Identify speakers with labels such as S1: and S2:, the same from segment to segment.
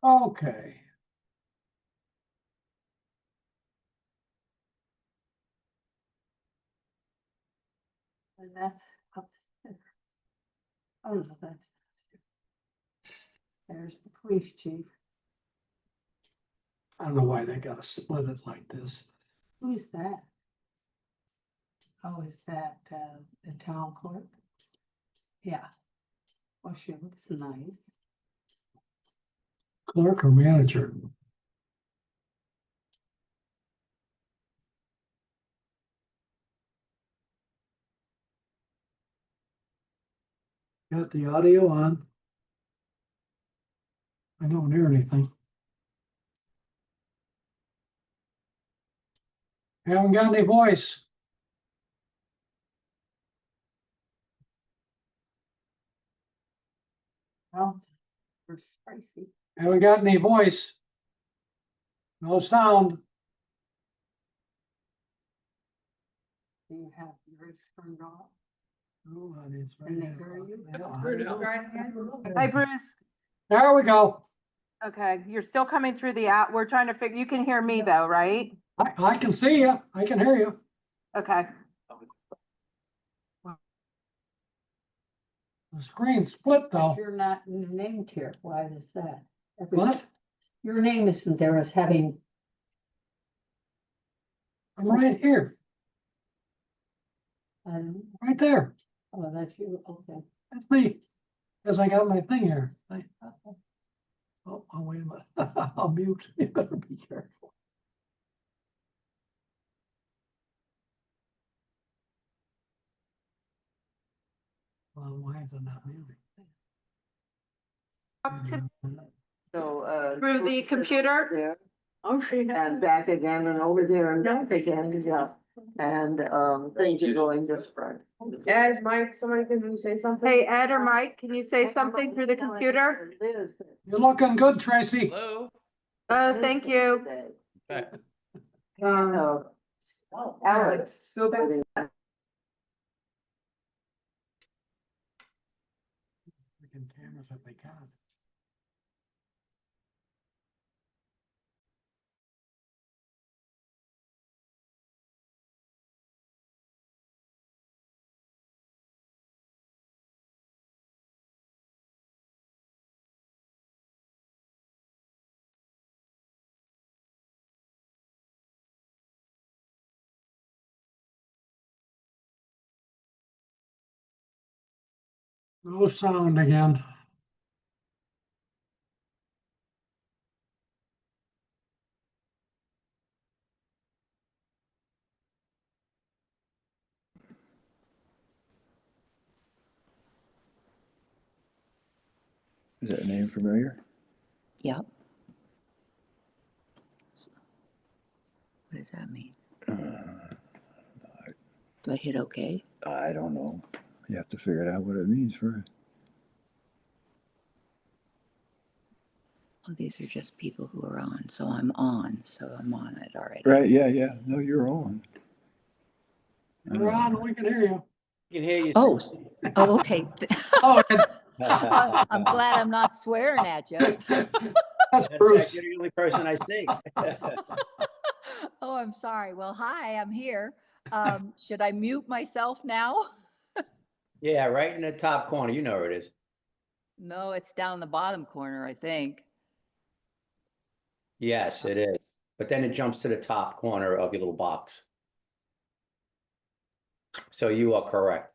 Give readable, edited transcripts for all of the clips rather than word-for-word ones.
S1: Okay.
S2: And that's up there. Oh, no, that's. There's the police chief.
S1: I don't know why they gotta split it like this.
S2: Who's that? Oh, is that the town clerk? Yeah. Well, she looks nice.
S1: Clerk or manager? Got the audio on. I don't hear anything. Haven't got any voice.
S2: Well, for Tracy.
S1: Haven't got any voice. No sound.
S2: Do you have yours turned off?
S1: Oh, honey, it's right
S2: Can they
S1: there.
S2: hear you?
S1: Yeah.
S3: Hi, Bruce.
S1: There we go.
S3: Okay, you're still coming through the app. We're trying to figure, you can hear me though, right?
S1: I can see you. I can hear you.
S3: Okay.
S1: The screen split
S2: But
S1: though.
S2: you're not named here. Why is that?
S1: What?
S2: Your name isn't there as having,
S1: I'm right here, right there.
S2: oh, that's you, okay.
S1: That's me. Cause I got my thing here. Oh, wait a minute. I'll mute. You better be careful. Well, why is it not muting?
S3: Up to-
S4: So,
S3: Through the computer?
S4: there, and back again and over there and back again, yeah. And, things are going just right.
S5: Ed, Mike, somebody can you say something?
S3: Hey, Ed or Mike, can you say something through the computer?
S1: You're looking good, Tracy.
S6: Hello.
S3: Oh, thank you.
S4: Alex.
S5: Go back.
S1: Freaking cameras if they can. No sound again.
S7: Is that name familiar?
S8: Yep. What does that mean? Do I hit OK?
S7: I don't know. You have to figure out what it means first.
S8: Oh, these are just people who are on. So I'm on. So I'm on it already.
S7: Right, yeah. No, you're on.
S1: You're on, we can hear you.
S6: We can hear you.
S8: Oh, oh, okay.
S1: Oh, and
S8: I'm glad I'm not swearing at you.
S1: that's Bruce.
S6: You're the only person I see.
S8: Oh, I'm sorry. Well, hi, I'm here. Should I mute myself now?
S6: Yeah, right in the top corner. You know where it is.
S8: No, it's down the bottom corner, I think.
S6: Yes, it is. But then it jumps to the top corner of your little box. So you are correct.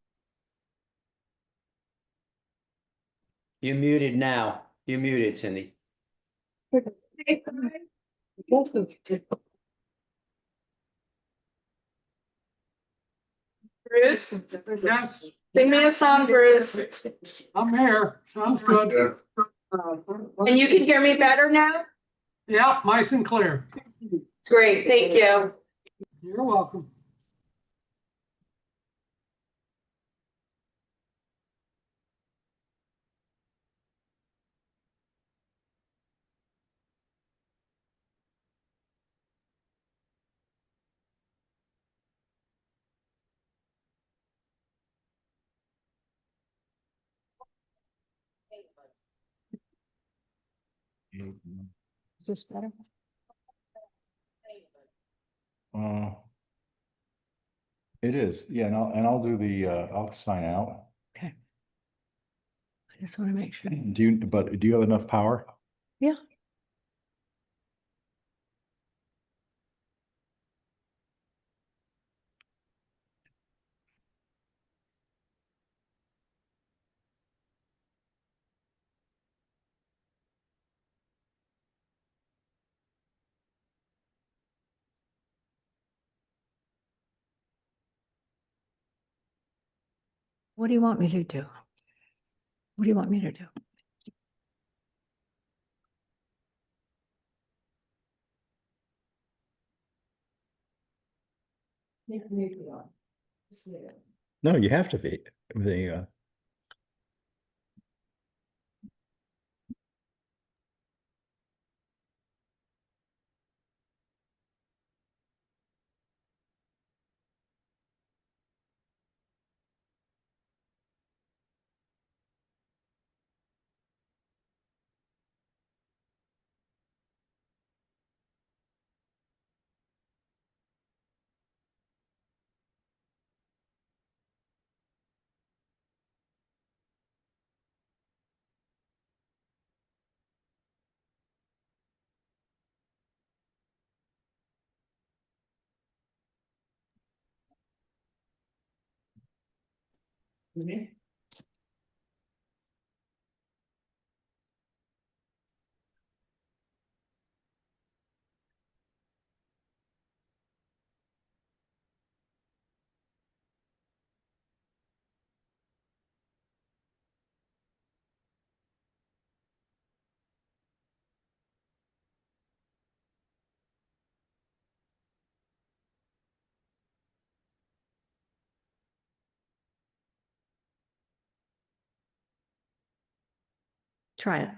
S6: You're muted now. You're muted, Cindy.
S5: Bruce,
S1: Yes,
S5: sing me a song, Bruce.
S1: I'm here. Sounds good.
S5: And you can hear me better now?
S1: Yeah, nice and clear.
S5: Great, thank you.
S1: You're welcome.
S8: Is this better?
S9: Uh, It is, yeah, and I'll do the, I'll sign out.
S8: Okay. I just want to make sure.
S9: But do you have enough power?
S8: Yeah. What do you want me to do? What do you want me to do?
S9: No, you have to be,
S8: Try it.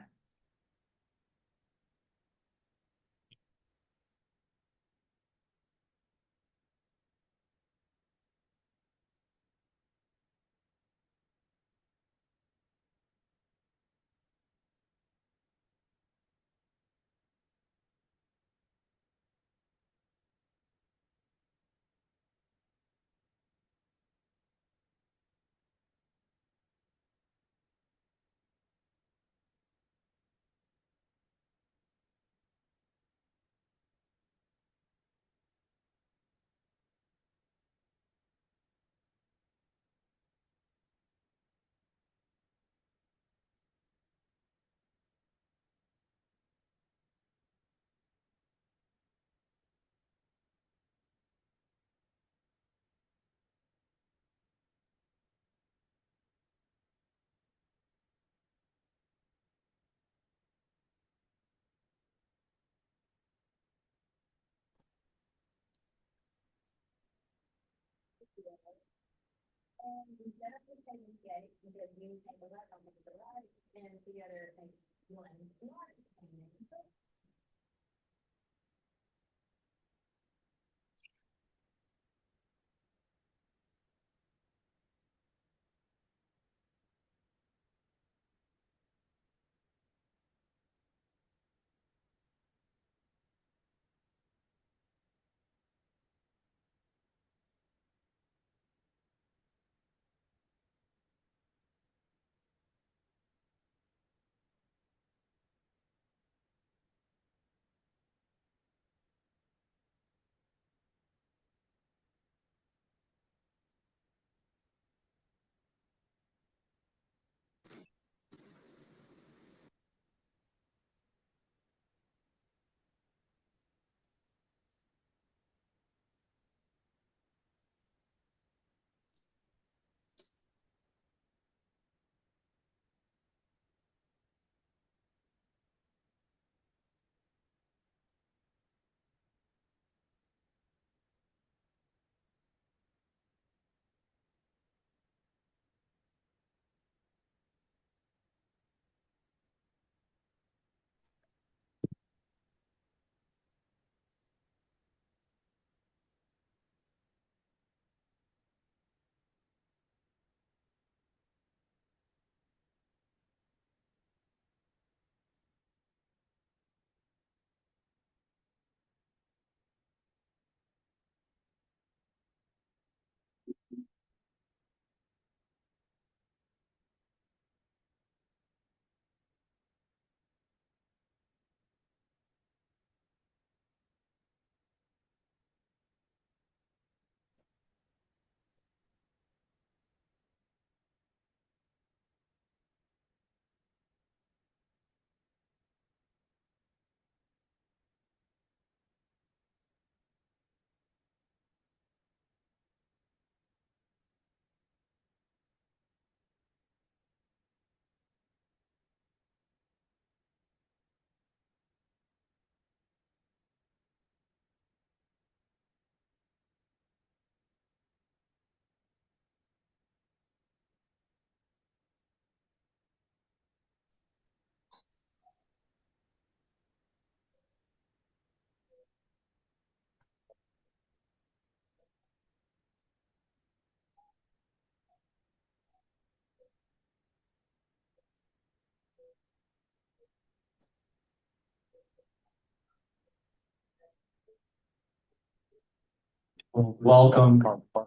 S10: Welcome.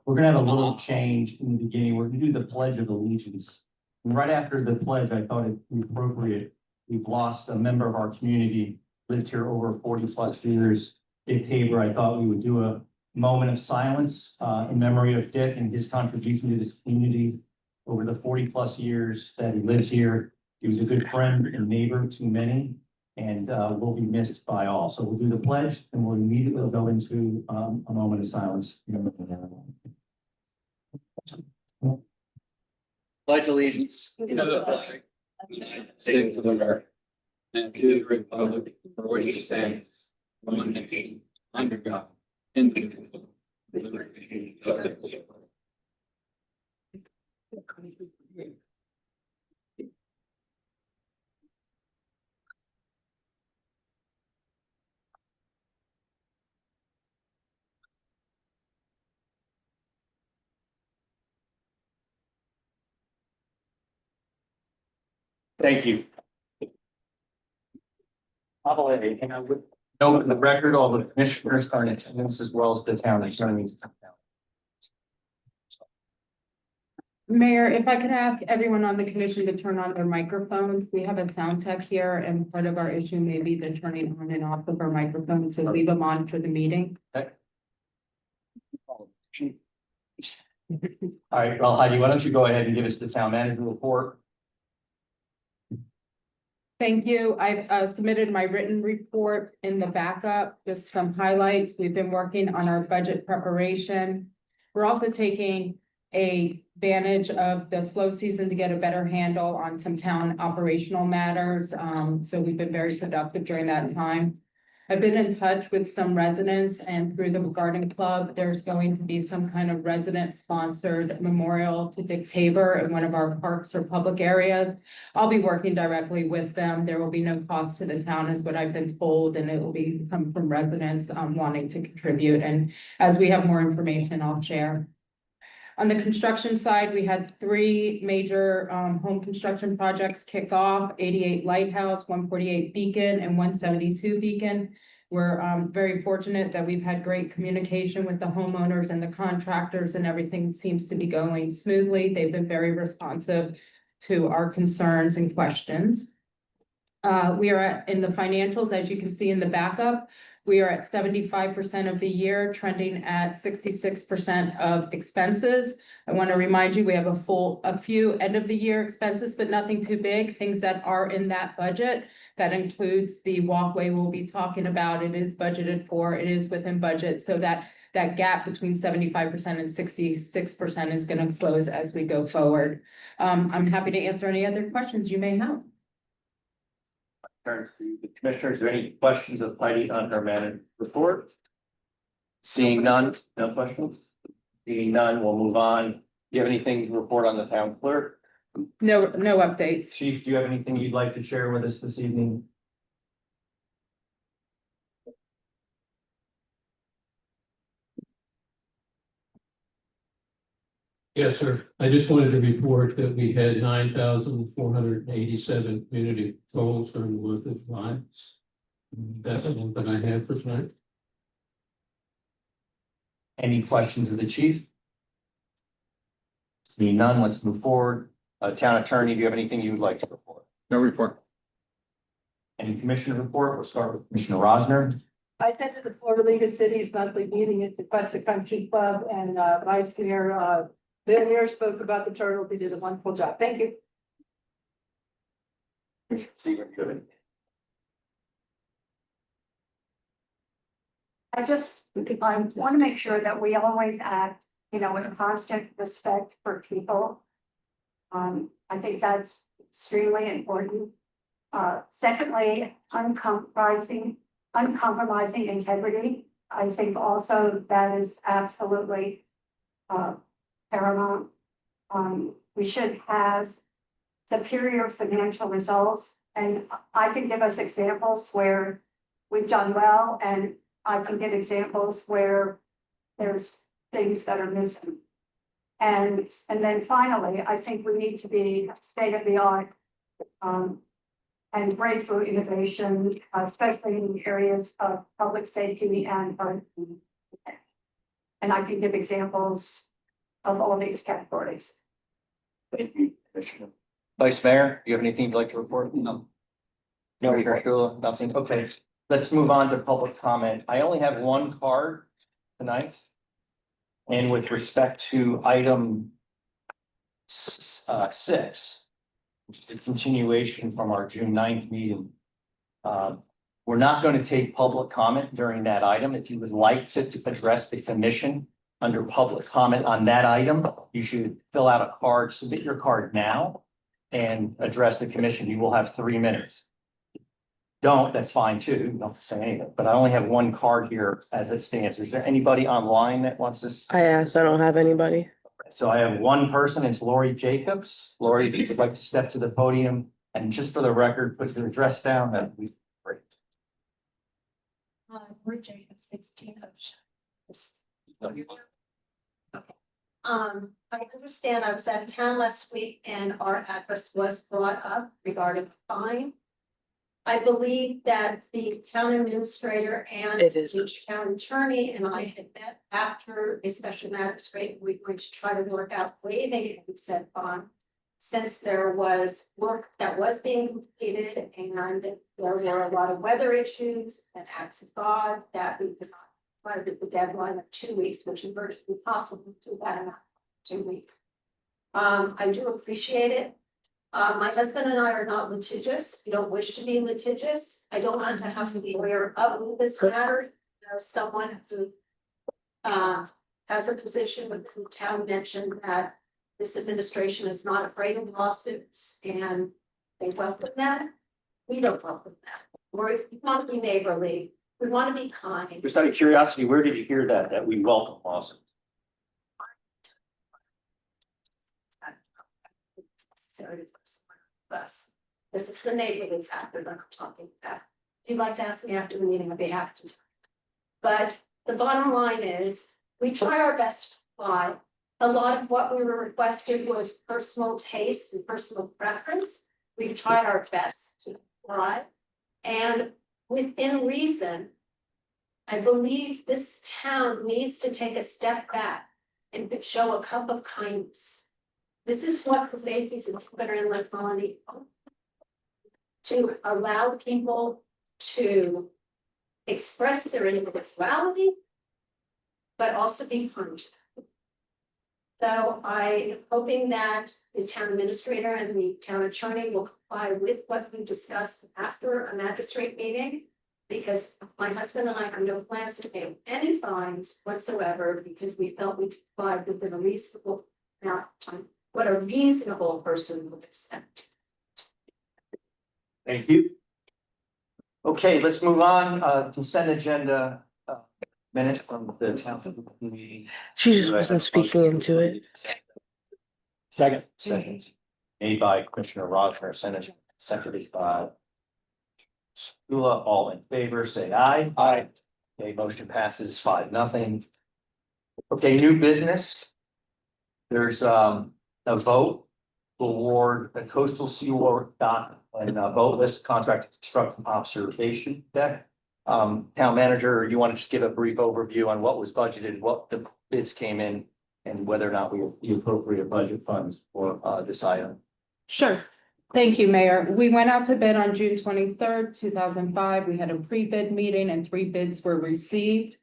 S10: We're gonna have a little change in the beginning. We're gonna do the Pledge of Allegiance. And right after the pledge, I thought it would be appropriate. We've lost a member of our community, lived here over 40+ years. Dick Tabor, I thought we would do a moment of silence in memory of Dick and his contribution to this community over the 40+ years that he lives here. He was a good friend and neighbor to many, and will be missed by all. So we'll do the pledge and we'll immediately go into a moment of silence. Pledge allegiance.
S11: To the flag of the United States of America, and to the republic for which it stands, one nation, under God, indivisible, with liberty and justice for all.
S10: Thank you. And I would note in the record, all the commissioners are in attendance as well as the town attorneys.
S2: Mayor, if I could ask everyone on the commission to turn on their microphones, we have a sound tech here and part of our issue may be the turning on and off of our microphones, so leave them on for the meeting.
S10: All right, well, Heidi, why don't you go ahead and give us the town manager report?
S2: Thank you. I've submitted my written report in the backup, just some highlights. We've been working on our budget preparation. We're also taking advantage of the slow season to get a better handle on some town operational matters. So we've been very productive during that time. I've been in touch with some residents, and through the garden club, there's going to be some kind of resident sponsored memorial to Dick Tabor in one of our parks or public areas. I'll be working directly with them. There will be no cost to the town is what I've been told, and it will be come from residents wanting to contribute. And as we have more information, I'll share. On the construction side, we had 3 major home construction projects kick off: 88 Lighthouse, 148 Beacon, and 172 Beacon. We're very fortunate that we've had great communication with the homeowners and the contractors, and everything seems to be going smoothly. They've been very responsive to our concerns and questions. We are in the financials, as you can see in the backup. We are at 75% of the year, trending at 66% of expenses. I want to remind you, we have a few end of the year expenses, but nothing too big, things that are in that budget. That includes the walkway we'll be talking about. It is budgeted for, it is within budget, so that gap between 75% and 66% is going to close as we go forward. I'm happy to answer any other questions you may have.
S10: Turn to the commissioners. Are there any questions of Heidi on her manager report? Seeing none, no questions? Seeing none, we'll move on. Do you have anything to report on the town clerk?
S2: No updates.
S10: Chief, do you have anything you'd like to share with us this evening?
S11: Yes, sir. I just wanted to report that we had 9,487 community patrols during the month of July. That's all that I have for tonight.
S10: Any questions of the chief? Seeing none, let's move forward. Town attorney, do you have anything you would like to report?
S7: No report.
S10: Any commissioner report? We'll start with Commissioner Rosner.
S12: I attended the Florida League of Cities monthly meeting at the Cuesta Country Club, and Vice Mayor Bill Muir spoke about the turtle. He did a wonderful job. Thank you.
S13: I want to make sure that we always act, with constant respect for people. I think that's extremely important. Secondly, uncompromising integrity. I think also that is absolutely paramount. We should have superior financial results, and I can give us examples where we've done well, and I can give examples where there's things that are missing. And then finally, I think we need to be state of the art and breakthrough innovation, especially in the areas of public safety and I can give examples of all these categories.
S10: Thank you, Commissioner. Vice Mayor, do you have anything you'd like to report? No. No, report. Nothing. Okay, let's move on to public comment. I only have one card tonight. And with respect to item 6, which is a continuation from our June 9th meeting. We're not going to take public comment during that item. If you would like to address the commission under public comment on that item, you should fill out a card, submit your card now and address the commission. You will have 3 minutes. Don't, that's fine too. You don't have to say anything, but I only have one card here as it stands. Is there anybody online that wants this?
S5: I asked, I don't have anybody.
S10: So I have one person, it's Lori Jacobs. Lori, if you would like to step to the podium and just for the record, put your address down, that'd be great.
S13: We're Jacob 16 Ocean. I understand I was out of town last week and our address was brought up regarding fine. I believe that the town administrator and
S5: It is.
S13: the town attorney and I had met after a special magistrate. We're going to try to work out waiving the said bond. Since there was work that was being completed and there were a lot of weather issues and acts of God that we could not try to get the deadline of 2 weeks, which is virtually impossible to do that in 2 weeks. I do appreciate it. My husband and I are not litigious. We don't wish to be litigious. I don't want to have to be aware of this matter. There's someone who has a position with the town mentioned that this administration is not afraid of lawsuits and they welcome that. We don't welcome that. We want to be neighborly. We want to be kind.
S10: Just out of curiosity, where did you hear that we welcome lawsuits?
S13: It's necessary to us. This is the neighborly factor that I'm talking about. If you'd like to ask me after the meeting, I'd be happy to. But the bottom line is, we try our best to comply. A lot of what we were requested was personal taste and personal preference. We've tried our best to comply. And within reason, I believe this town needs to take a step back and show a cup of kindness. This is what the babies in Twitter and Lake Colony to allow people to express their individuality, but also be kind. So I'm hoping that the town administrator and the town attorney will comply with what we discussed after a magistrate meeting. Because my husband and I have no plans to pay any fines whatsoever, because we felt we complied within a reasonable amount of time. What a reasonable person would accept.
S10: Thank you. Okay, let's move on. Consent agenda minutes from the town meeting.
S5: She just wasn't speaking into it.
S10: Second. Made by Commissioner Rosner, seconded by Skula. All in favor, say aye. Aye. Okay, motion passes 5-0. Okay, new business. There's a vote to award a coastal seaward dock and boatless contract to construct an observation deck. Town manager, you want to just give a brief overview on what was budgeted, what the bids came in, and whether or not we have the appropriate budget funds for this item?
S2: Sure. Thank you, Mayor. We went out to bid on June 23rd, 2005. We had a pre-bid meeting and 3 bids were received.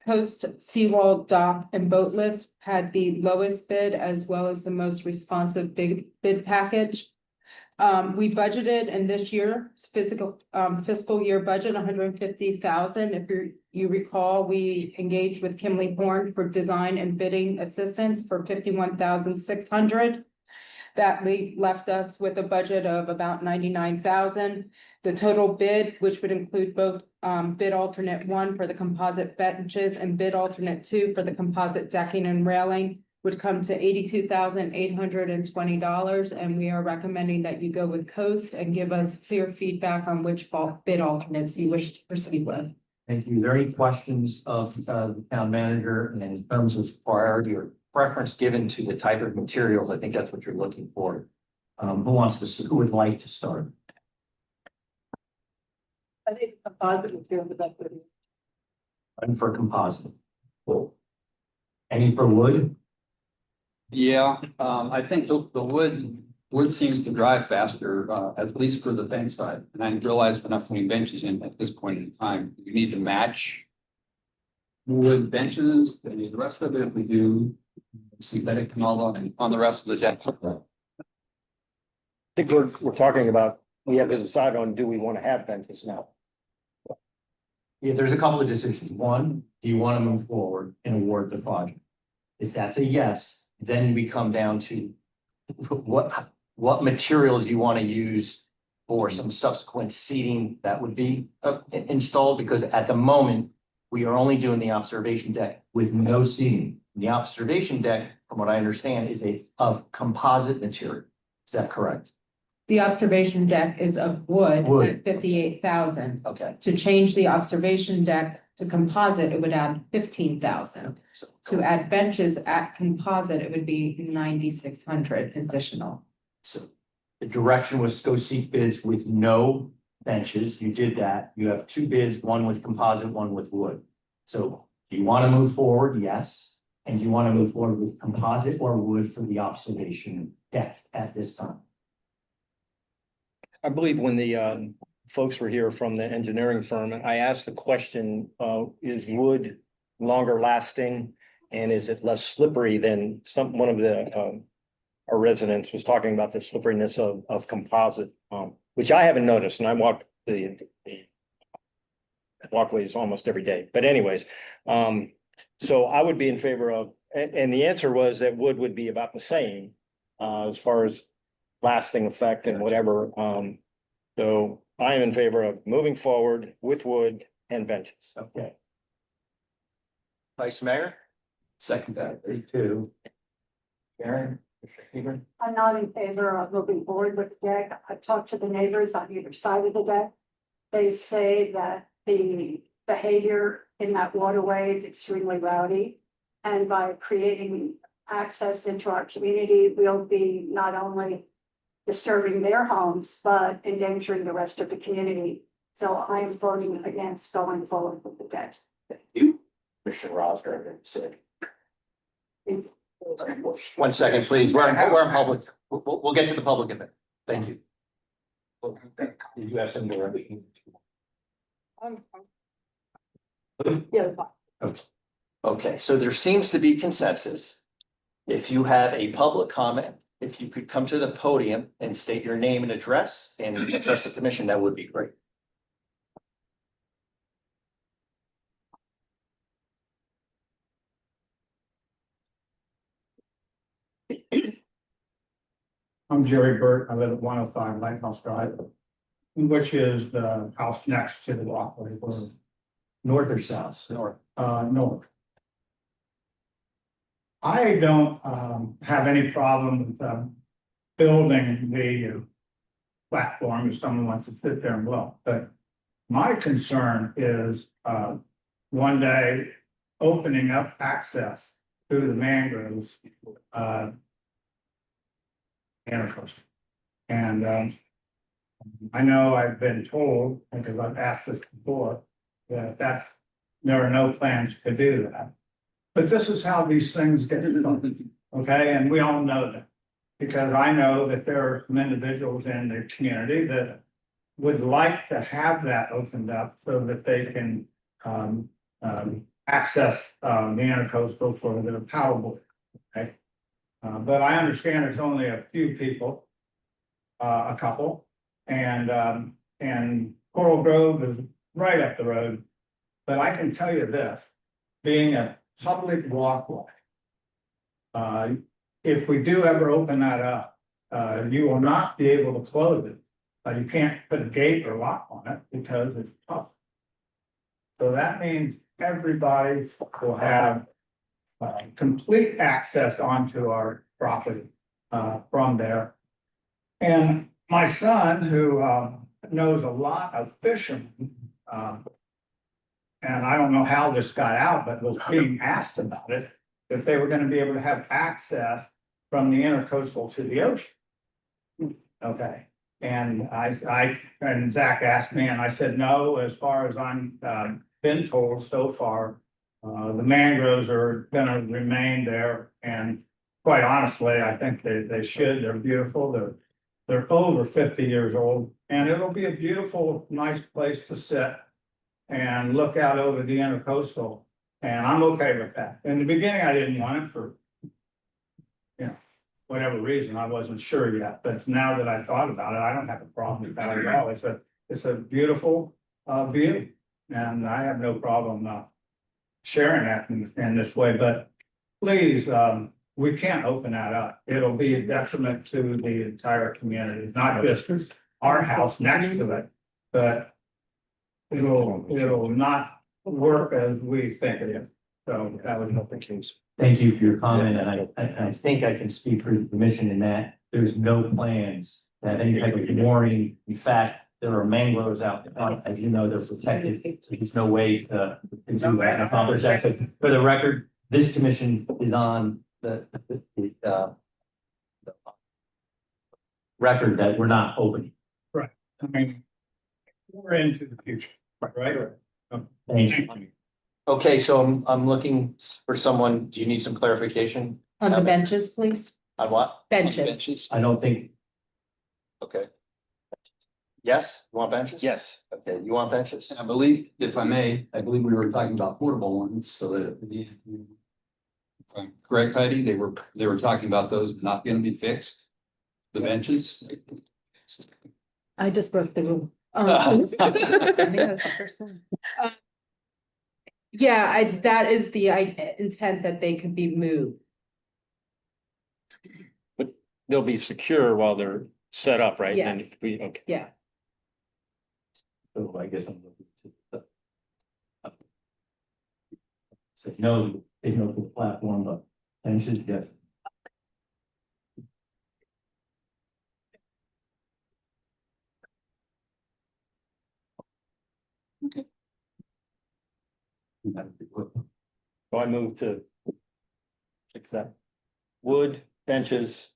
S2: Coast Seawall Dock and Boatless had the lowest bid as well as the most responsive bid package. We budgeted in this year fiscal year budget $150,000. If you recall, we engaged with Kimley Horn for design and bidding assistance for $51,600. That left us with a budget of about $99,000. The total bid, which would include both bid alternate 1 for the composite benches and bid alternate 2 for the composite decking and railing, would come to $82,820. And we are recommending that you go with Coast and give us clear feedback on which bid alternates you wish to proceed with.
S10: Thank you. Are there any questions of the town manager and in terms of priority or preference given to the type of materials? I think that's what you're looking for. Who would like to start?
S12: I think a positive material, but that's what it is.
S10: And for composite. Cool. Any for wood?
S11: Yeah, I think the wood seems to drive faster, at least for the bench side. And I realize we're not putting benches in at this point in time. You need to match wood benches, and the rest of it we do synthetic and all on the rest of the deck.
S14: I think we're talking about, we have to decide on, do we want to have benches now?
S10: Yeah, there's a couple of decisions. One, do you want to move forward and award the project? If that's a yes, then we come down to what materials you want to use for some subsequent seating that would be installed, because at the moment, we are only doing the observation deck with no seating. The observation deck, from what I understand, is of composite material. Is that correct?
S2: The observation deck is of wood
S10: Wood.
S2: at 58,000.
S10: Okay.
S2: To change the observation deck to composite, it would add 15,000.
S10: So
S2: To add benches at composite, it would be 9,600 additional.
S10: So the direction was go seek bids with no benches. You did that. You have two bids, one with composite, one with wood. So do you want to move forward? Yes. And do you want to move forward with composite or wood for the observation deck at this time?
S14: I believe when the folks were here from the engineering firm, I asked the question, is wood longer lasting? And is it less slippery than one of the our residents was talking about the slipperiness of composite, which I haven't noticed, and I walk the walkways almost every day. But anyways, so I would be in favor of, and the answer was that wood would be about the same as far as lasting effect and whatever. So I am in favor of moving forward with wood and benches.
S10: Okay. Vice Mayor? Second that. There's two. Karen?
S13: I'm not in favor of moving forward with the deck. I've talked to the neighbors on either side of the deck. They say that the behavior in that waterway is extremely rowdy. And by creating access into our community, we'll be not only disturbing their homes, but endangering the rest of the community. So I am voting against going forward with the deck.
S10: Thank you. Commissioner Rosner said. 1 second, please. We're in public. We'll get to the public event. Thank you. Did you have something to
S12: Yeah.
S10: Okay, so there seems to be consensus. If you have a public comment, if you could come to the podium and state your name and address and address the commission, that would be great.
S15: I'm Jerry Burt. I live at 105 Lighthouse Drive, which is the house next to the walkway.
S10: North or south? North.
S15: North. I don't have any problem with building the platform if someone wants to sit there and look, but my concern is one day opening up access through the mangroves. And I know I've been told, because I've asked this before, that there are no plans to do that. But this is how these things get done, okay? And we all know that. Because I know that there are some individuals in the community that would like to have that opened up so that they can access the intercoastal for their paddleboard, okay? But I understand it's only a few people, a couple, and Coral Grove is right up the road. But I can tell you this, being a public walkway, if we do ever open that up, you will not be able to close it. You can't put a gate or lock on it because it's tough. So that means everybody will have complete access onto our property from there. And my son, who knows a lot of fishermen, and I don't know how this got out, but was being asked about it, if they were going to be able to have access from the intercoastal to the ocean. Okay, And and Zach asked me, and I said, no, as far as I'm, been told so far. The mangroves are gonna remain there, and quite honestly, I think they should, they're beautiful, they're over 50 years old, and it'll be a beautiful, nice place to sit. And look out over the intercoastal, and I'm okay with that. In the beginning, I didn't want it for. Whatever reason, I wasn't sure yet, but now that I thought about it, I don't have a problem with that at all. It's a beautiful view. And I have no problem sharing that in this way, but please, we can't open that up. It'll be a detriment to the entire community, not just our house next to it, but it'll not work as we think it is. So that was not the case.
S10: Thank you for your comment, and I think I can speak for the commission in that there's no plans to have any type of warning. In fact, there are mangroves out there, as you know, they're protected, so there's no way to do that and accomplish that. So for the record, this commission is on the record that we're not opening.
S15: Right. I mean, we're into the future, right?
S10: Thank you.
S14: Okay, so I'm looking for someone, do you need some clarification?
S2: On the benches, please.
S14: On what?
S2: Benches.
S10: I don't think,
S14: Okay. Yes, you want benches?
S6: Yes.
S14: Okay, you want benches?
S11: I believe, if I may, I believe we were talking about portable ones, so that. If I'm correct, Heidi, they were talking about those not gonna be fixed, the benches.
S2: I just broke the rule. Yeah, that is the intent that they could be moved.
S14: But they'll be secure while they're set up, right?
S2: Yes.
S14: Okay.
S2: Yeah.
S10: so I guess I'm looking to. So no, there's no platform, but benches, yes.
S14: So I move to accept wood benches.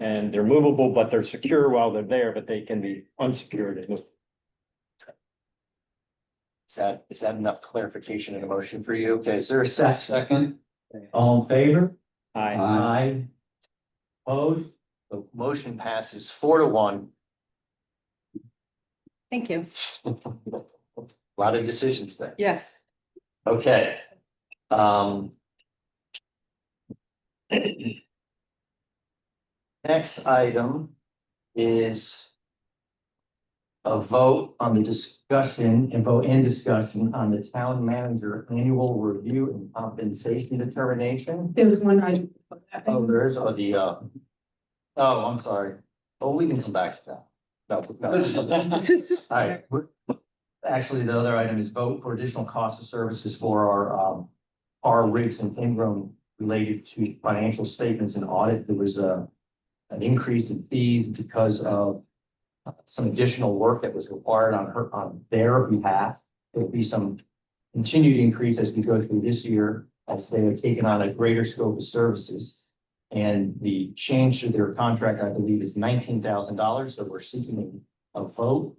S14: And they're movable, but they're secure while they're there, but they can be unsecured. Is that enough clarification in the motion for you? Okay, is there a
S11: Second.
S10: All in favor?
S14: Aye.
S10: Aye. Opposed?
S14: The motion passes 4-1.
S2: Thank you.
S14: A lot of decisions there.
S2: Yes.
S14: Okay. Next item is a vote on the discussion on the town manager annual review and compensation determination.
S2: There's one item.
S14: Oh, there is, I'm sorry. Oh, we can come back to that. No. All right. Actually, the other item is vote for additional cost of services for our rigs and Ingram related to financial statements and audit. There was an increase in fees because of some additional work that was required on their behalf. There'll be some continued increase as we go through this year, as they have taken on a greater scope of services. And the change to their contract, I believe, is $19,000. So we're seeking a vote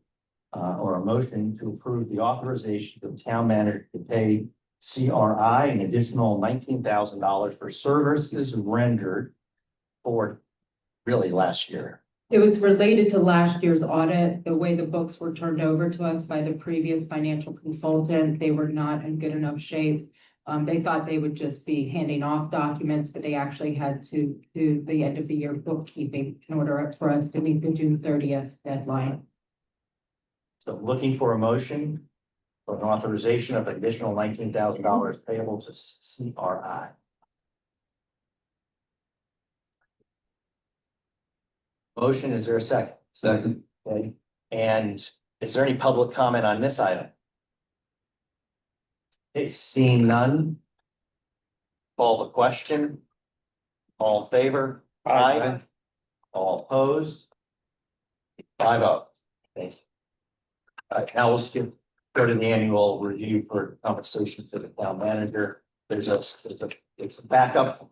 S14: or a motion to approve the authorization of the town manager to pay CRI an additional $19,000 for services rendered for really last year.
S2: It was related to last year's audit, the way the books were turned over to us by the previous financial consultant. They were not in good enough shape. They thought they would just be handing off documents, but they actually had to do the end of the year bookkeeping in order for us to meet the June 30th deadline.
S14: So looking for a motion for an authorization of additional $19,000 payable to CRI. Motion, is there a second?
S11: Second.
S14: Okay, and is there any public comment on this item? Okay, seeing none. Call the question. All in favor? Aye. All opposed? 5-0. Thank you. Now we'll go to the annual review for compensation for the town manager. There's a backup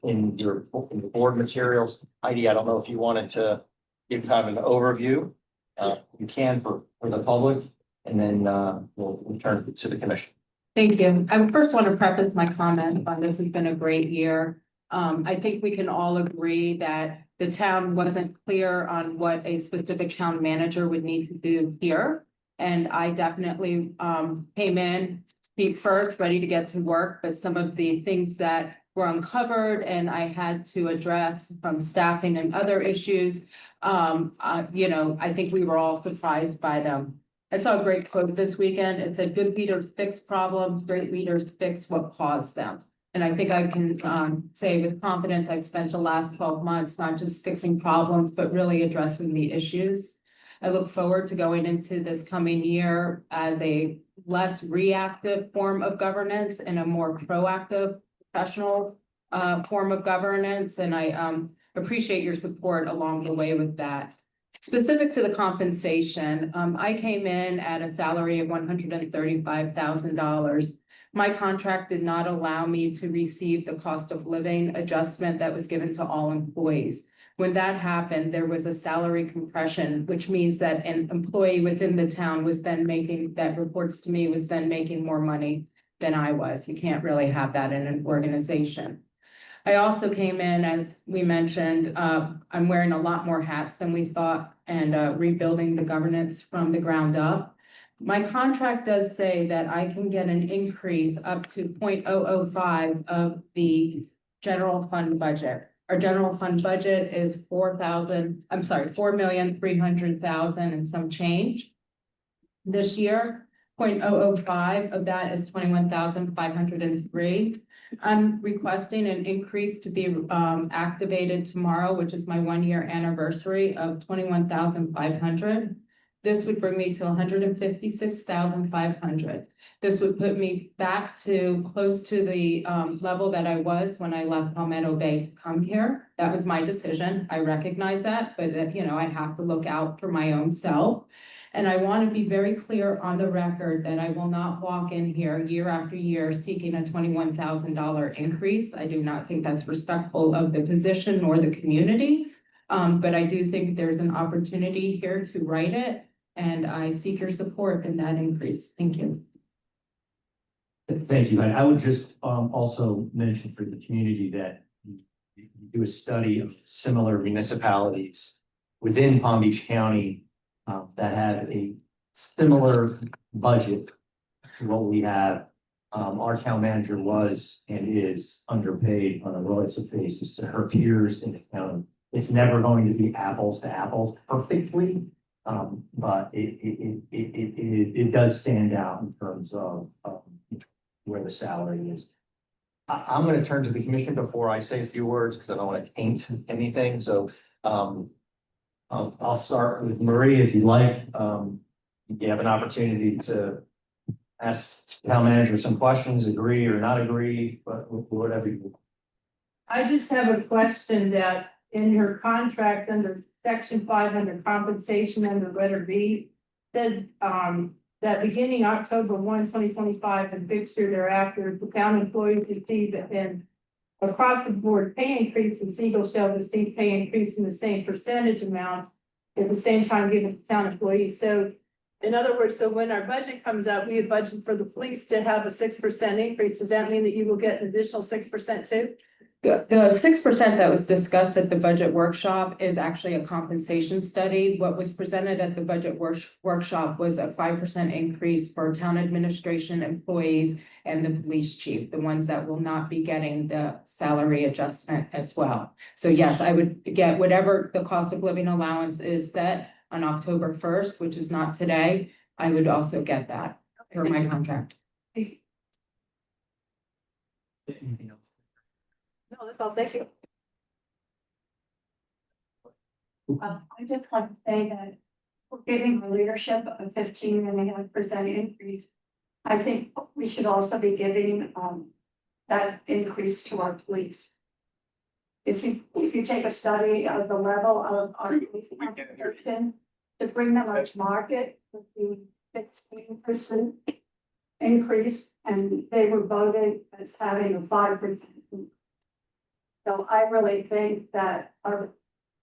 S14: in the board materials. Heidi, I don't know if you wanted to
S10: give kind of an overview. You can for the public, and then we'll return to the commission.
S2: Thank you. I first want to preface my comment on this has been a great year. I think we can all agree that the town wasn't clear on what a specific town manager would need to do here. And I definitely came in feet first, ready to get to work, but some of the things that were uncovered and I had to address from staffing and other issues, I think we were all surprised by them. I saw a great quote this weekend. It said, "Good leaders fix problems, great leaders fix what caused them." And I think I can say with confidence, I've spent the last 12 months not just fixing problems, but really addressing the issues. I look forward to going into this coming year as a less reactive form of governance and a more proactive professional form of governance. And I appreciate your support along the way with that. Specific to the compensation, I came in at a salary of $135,000. My contract did not allow me to receive the cost of living adjustment that was given to all employees. When that happened, there was a salary compression, which means that an employee within the town was then making, that reports to me, was then making more money than I was. You can't really have that in an organization. I also came in, as we mentioned, I'm wearing a lot more hats than we thought and rebuilding the governance from the ground up. My contract does say that I can get an increase up to 0.005 of the general fund budget. Our general fund budget is $4,300,000 and some change. This year, 0.005 of that is 21,503. I'm requesting an increase to be activated tomorrow, which is my 1-year anniversary of 21,500. This would bring me to 156,500. This would put me back to close to the level that I was when I left Palmetto Bay to come here. That was my decision. I recognize that, but I have to look out for my own self. And I want to be very clear on the record that I will not walk in here year after year seeking a $21,000 increase. I do not think that's respectful of the position nor the community. But I do think there's an opportunity here to write it. And I seek your support in that increase. Thank you.
S10: Thank you. And I would just also mention for the community that you do a study of similar municipalities within Palm Beach County that had a similar budget to what we have. Our town manager was and is underpaid on a relative basis to her peers in the county. It's never going to be apples to apples perfectly. But it does stand out in terms of where the salary is. I'm going to turn to the commission before I say a few words because I don't want to taint anything. So I'll start with Marie if you like. You have an opportunity to ask the town manager some questions, agree or not agree, but whatever you.
S12: I just have a question that in your contract under section 5 under compensation under letter B says that beginning October 1, 2025 and fixture thereafter, the town employees receive an across the board pay increase, and Siegel shall receive pay increase in the same percentage amount at the same time given to town employees. So in other words, so when our budget comes out, we have budgeted for the police to have a 6% increase. Does that mean that you will get an additional 6% too?
S2: The 6% that was discussed at the budget workshop is actually a compensation study. What was presented at the budget workshop was a 5% increase for town administration employees and the police chief, the ones that will not be getting the salary adjustment as well. So yes, I would get whatever the cost of living allowance is set on October 1st, which is not today. I would also get that for my contract.
S12: No, that's all. Thank you.
S13: I just want to say that we're giving the leadership a 15.5% increase. I think we should also be giving that increase to our police. If you take a study of the level of our police compensation to bring them up to market with the 16% increase, and they were voted as having a 5%. So I really think that our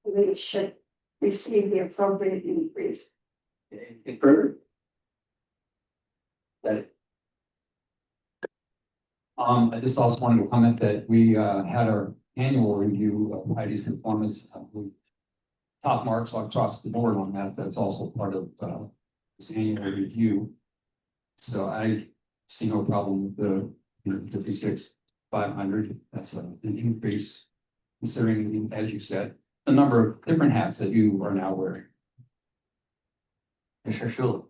S13: police should receive the appropriate increase.
S10: Anything further? That.
S11: I just also wanted to comment that we had our annual review of Heidi's performance. We top marks across the board on that. That's also part of this annual review. So I see no problem with the 56,500. That's an increase, considering, as you said, the number of different hats that you are now wearing.
S10: Commissioner Schuler.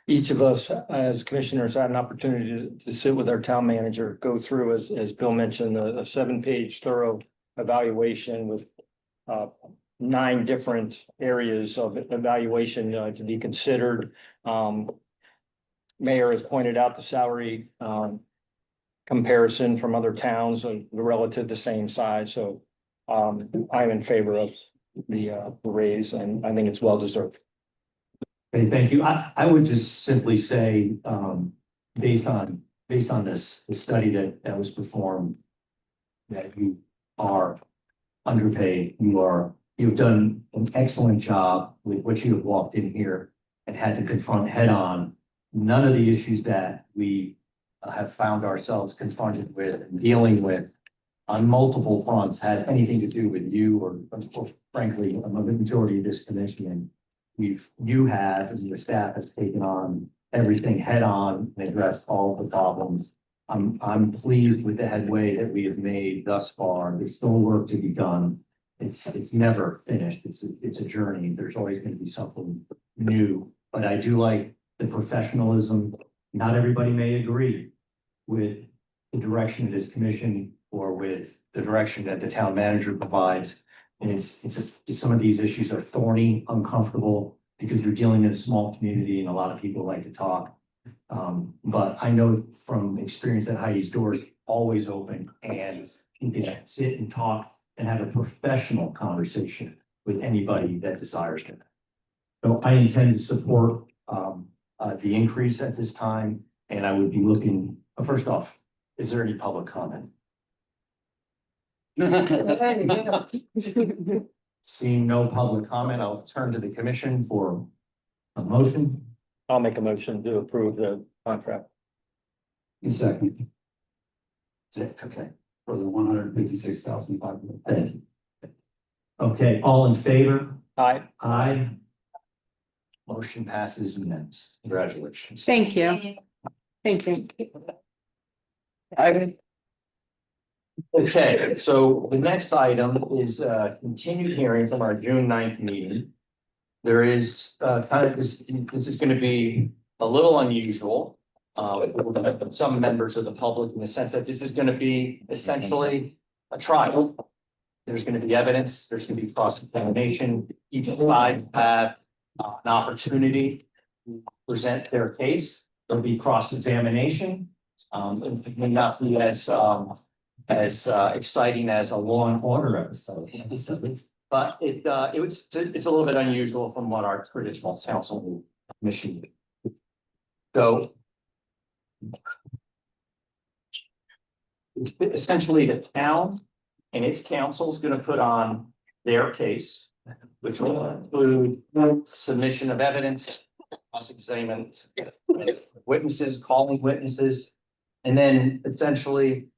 S14: Each of us as commissioners had an opportunity to sit with our town manager, go through, as Bill mentioned, a 7-page thorough evaluation with 9 different areas of evaluation to be considered. Mayor has pointed out the salary comparison from other towns of relative the same size. So I'm in favor of the raise, and I think it's well deserved.
S10: Okay, thank you. I would just simply say, based on this, the study that was performed, that you are underpaid, you've done an excellent job with what you have walked in here and had to confront head on. None of the issues that we have found ourselves confronted with and dealing with on multiple fronts had anything to do with you or frankly, a majority of this commission. You have, and your staff has taken on everything head on and addressed all of the problems. I'm pleased with the headway that we have made thus far. There's still work to be done. It's never finished. It's a journey. There's always going to be something new, but I do like the professionalism. Not everybody may agree with the direction of this commission or with the direction that the town manager provides. And some of these issues are thorny, uncomfortable, because you're dealing in a small community and a lot of people like to talk. But I know from experience that Heidi's door is always open and you can sit and talk and have a professional conversation with anybody that desires to. So I intend to support the increase at this time, and I would be looking, first off, is there any public comment? Seeing no public comment, I'll turn to the commission for a motion.
S14: I'll make a motion to approve the contract.
S11: Second.
S10: Okay,
S11: For the 156,500.
S10: thank you. Okay, all in favor?
S14: Aye.
S10: Aye. Motion passes unanimously. Congratulations.
S3: Thank you. Thank you.
S10: Okay, so the next item is continued hearing from our June 9th meeting. There is this is going to be a little unusual. Some members of the public in the sense that this is going to be essentially a trial. There's going to be evidence, there's going to be cross-examination. Each side have an opportunity to present their case. There'll be cross-examination. It may not be as exciting as a Law and Order episode, but it's a little bit unusual from what our traditional council mission. So essentially, the town and its council is going to put on their case, which will include submission of evidence, cross-examination, witnesses, calling witnesses, and then essentially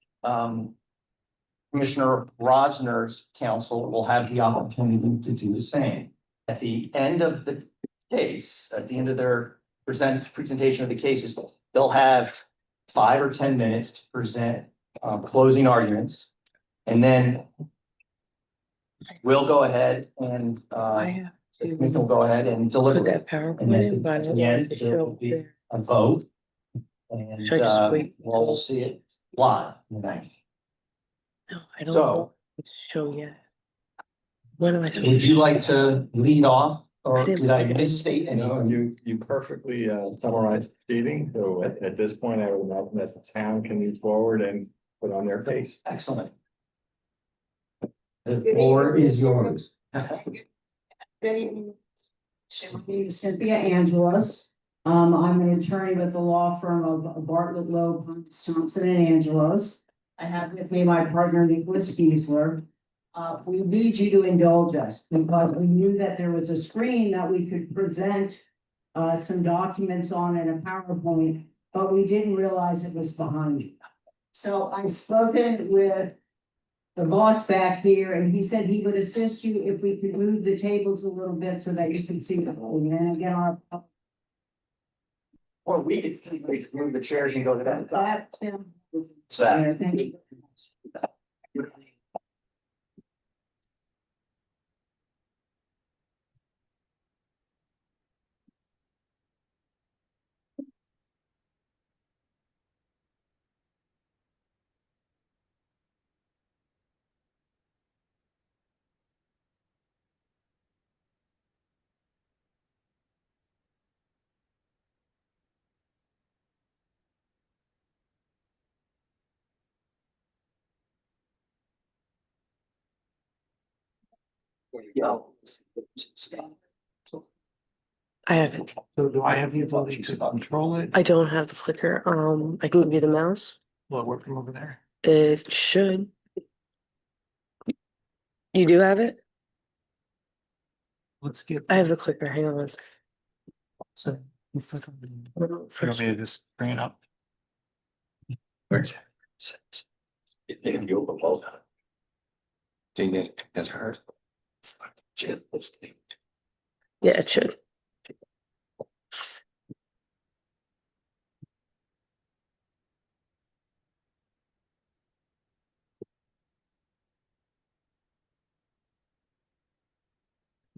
S10: Commissioner Rosner's counsel will have the opportunity to do the same. At the end of the case, at the end of their presentation of the cases, they'll have 5 or 10 minutes to present closing arguments. And then we'll go ahead and we'll go ahead and deliver it. And then at the end, there will be a vote. And we'll see it live tonight.
S5: No, I don't
S10: So,
S5: know what to show yet. What am I supposed
S10: would
S5: to?
S10: you like to lead off, or
S5: I didn't
S10: did I
S5: put
S10: misstate
S9: No,
S10: anything?
S9: you perfectly summarized the proceeding. So at this point, I would imagine that the town can move forward and put on their case.
S10: Excellent. The floor is yours.
S16: Good evening. My name is Cynthia Angelos. I'm an attorney with the law firm of Bartlett Loeb, Thompson and Angelos. I have with me my partner Nicholas Giesler. we need you to indulge us because we knew that there was a screen that we could present some documents on in a PowerPoint, but we didn't realize it was behind you. So I've spoken with the boss back here, and he said he would assist you if we could move the tables a little bit so that you can see the whole, and again, our.
S10: Or we could move the chairs and go to that.
S16: Yeah, thank you.
S5: I haven't. So do I have the ability to control it? I don't have the clicker. I can give you the mouse. Will it work from over there? It should. You do have it? Let's get. I have the clicker. Hang on. So. You want me to just bring it up? Where's it?
S11: They can go both. Do you get hurt?
S5: Yeah, it should.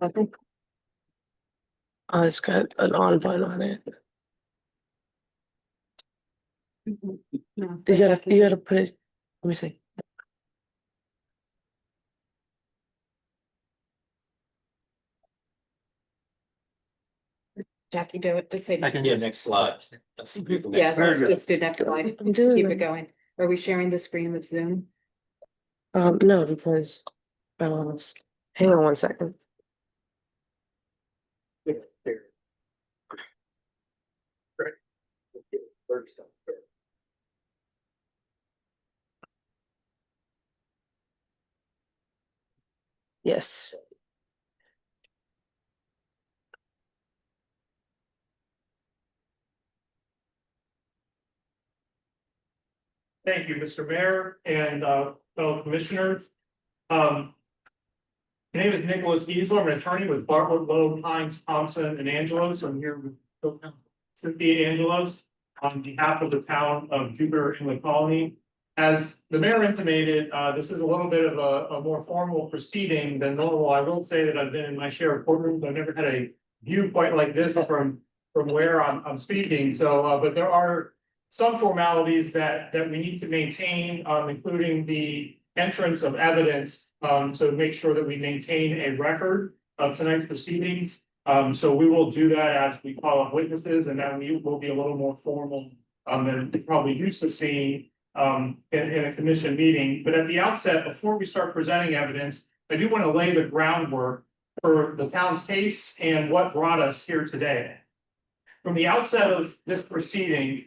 S5: I think. Oh, it's got an on button on it. You gotta put it. Let me see.
S2: Jackie, do it, just say.
S11: Yeah, next slide.
S2: Yeah, let's do next slide. Keep it going. Are we sharing the screen with Zoom?
S5: No, because hang on 1 second. Yes.
S17: Thank you, Mr. Mayor and fellow commissioners. My name is Nicholas Giesler. I'm an attorney with Bartlett, Lowe, Hines, Thompson, and Angelos. I'm here with Cynthia Angelos on behalf of the town of Jupiter Inlet Colony. As the mayor intimated, this is a little bit of a more formal proceeding than normal. I will say that I've been in my share of courtrooms. I've never had a view quite like this from where I'm speaking. So, but there are some formalities that we need to maintain, including the entrance of evidence, to make sure that we maintain a record of tonight's proceedings. So we will do that as we call up witnesses, and then we will be a little more formal than you're probably used to seeing in a commission meeting. But at the outset, before we start presenting evidence, I do want to lay the groundwork for the town's case and what brought us here today. From the outset of this proceeding,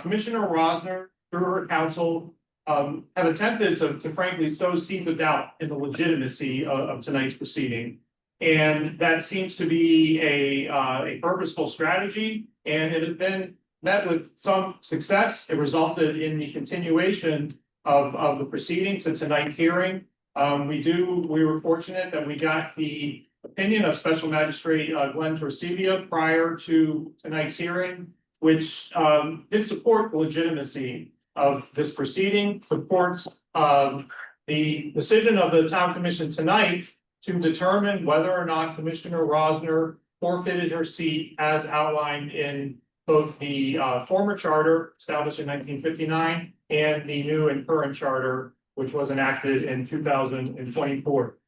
S17: Commissioner Rosner, through her counsel, have attempted to frankly sow seeds of doubt in the legitimacy of tonight's proceeding. And that seems to be a purposeful strategy, and it has been met with some success. It resulted in the continuation of the proceedings to tonight's hearing. We were fortunate that we got the opinion of Special Magistrate Glenn Torcivia prior to tonight's hearing, which did support the legitimacy of this proceeding, supports the decision of the town commission tonight to determine whether or not Commissioner Rosner forfeited her seat as outlined in both the former charter established in 1959 and the new and current charter, which was enacted in 2024.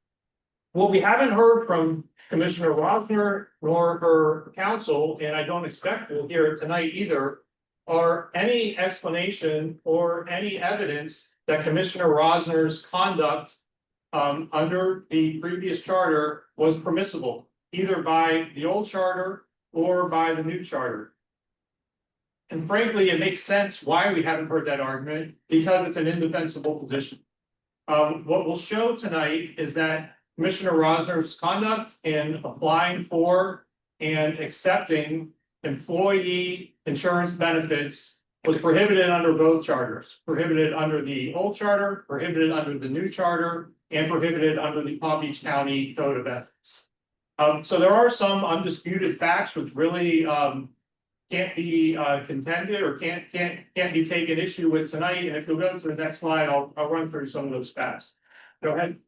S17: What we haven't heard from Commissioner Rosner nor her counsel, and I don't expect we'll hear it tonight either, are any explanation or any evidence that Commissioner Rosner's conduct under the previous charter was permissible, either by the old charter or by the new charter. And frankly, it makes sense why we haven't heard that argument, because it's an indefensible position. What we'll show tonight is that Commissioner Rosner's conduct in applying for and accepting employee insurance benefits was prohibited under both charters, prohibited under the old charter, prohibited under the new charter, and prohibited under the Palm Beach County Code of Ethics. So there are some undisputed facts which really can't be contended or can't be taken issue with tonight. And if you'll go to the next slide, I'll run through some of those facts. Go ahead.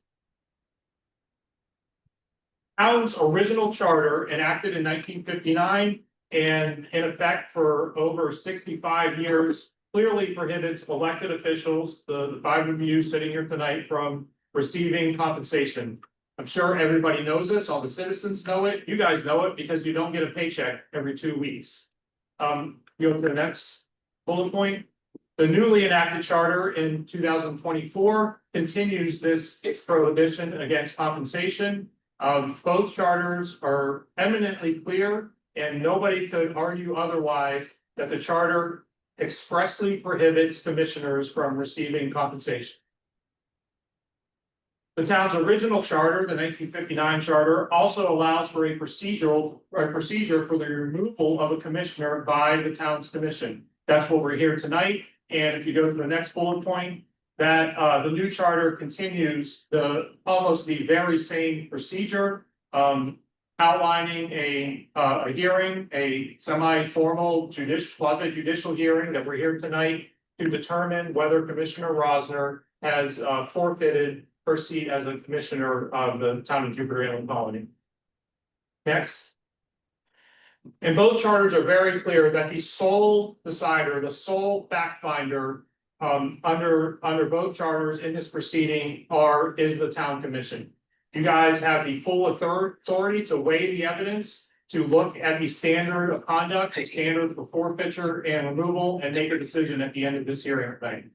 S17: Town's original charter, enacted in 1959 and in effect for over 65 years, clearly prohibits elected officials, the five of you sitting here tonight, from receiving compensation. I'm sure everybody knows this, all the citizens know it, you guys know it because you don't get a paycheck every 2 weeks. Go to the next bullet point. The newly enacted charter in 2024 continues this prohibition against compensation. Both charters are eminently clear and nobody could argue otherwise that the charter expressly prohibits commissioners from receiving compensation. The town's original charter, the 1959 charter, also allows for a procedure for the removal of a commissioner by the town's commission. That's what we're here tonight. And if you go to the next bullet point, that the new charter continues almost the very same procedure, outlining a hearing, a semi-formal quasi-judicial hearing that we're here tonight to determine whether Commissioner Rosner has forfeited her seat as a commissioner of the town of Jupiter Inland Colony. Next. And both charters are very clear that the sole decider, the sole fact finder under both charters in this proceeding is the town commission. You guys have the full authority to weigh the evidence, to look at the standard of conduct, the standard for forfeiture and removal, and make a decision at the end of this hearing tonight.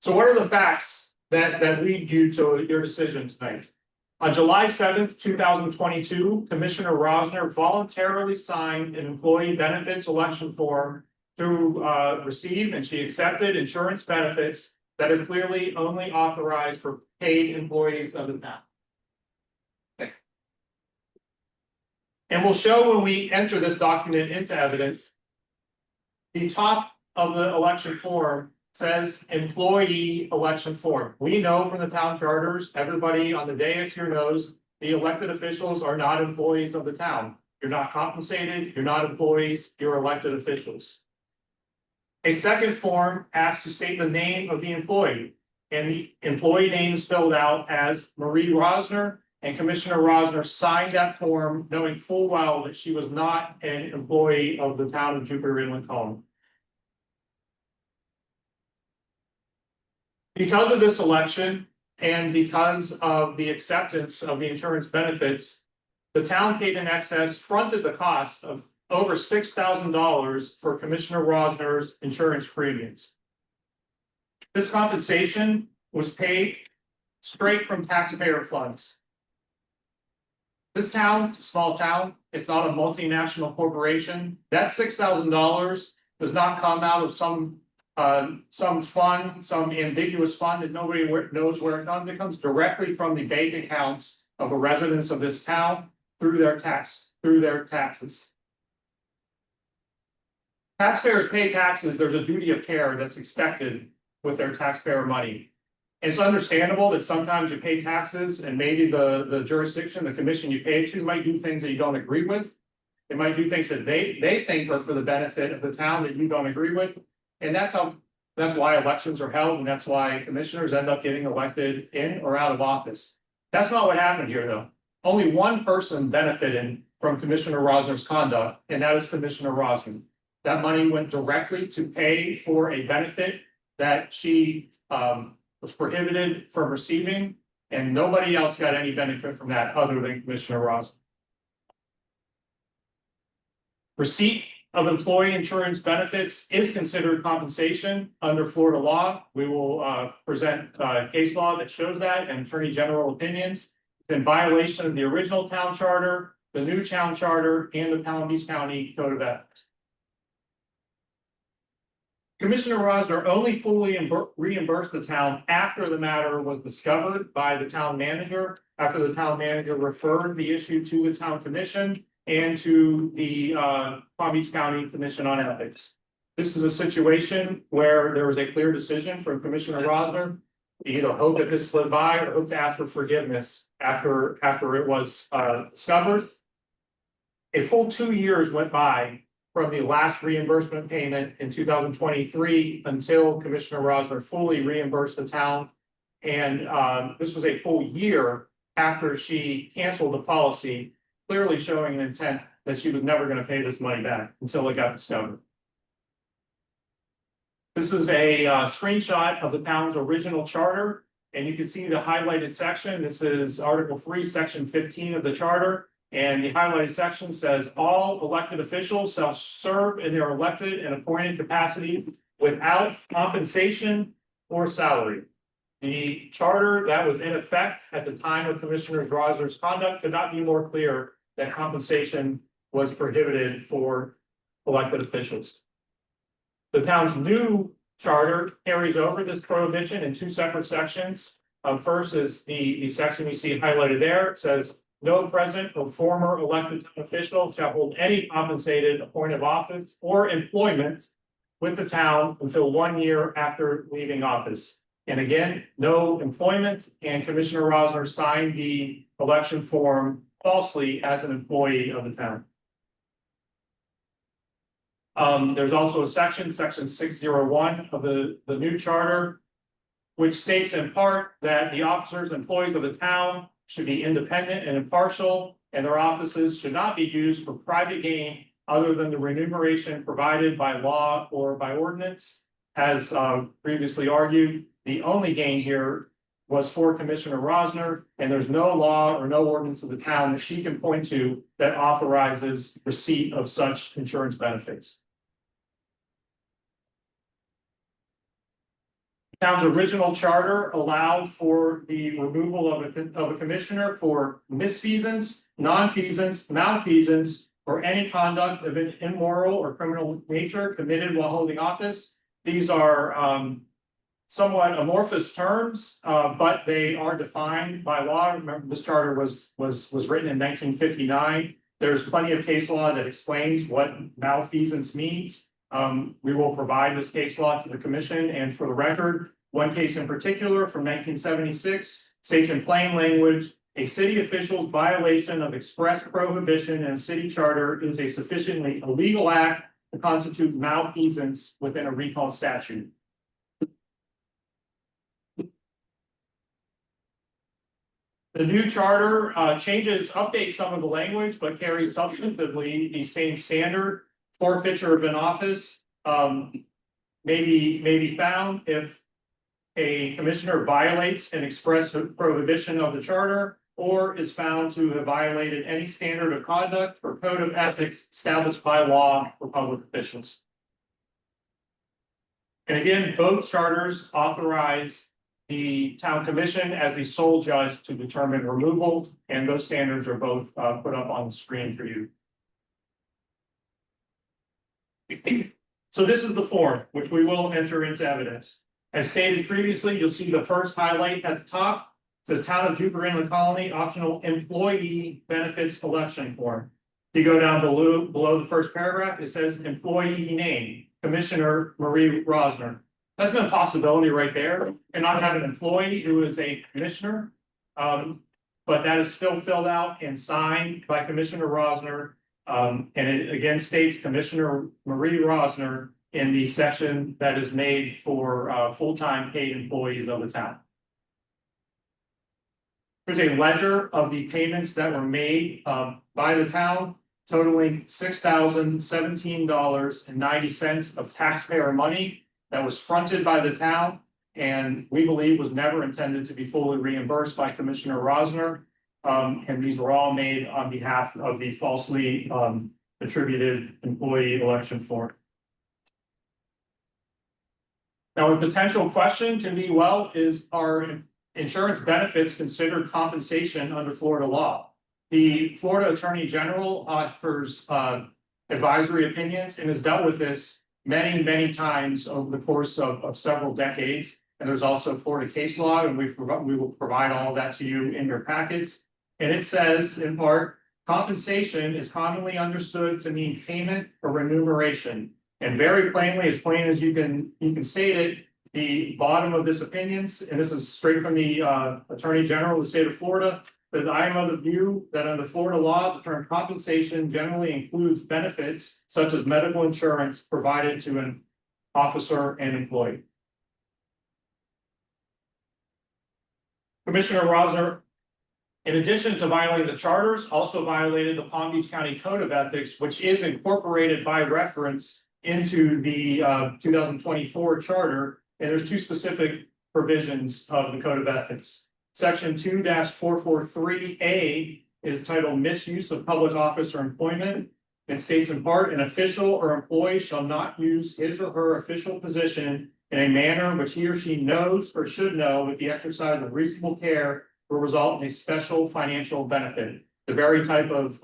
S17: So what are the facts that lead you to your decision tonight? On July 7th, 2022, Commissioner Rosner voluntarily signed an employee benefits election form to receive, and she accepted insurance benefits that are clearly only authorized for paid employees of the town. Okay. And we'll show when we enter this document into evidence, the top of the election form says employee election form. We know from the town charters, everybody on the dais here knows, the elected officials are not employees of the town. You're not compensated, you're not employees, you're elected officials. A second form asks to state the name of the employee, and the employee name is filled out as Marie Rosner, and Commissioner Rosner signed that form knowing full well that she was not an employee of the town of Jupiter Inland Colony. Because of this election and because of the acceptance of the insurance benefits, the town paid in excess, fronted the cost of over $6,000 for Commissioner Rosner's insurance premiums. This compensation was paid straight from taxpayer funds. This town, it's a small town, it's not a multinational corporation. That $6,000 does not come out of some fund, some ambiguous fund that nobody knows where it comes. It comes directly from the bank accounts of the residents of this town through their taxes. Taxpayers pay taxes. There's a duty of care that's expected with their taxpayer money. It's understandable that sometimes you pay taxes and maybe the jurisdiction, the commission you pay to might do things that you don't agree with. It might do things that they think are for the benefit of the town that you don't agree with. And that's why elections are held, and that's why commissioners end up getting elected in or out of office. That's not what happened here, though. Only one person benefited from Commissioner Rosner's conduct, and that is Commissioner Rosner. That money went directly to pay for a benefit that she was prohibited from receiving, and nobody else got any benefit from that other than Commissioner Rosner. Receipt of employee insurance benefits is considered compensation under Florida law. We will present case law that shows that and Attorney General opinions. It's in violation of the original town charter, the new town charter, and the Palm Beach County Code of Ethics. Commissioner Rosner only fully reimbursed the town after the matter was discovered by the town manager, after the town manager referred the issue to the town commission and to the Palm Beach County Commission on Ethics. This is a situation where there was a clear decision from Commissioner Rosner. We either hope that this slid by or hope to ask for forgiveness after it was discovered. A full 2 years went by from the last reimbursement payment in 2023 until Commissioner Rosner fully reimbursed the town. And this was a full year after she canceled the policy, clearly showing an intent that she was never going to pay this money back until it got discovered. This is a screenshot of the town's original charter, and you can see the highlighted section. This is Article 3, Section 15 of the charter. And the highlighted section says all elected officials shall serve in their elected and appointed capacities without compensation or salary. The charter that was in effect at the time of Commissioner Rosner's conduct could not be more clear that compensation was prohibited for elected officials. The town's new charter carries over this prohibition in two separate sections. First is the section you see highlighted there. It says, no present or former elected town official shall hold any compensated appointed office or employment with the town until 1 year after leaving office. And again, no employment, and Commissioner Rosner signed the election form falsely as an employee of the town. There's also a section 601 of the new charter, which states in part that the officers and employees of the town should be independent and impartial, and their offices should not be used for private gain other than the remuneration provided by law or by ordinance. As previously argued, the only gain here was for Commissioner Rosner, and there's no law or no ordinance of the town that she can point to that authorizes receipt of such insurance benefits. The town's original charter allowed for the removal of a commissioner for misfeasance, nonfeasance, malfeasance, or any conduct of an immoral or criminal nature committed while holding office. These are somewhat amorphous terms, but they are defined by law. Remember, this charter was written in 1959. There's plenty of case law that explains what malfeasance means. We will provide this case law to the commission, and for the record, one case in particular from 1976 states in plain language, a city official's violation of express prohibition in a city charter is a sufficiently illegal act to constitute malfeasance within a recall statute. The new charter updates some of the language, but carries substantively the same standard. Forfeiture of an office may be found if a commissioner violates an express prohibition of the charter or is found to have violated any standard of conduct or code of ethics established by law for public officials. And again, both charters authorize the town commission as the sole judge to determine removal, and those standards are both put up on the screen for you. So this is the form, which we will enter into evidence. As stated previously, you'll see the first highlight at the top. It says Town of Jupiter Inland Colony Optional Employee Benefits Election Form. If you go down below the first paragraph, it says Employee Name, Commissioner Marie Rosner. That's an impossibility right there. And not have an employee who is a commissioner. But that is still filled out and signed by Commissioner Rosner. And it again states Commissioner Marie Rosner in the section that is made for full-time paid employees of the town. There's a ledger of the payments that were made by the town, totaling $6,017.90 of taxpayer money that was fronted by the town, and we believe was never intended to be fully reimbursed by Commissioner Rosner. And these were all made on behalf of the falsely attributed employee election form. Now, a potential question can be, well, are insurance benefits considered compensation under Florida law? The Florida Attorney General offers advisory opinions and has dealt with this many, many times over the course of several decades. And there's also Florida case law, and we will provide all of that to you in your packets. And it says in part, compensation is commonly understood to mean payment or remuneration. And very plainly, as plain as you can state it, the bottom of this opinions, and this is straight from the Attorney General of the state of Florida, that I am of the view that under Florida law, the term compensation generally includes benefits such as medical insurance provided to an officer and employee. Commissioner Rosner, in addition to violating the charters, also violated the Palm Beach County Code of Ethics, which is incorporated by reference into the 2024 charter. And there's two specific provisions of the Code of Ethics. Section 2-443A is titled Misuse of Public Office or Employment. It states in part, an official or employee shall not use his or her official position in a manner in which he or she knows or should know with the exercise of reasonable care will result in a special financial benefit, the very type of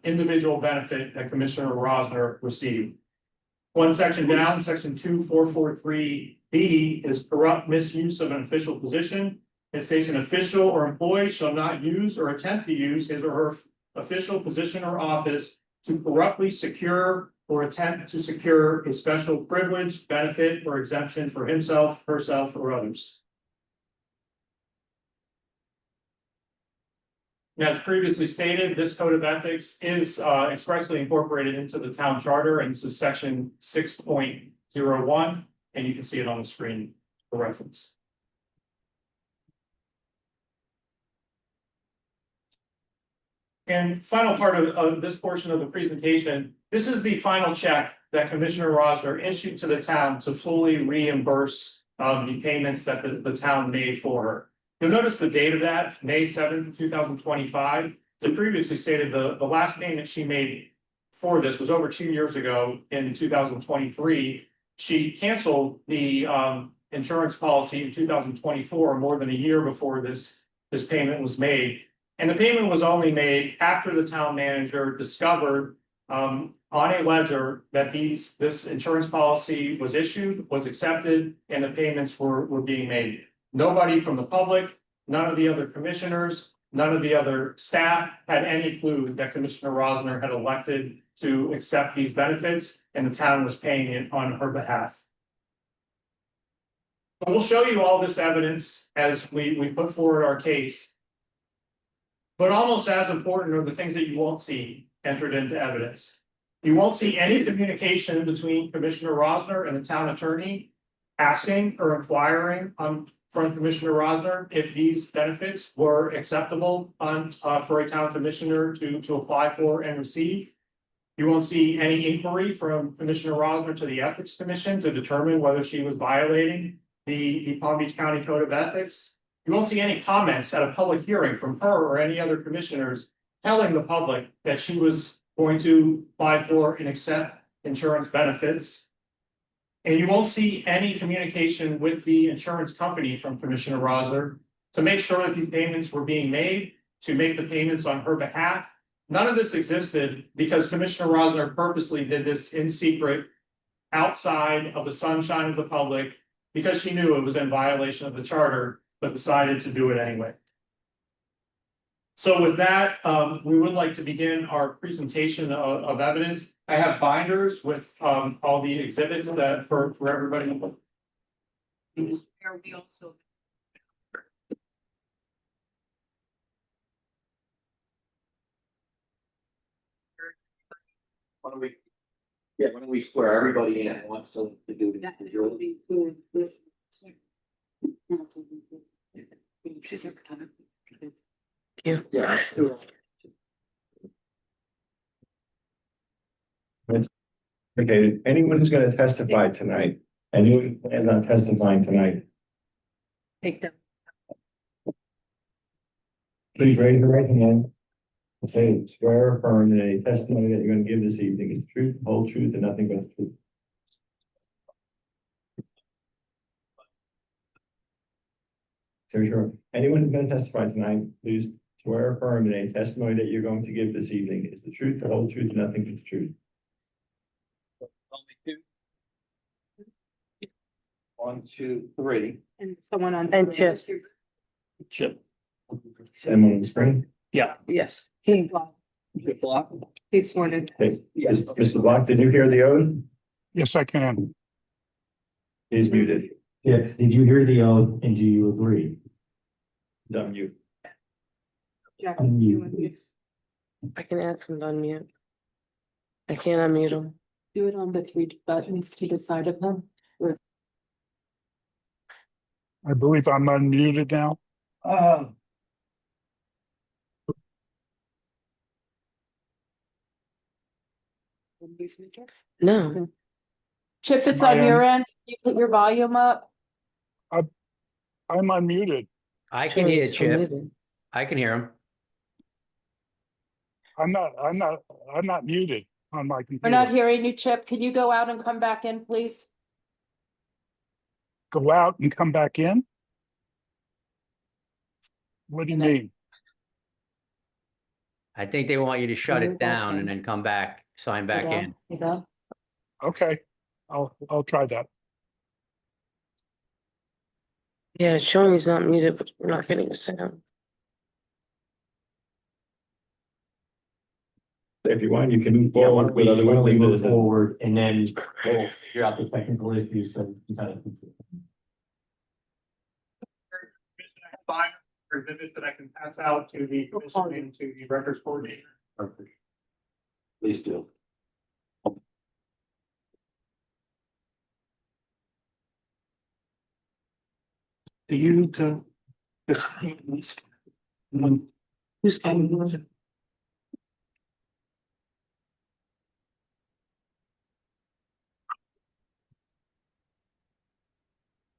S17: individual benefit that Commissioner Rosner received. One section down, section 2-443B is corrupt misuse of an official position. It states an official or employee shall not use or attempt to use his or her official position or office to corruptly secure or attempt to secure a special privilege, benefit, or exemption for himself, herself, or others. Now, as previously stated, this Code of Ethics is expressly incorporated into the town charter, and this is section 6.01, and you can see it on the screen for reference. And final part of this portion of the presentation, this is the final check that Commissioner Rosner issued to the town to fully reimburse the payments that the town made for her. You'll notice the date of that, May 7th, 2025. As previously stated, the last payment she made for this was over 2 years ago in 2023. She canceled the insurance policy in 2024, more than a year before this payment was made. And the payment was only made after the town manager discovered on a ledger that this insurance policy was issued, was accepted, and the payments were being made. Nobody from the public, none of the other commissioners, none of the other staff had any clue that Commissioner Rosner had elected to accept these benefits, and the town was paying it on her behalf. So we'll show you all this evidence as we put forward our case. But almost as important are the things that you won't see entered into evidence. You won't see any communication between Commissioner Rosner and the town attorney asking or inquiring from Commissioner Rosner if these benefits were acceptable for a town commissioner to apply for and receive. You won't see any inquiry from Commissioner Rosner to the Ethics Commission to determine whether she was violating the Palm Beach County Code of Ethics. You won't see any comments at a public hearing from her or any other commissioners telling the public that she was going to apply for and accept insurance benefits. And you won't see any communication with the insurance company from Commissioner Rosner to make sure that these payments were being made, to make the payments on her behalf. None of this existed because Commissioner Rosner purposely did this in secret, outside of the sunshine of the public, because she knew it was in violation of the charter, but decided to do it anyway. So with that, we would like to begin our presentation of evidence. I have binders with all the exhibits that for everybody.
S6: Why don't we swear everybody in that wants to do it? Yeah.
S14: Okay, anyone who's gonna testify tonight, anyone who plans on testifying tonight,
S2: Take them.
S14: please raise your right hand. And say, swear or affirm that any testimony that you're gonna give this evening is the truth, the whole truth, and nothing but the truth. So sure, anyone who's gonna testify tonight, please swear or affirm that any testimony that you're going to give this evening is the truth, the whole truth, and nothing but the truth. 1, 2, 3.
S2: And someone on.
S3: And Chip.
S14: Chip.
S10: Someone on the screen?
S14: Yeah.
S3: Yes.
S14: Block.
S2: He's sworn in.
S9: Yes. Mr. Block, did you hear the oath?
S17: Yes, I can.
S9: He's muted.
S10: Yeah, did you hear the oath and do you agree?
S9: Unmute.
S2: Jack,
S10: Unmute.
S3: I can ask him to unmute. I can't unmute him.
S2: do it on the 3 buttons to the side of them.
S17: I believe I'm unmuted now.
S3: No.
S2: Chip, it's
S17: Am I
S2: on your
S17: on?
S2: end. You put your volume up.
S17: I'm unmuted.
S5: I can hear
S3: He's
S5: Chip.
S3: unmuted.
S5: I can hear him.
S17: I'm not muted on my computer.
S2: We're not hearing you, Chip. Can you go out and come back in, please?
S17: Go out and come back in? What do you mean?
S5: I think they want you to shut it down and then come back, sign back in.
S17: Okay, I'll try that.
S3: Yeah, it's showing he's not muted, but we're not getting a sound.
S9: If you want, you can move
S10: Yeah,
S9: forward, but
S10: why don't we
S9: otherwise.
S10: move forward and then we'll figure out the technical issues, so you kind of.
S17: Exhibit that I can pass out to the commission and to the records coordinator.
S10: Perfect. Please do.
S17: Do you to?
S3: Who's calling?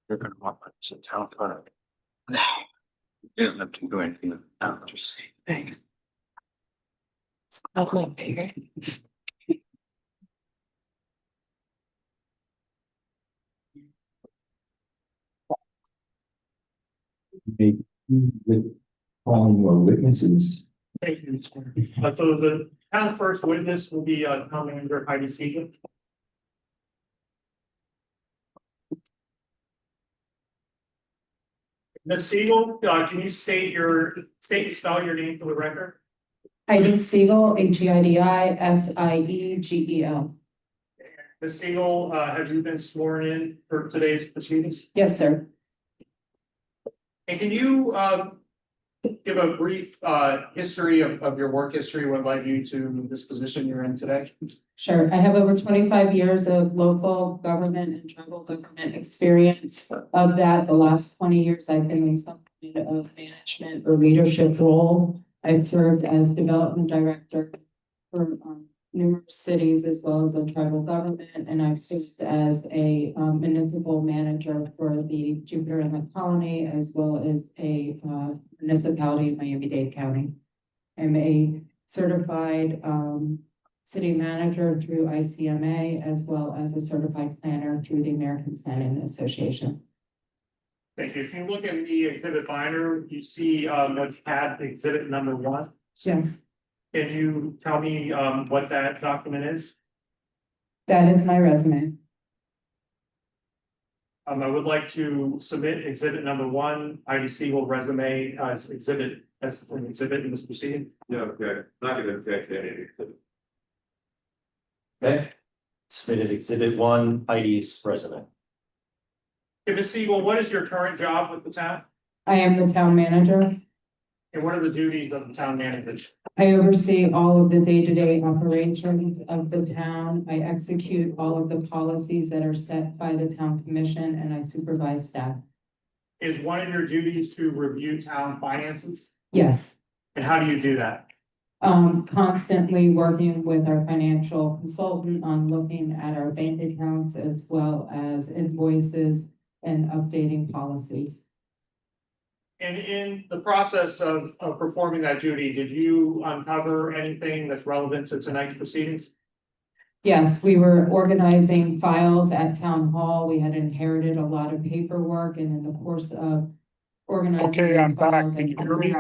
S5: They're gonna want us in town clerk. You don't have to do anything. I'll just say thanks.
S3: I'll look bigger.
S10: Calling more witnesses.
S17: Thank you. So the town first witness will be town manager Heidi Siegel. Ms. Siegel, can you state and spell your name for the record?
S2: Heidi Siegel, HEIDISIEGEL.
S17: Ms. Siegel, have you been sworn in for today's proceedings?
S2: Yes, sir.
S17: And can you give a brief history of your work history, what led you to this position you're in today?
S2: Sure. I have over 25 years of local government and tribal government experience. Of that, the last 20 years, I've been in some kind of management or leadership role. I've served as development director for numerous cities as well as a tribal government, and I've served as a municipal manager for the Jupiter Inlet Colony as well as a municipality in Miami-Dade County. I'm a certified city manager through ICMA as well as a certified planner through the American Planning Association.
S17: Thank you. If you look in the exhibit binder, you see what's at exhibit number 1.
S2: Yes,
S17: Can you tell me what that document is?
S2: that is my resume.
S17: I would like to submit exhibit number 1, Heidi Siegel resume as an exhibit in this proceeding.
S6: No, okay, not gonna object to any.
S10: Okay. Submitted exhibit 1, Heidi's resume.
S17: Okay, Ms. Siegel, what is your current job with the town?
S2: I am the town manager.
S17: And what are the duties of the town manager?
S2: I oversee all of the day-to-day operations of the town. I execute all of the policies that are set by the town commission and I supervise staff.
S17: Is one of your duties to review town finances?
S2: Yes,
S17: And how do you do that?
S2: constantly working with our financial consultant on looking at our bank accounts as well as invoices and updating policies.
S17: And in the process of performing that duty, did you uncover anything that's relevant to tonight's proceedings?
S2: Yes, we were organizing files at town hall. We had inherited a lot of paperwork and in the course of organizing.
S17: Okay,
S2: those
S17: I'm back.
S2: files,
S17: Can you hear me?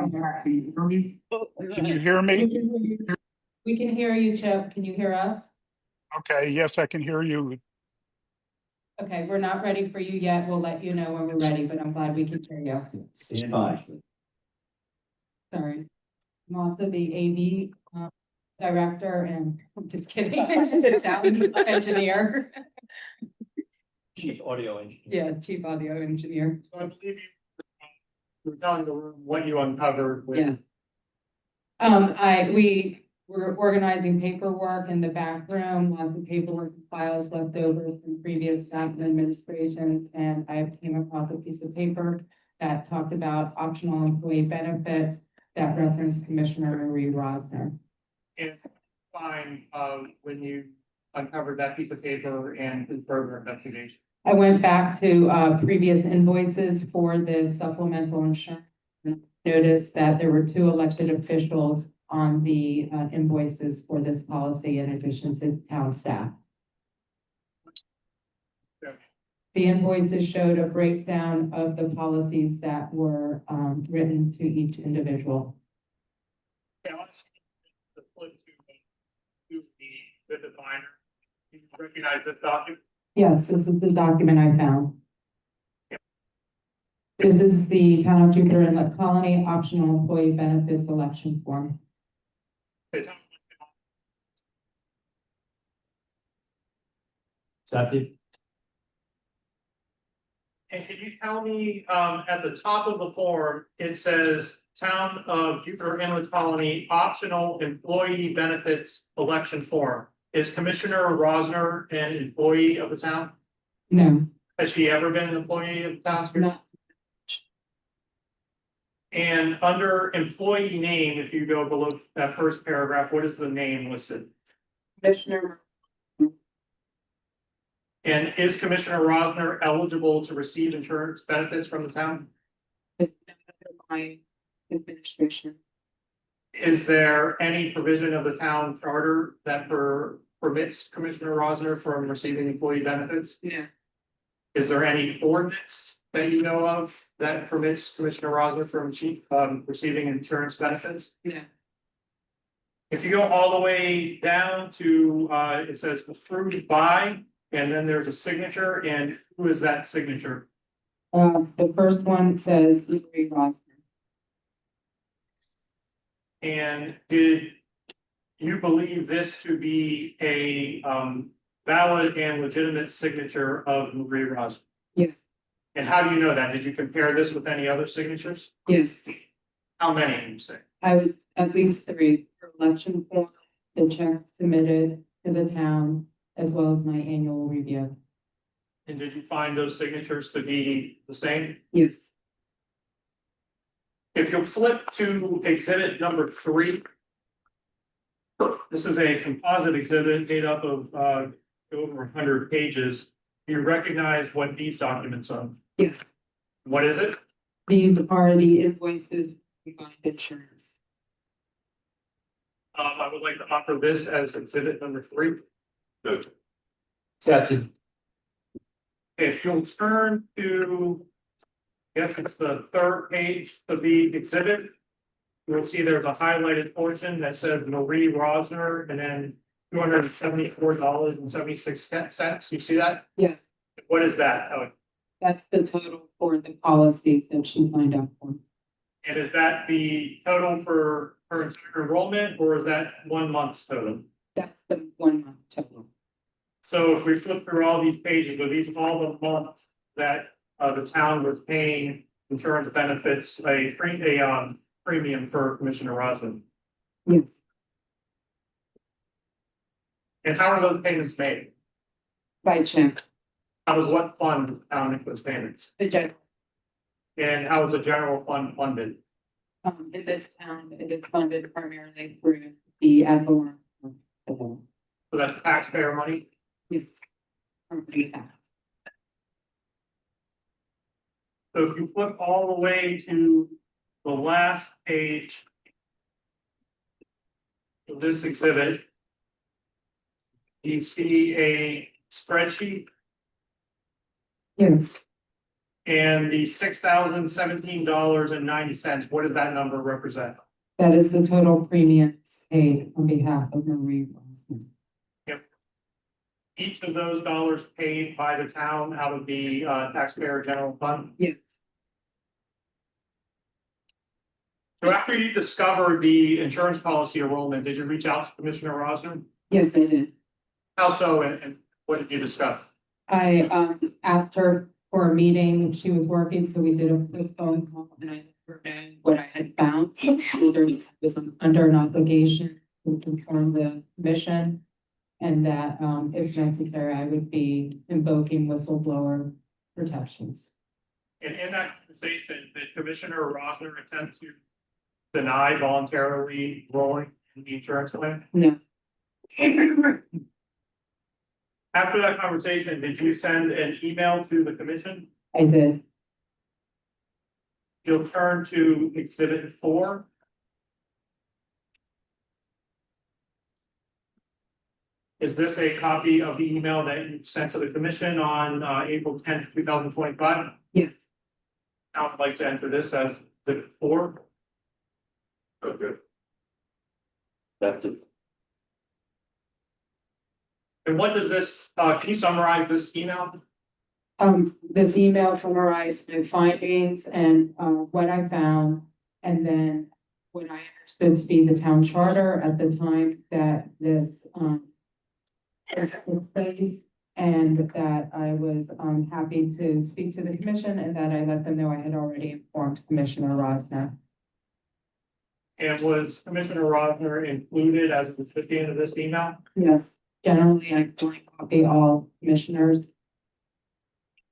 S17: Can you hear me?
S2: We can hear you, Chip. Can you hear us?
S17: Okay, yes, I can hear you.
S2: Okay, we're not ready for you yet. We'll let you know when we're ready, but I'm glad we can hear you.
S10: Stand by.
S2: Sorry. I'm also the AV director and I'm just kidding. The sound engineer.
S10: Chief Audio Engineer.
S2: Yeah, chief audio engineer.
S17: So I believe you. We're telling the room what you uncovered with.
S2: Yeah. We were organizing paperwork in the back room, lots of paperwork and files left over from previous staff and administrations, and I came across a piece of paper that talked about optional employee benefits that referenced Commissioner Marie Rosner.
S17: And find, when you uncovered that piece of paper and did further investigation.
S2: I went back to previous invoices for the supplemental insurance. And noticed that there were 2 elected officials on the invoices for this policy in addition to town staff. The invoices showed a breakdown of the policies that were written to each individual.
S17: Yeah, let's the flip to the definer. You recognize this document?
S2: Yes, this is the document I found. This is the Town of Jupiter Inlet Colony Optional Employee Benefits Election Form.
S10: Accepted.
S17: And can you tell me, at the top of the form, it says Town of Jupiter Inlet Colony Optional Employee Benefits Election Form. Is Commissioner Rosner an employee of the town?
S2: No.
S17: Has she ever been an employee of the town?
S2: No.
S17: And under employee name, if you go below that first paragraph, what is the name listed?
S2: Commissioner.
S17: And is Commissioner Rosner eligible to receive insurance benefits from the town?
S2: My administration.
S17: Is there any provision of the town charter that permits Commissioner Rosner from receiving employee benefits?
S2: Yeah.
S17: Is there any ordinance that you know of that permits Commissioner Rosner from receiving insurance benefits?
S2: Yeah.
S17: If you go all the way down to, it says approved by, and then there's a signature, and who is that signature?
S2: The first one says Marie Rosner.
S17: And did you believe this to be a valid and legitimate signature of Marie Rosner?
S2: Yeah.
S17: And how do you know that? Did you compare this with any other signatures?
S2: Yes.
S17: How many do you say?
S2: I would at least 3 for election form, the check submitted to the town, as well as my annual review.
S17: And did you find those signatures to be the same?
S2: Yes.
S17: If you'll flip to exhibit number 3. This is a composite exhibit made up of over 100 pages. Do you recognize what these documents are?
S2: Yes.
S17: What is it?
S2: These are the invoices regarding insurance.
S17: I would like to offer this as exhibit number 3.
S10: Accepted.
S17: If you'll turn to, I guess it's the 3rd page of the exhibit. You'll see there's a highlighted portion that says Marie Rosner and then $274.76. You see that?
S2: Yeah.
S17: What is that? Oh,
S2: That's the total for the policies that she signed up for.
S17: and is that the total for her entire enrollment or is that 1 month's total?
S2: That's the 1 month total.
S17: So if we flip through all these pages, are these all the months that the town was paying insurance benefits, a premium for Commissioner Rosner?
S2: Yes.
S17: And how are those payments made?
S2: By check.
S17: How was what fund make those payments?
S2: The general.
S17: And how is the general fund funded?
S2: In this town, it is funded primarily through the ad valorem.
S17: So that's taxpayer money?
S2: Yes. Property tax.
S17: So if you flip all the way to the last page of this exhibit, you see a spreadsheet
S2: Yes.
S17: and the $6,017.90. What does that number represent?
S2: That is the total premiums paid on behalf of Marie Rosner.
S17: each of those dollars paid by the town out of the taxpayer general fund?
S2: Yes.
S17: So after you discovered the insurance policy enrollment, did you reach out to Commissioner Rosner?
S2: Yes, I did.
S17: How so, and what did you discuss?
S2: I asked her for a meeting. She was working, so we did a quick phone call and I let her know what I had found. There was under an obligation to confirm the mission. And that if necessary, I would be invoking whistleblower protections.
S17: And in that conversation, did Commissioner Rosner attempt to deny voluntarily enrolling in the insurance plan?
S2: No.
S17: After that conversation, did you send an email to the commission?
S2: I did.
S17: You'll turn to exhibit 4. Is this a copy of the email that you sent to the commission on April 10th, 2025?
S2: Yes.
S17: I would like to enter this as exhibit 4. Okay. That's it. And what does this, can you summarize this email?
S2: This email summarized my findings and what I found, and then what I understood to be the town charter at the time that this took place, and that I was happy to speak to the commission, and that I let them know I had already informed Commissioner Rosner.
S17: And was Commissioner Rosner included as the recipient of this email?
S2: Yes, generally I joint copy all commissioners.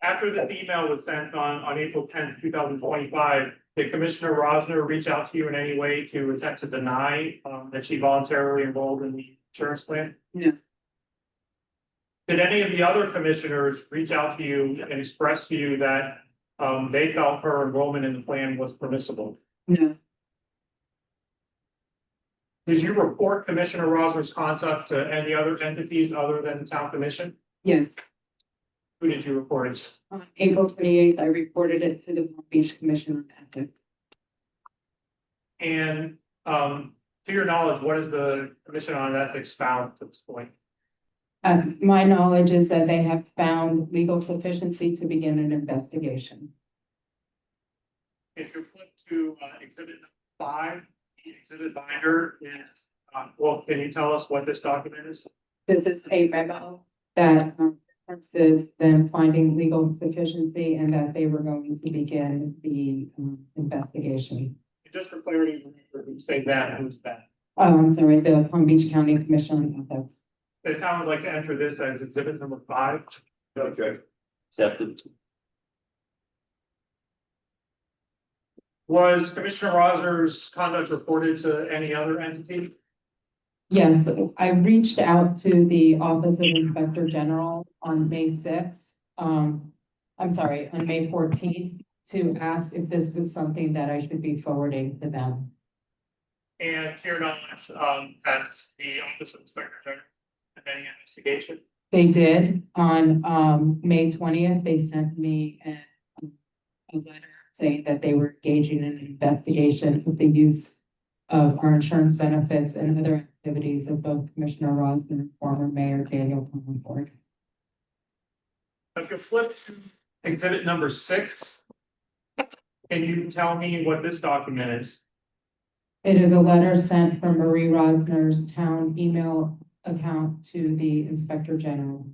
S17: After the email was sent on April 10th, 2025, did Commissioner Rosner reach out to you in any way to attempt to deny that she voluntarily enrolled in the insurance plan?
S2: No.
S17: Did any of the other commissioners reach out to you and express to you that they felt her enrollment in the plan was permissible?
S2: No.
S17: Did you report Commissioner Rosner's conduct to any other entities other than the town commission?
S2: Yes.
S17: Who did you report it?
S2: On April 28th, I reported it to the Palm Beach Commission on Ethics.
S17: And to your knowledge, what has the Commission on Ethics found to this point?
S2: My knowledge is that they have found legal sufficiency to begin an investigation.
S17: If you flip to exhibit 5, the exhibit binder is, well, can you tell us what this document is?
S2: This is a memo that references them finding legal sufficiency and that they were going to begin the investigation.
S17: Just for clarity, you say that, who's that?
S2: I'm sorry, the Palm Beach County Commission on Ethics.
S17: The town would like to enter this as exhibit number 5. Okay. Accepted. Was Commissioner Rosner's conduct reported to any other entity?
S2: Yes, I reached out to the Office of Inspector General on May 6th. I'm sorry, on May 14th to ask if this was something that I should be forwarding to them.
S17: And to your knowledge, that's the Office of Inspector General of any investigation?
S2: They did on May 20th. They sent me a letter saying that they were engaging in an investigation of the use of our insurance benefits and other activities of both Commissioner Rosner and former Mayor Daniel Comerford.
S17: If you flip to exhibit number 6, can you tell me what this document is?
S2: It is a letter sent from Marie Rosner's town email account to the Inspector General.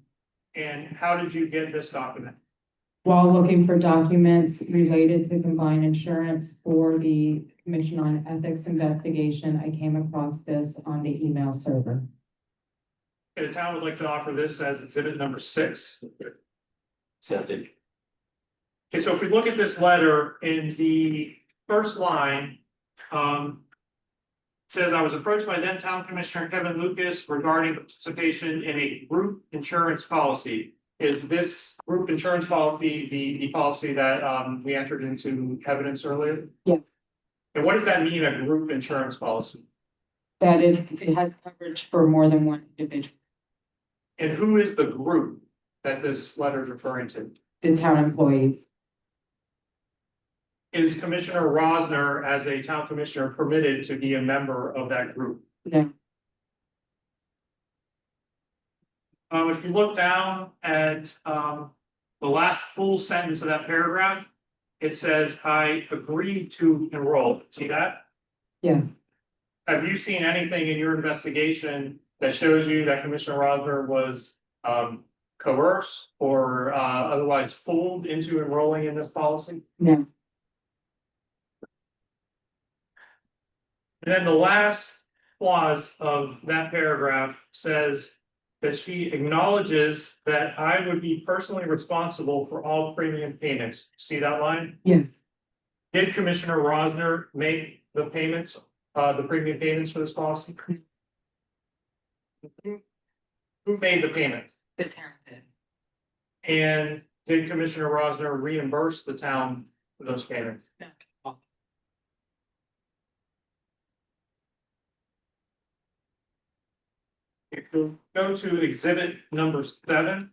S17: And how did you get this document?
S2: While looking for documents related to combined insurance for the Commission on Ethics investigation, I came across this on the email server.
S17: The town would like to offer this as exhibit number 6. Accepted. Okay, so if we look at this letter in the first line, says I was approached by then town commissioner Kevin Lucas regarding participation in a group insurance policy. Is this group insurance policy the policy that we entered into evidence earlier?
S2: Yeah.
S17: And what does that mean, a group insurance policy?
S2: That it has coverage for more than one individual.
S17: And who is the group that this letter is referring to?
S2: The town employees.
S17: Is Commissioner Rosner, as a town commissioner, permitted to be a member of that group?
S2: No.
S17: If you look down at, the last full sentence of that paragraph, it says, I agree to enroll. See that?
S2: Yeah.
S17: Have you seen anything in your investigation that shows you that Commissioner Rosner was, coerced or, otherwise fooled into enrolling in this policy?
S2: No.
S17: And then the last clause of that paragraph says that she acknowledges that I would be personally responsible for all premium payments. See that line?
S2: Yes.
S17: Did Commissioner Rosner make the payments, the premium payments for this policy? Who made the payments?
S2: The town did.
S17: And did Commissioner Rosner reimburse the town for those payments?
S2: No.
S17: If you go to exhibit number 7.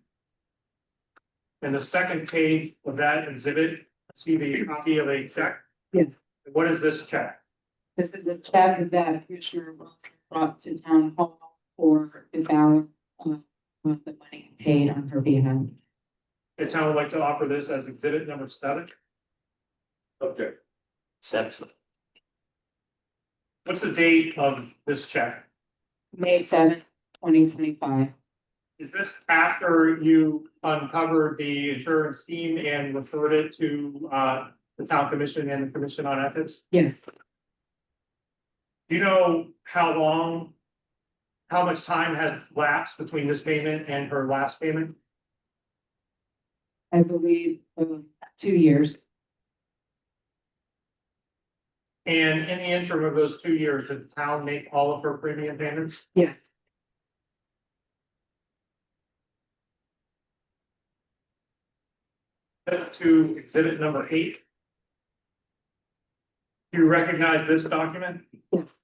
S17: And the second page of that exhibit, see the copy of a check?
S2: Yes.
S17: What is this check?
S2: This is the check that Commissioner Wilson brought to town hall for the balance of the money paid on her behalf.
S17: The town would like to offer this as exhibit number 7. Okay.
S11: 7.
S17: What's the date of this check?
S2: May 7th, 2025.
S17: Is this after you uncovered the insurance scheme and referred it to the town commission and the commission on ethics?
S2: Yes.
S17: Do you know how much time has lapsed between this payment and her last payment?
S2: I believe 2 years.
S17: And in the interim of those 2 years, did the town make all of her premium payments?
S2: Yes.
S17: To exhibit number 8. Do you recognize this document?
S2: Yes.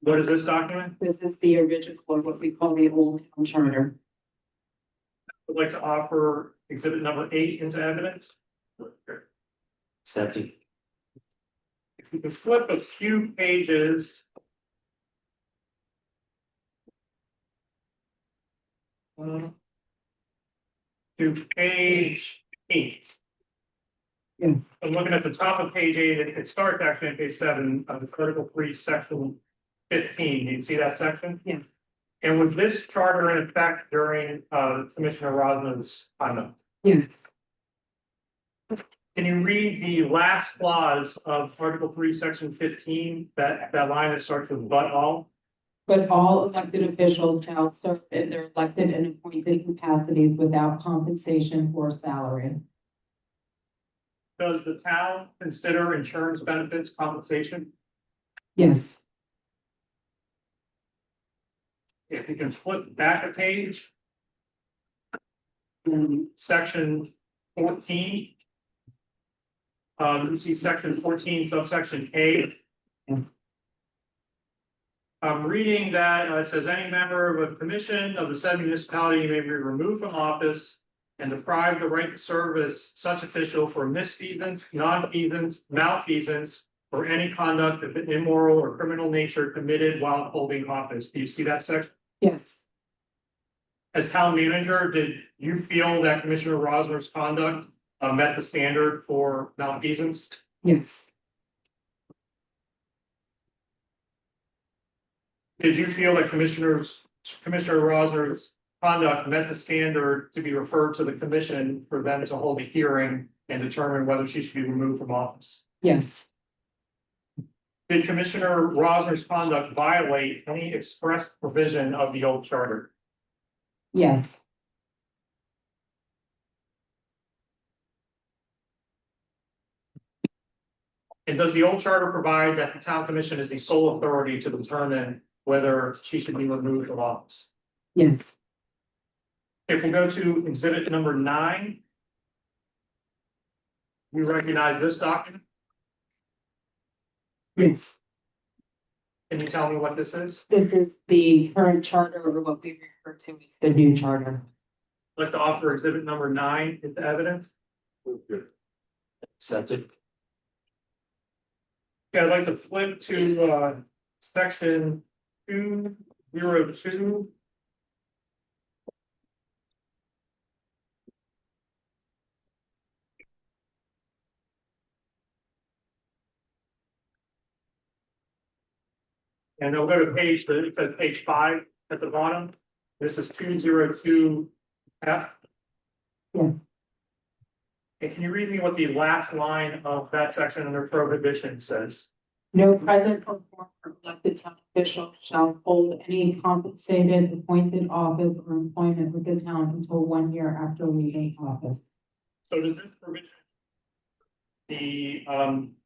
S17: What is this document?
S2: This is the original, what we call the old town charter.
S17: I'd like to offer exhibit number 8 into evidence.
S11: 70.
S17: If you can flip a few pages. To page 8.
S2: Yeah.
S17: I'm looking at the top of page 8, it starts actually on page 7 of the Article 3, section 15. You see that section?
S2: Yeah.
S17: And was this charter in effect during Commissioner Rosner's time?
S2: Yes.
S17: Can you read the last clause of Article 3, section 15, that line that starts with but all?
S2: But all elected officials shall serve in their elected and appointed capacities without compensation or salary.
S17: Does the town consider insurance benefits compensation?
S2: Yes.
S17: If you can flip back a page. Section 14. You see section 14, subsection A.
S2: Yes.
S17: I'm reading that it says any member of a commission of the said municipality may be removed from office and deprived the right to serve as such official for misfeasance, nonfeasance, malfeasance, or any conduct of an immoral or criminal nature committed while holding office. Do you see that section?
S2: Yes.
S17: As town manager, did you feel that Commissioner Rosner's conduct met the standard for malfeasance?
S2: Yes.
S17: Did you feel that Commissioner Rosner's conduct met the standard to be referred to the commission for them to hold a hearing and determine whether she should be removed from office?
S2: Yes.
S17: Did Commissioner Rosner's conduct violate any express provision of the old charter?
S2: Yes.
S17: And does the old charter provide that the town commission is the sole authority to determine whether she should be removed from office?
S2: Yes.
S17: If we go to exhibit number 9. We recognize this document.
S2: Yes.
S17: Can you tell me what this is?
S2: This is the current charter, or what we refer to as the new charter.
S17: I'd like to offer exhibit number 9 into evidence.
S11: Accepted.
S17: Okay, I'd like to flip to section 202. And they'll go to it says page 5 at the bottom. This is 202 F.
S2: Yes.
S17: And can you read me what the last line of that section under prohibition says?
S2: No present or former elected town official shall hold any compensated appointed office or employment with the town until 1 year after leaving office.
S17: So does this provision, the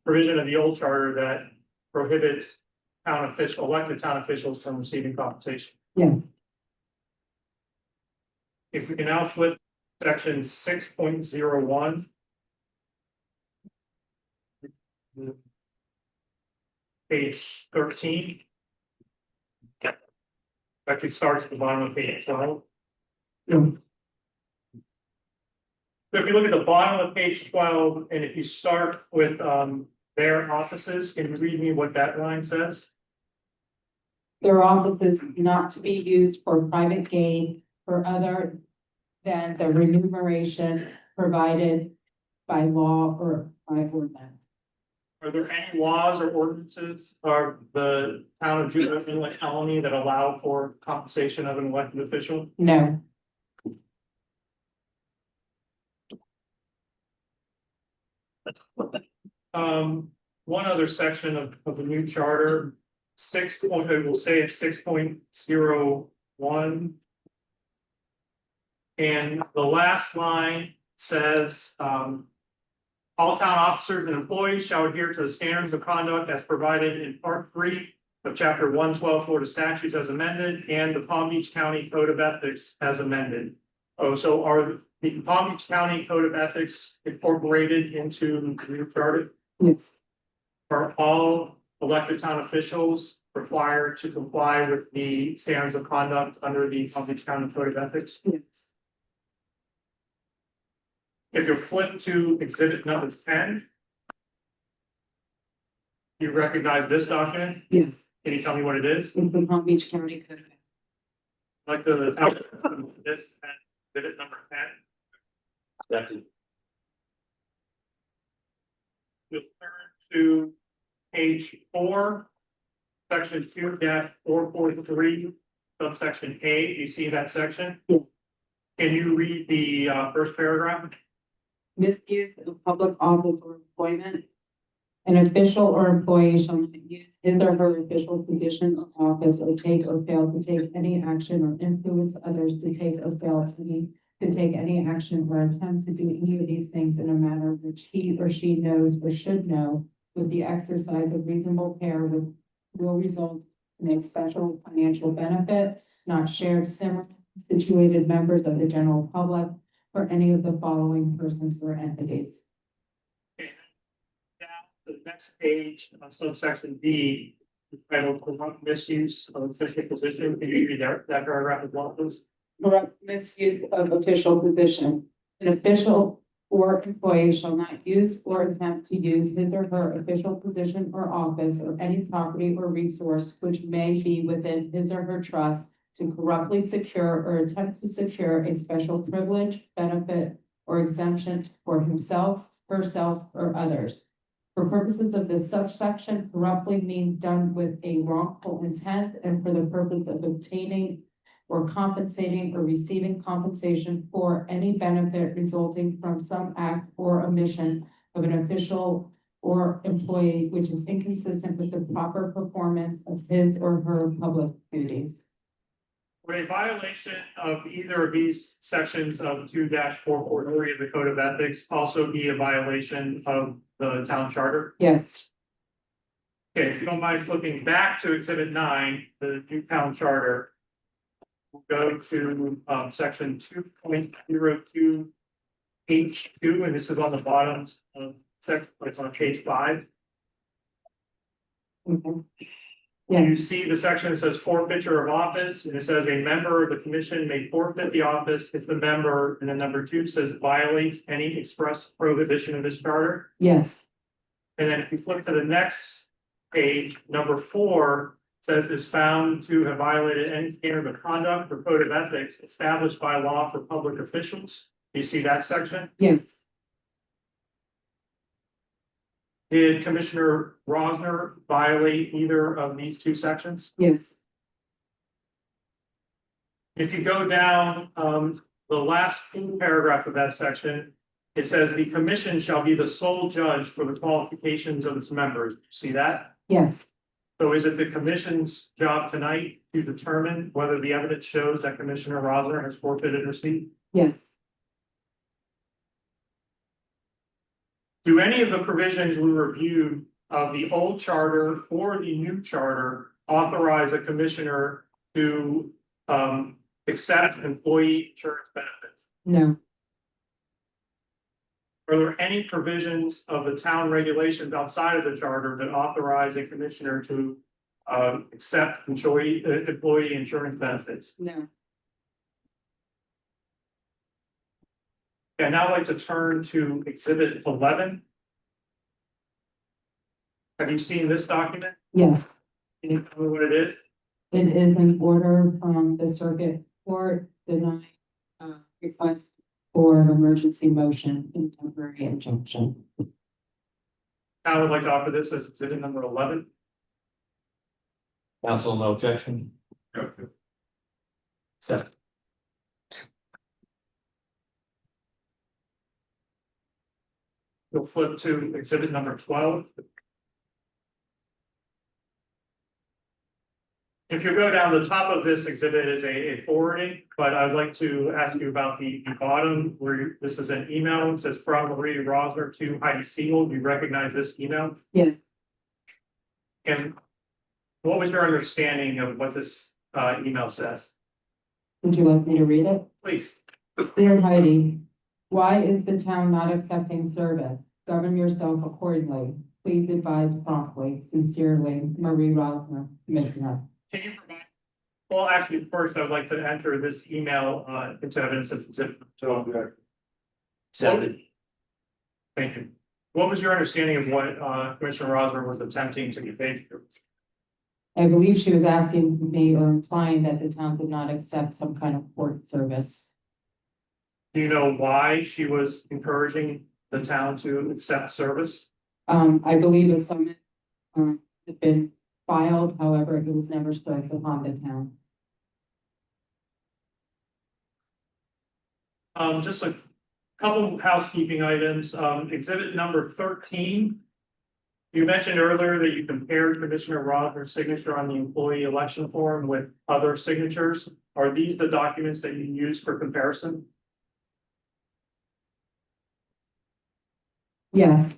S17: provision of the old charter that prohibits elected town officials from receiving compensation?
S2: Yes.
S17: If we can now flip section 6.01. Page 13. Actually starts at the bottom of page 12. So if you look at the bottom of page 12, and if you start with their offices, can you read me what that line says?
S2: Their offices not to be used for private gain or other than the remuneration provided by law or by ordinance.
S17: Are there any laws or ordinances of the town of Juneau Inlet Colony that allow for compensation of an elected official?
S2: No.
S17: One other section of the new charter, we'll say it's 6.01. And the last line says, all town officers and employees shall adhere to the standards of conduct as provided in part 3 of chapter 112 Florida statutes as amended and the Palm Beach County Code of Ethics as amended. Oh, so are the Palm Beach County Code of Ethics incorporated into the new charter?
S2: Yes.
S17: Are all elected town officials required to comply with the standards of conduct under the Palm Beach County Code of Ethics?
S2: Yes.
S17: If you flip to exhibit number 10. You recognize this document?
S2: Yes.
S17: Can you tell me what it is?
S2: It's the Palm Beach County Code.
S17: Like this exhibit number 10. You'll turn to page 4, section 2-443, subsection A. You see that section?
S2: Yes.
S17: Can you read the first paragraph?
S2: Misuse of public office or employment. An official or employee shall not use his or her official position or office or take or fail to take any action or influence others to take or fail to take any action or attempt to do any of these things in a manner which he or she knows or should know with the exercise of reasonable care will result in a special financial benefit, not shared similar situated members of the general public for any of the following persons or entities.
S17: The next page on subsection B, titled corrupt misuse of official position. Can you read that paragraph as well, please?
S2: Corrupt misuse of official position. An official or employee shall not use or attempt to use his or her official position or office or any property or resource which may be within his or her trust to corruptly secure or attempt to secure a special privilege, benefit, or exemption for himself, herself, or others. For purposes of this subsection, corruptly means done with a wrongful intent and for the purpose of obtaining or compensating or receiving compensation for any benefit resulting from some act or omission of an official or employee which is inconsistent with the proper performance of his or her public duties.
S17: Would a violation of either of these sections of 2-443 of the Code of Ethics also be a violation of the town charter?
S2: Yes.
S17: Okay, if you don't mind flipping back to exhibit 9, the new town charter. We'll go to section 2.02 H2, and this is on the bottom of section, it's on page 5.
S2: Yeah.
S17: You see the section that says forfeiture of office, and it says a member of the commission may forfeit the office if the member, and then number 2 says violates any express prohibition of this charter.
S2: Yes.
S17: And then if you flip to the next page, number 4 says is found to have violated any standard of conduct or code of ethics established by law for public officials. Do you see that section?
S2: Yes.
S17: Did Commissioner Rosner violate either of these two sections?
S2: Yes.
S17: If you go down, the last full paragraph of that section, it says the commission shall be the sole judge for the qualifications of its members. See that?
S2: Yes.
S17: So is it the commission's job tonight to determine whether the evidence shows that Commissioner Rosner has forfeited her seat?
S2: Yes.
S17: Do any of the provisions we reviewed of the old charter or the new charter authorize a commissioner to accept employee insurance benefits?
S2: No.
S17: Are there any provisions of the town regulations outside of the charter that authorize a commissioner to accept employee insurance benefits?
S2: No.
S17: And now I'd like to turn to Exhibit 11. Have you seen this document?
S2: Yes.
S17: Can you tell me what it is?
S2: It is an order from the circuit court denying request for an emergency motion and temporary injunction.
S17: I would like to offer this as exhibit number 11.
S10: Council, no objection. Seven.
S17: We'll flip to exhibit number 12. If you go down the top of this exhibit is a forwarding, but I'd like to ask you about the bottom where this is an email. It says from Marie Rosner to Heidi Siegel. Do you recognize this email?
S2: Yes.
S17: And what was your understanding of what this email says?
S2: Would you like me to read it?
S17: Please.
S2: Dear Heidi, why is the town not accepting service? Govern yourself accordingly. Please advise promptly. Sincerely, Marie Rosner, Commissioner.
S17: Can you provide? Well, actually, first, I would like to enter this email into evidence as exhibit. Accepted. Thank you. What was your understanding of what Commissioner Rosner was attempting to convey?
S2: I believe she was asking me or implying that the town did not accept some kind of court service.
S17: Do you know why she was encouraging the town to accept service?
S2: I believe a summons had been filed, however, it was never served upon the town.
S17: Just a couple of housekeeping items. Exhibit number 13. You mentioned earlier that you compared Commissioner Rosner's signature on the employee election form with other signatures. Are these the documents that you use for comparison?
S2: Yes.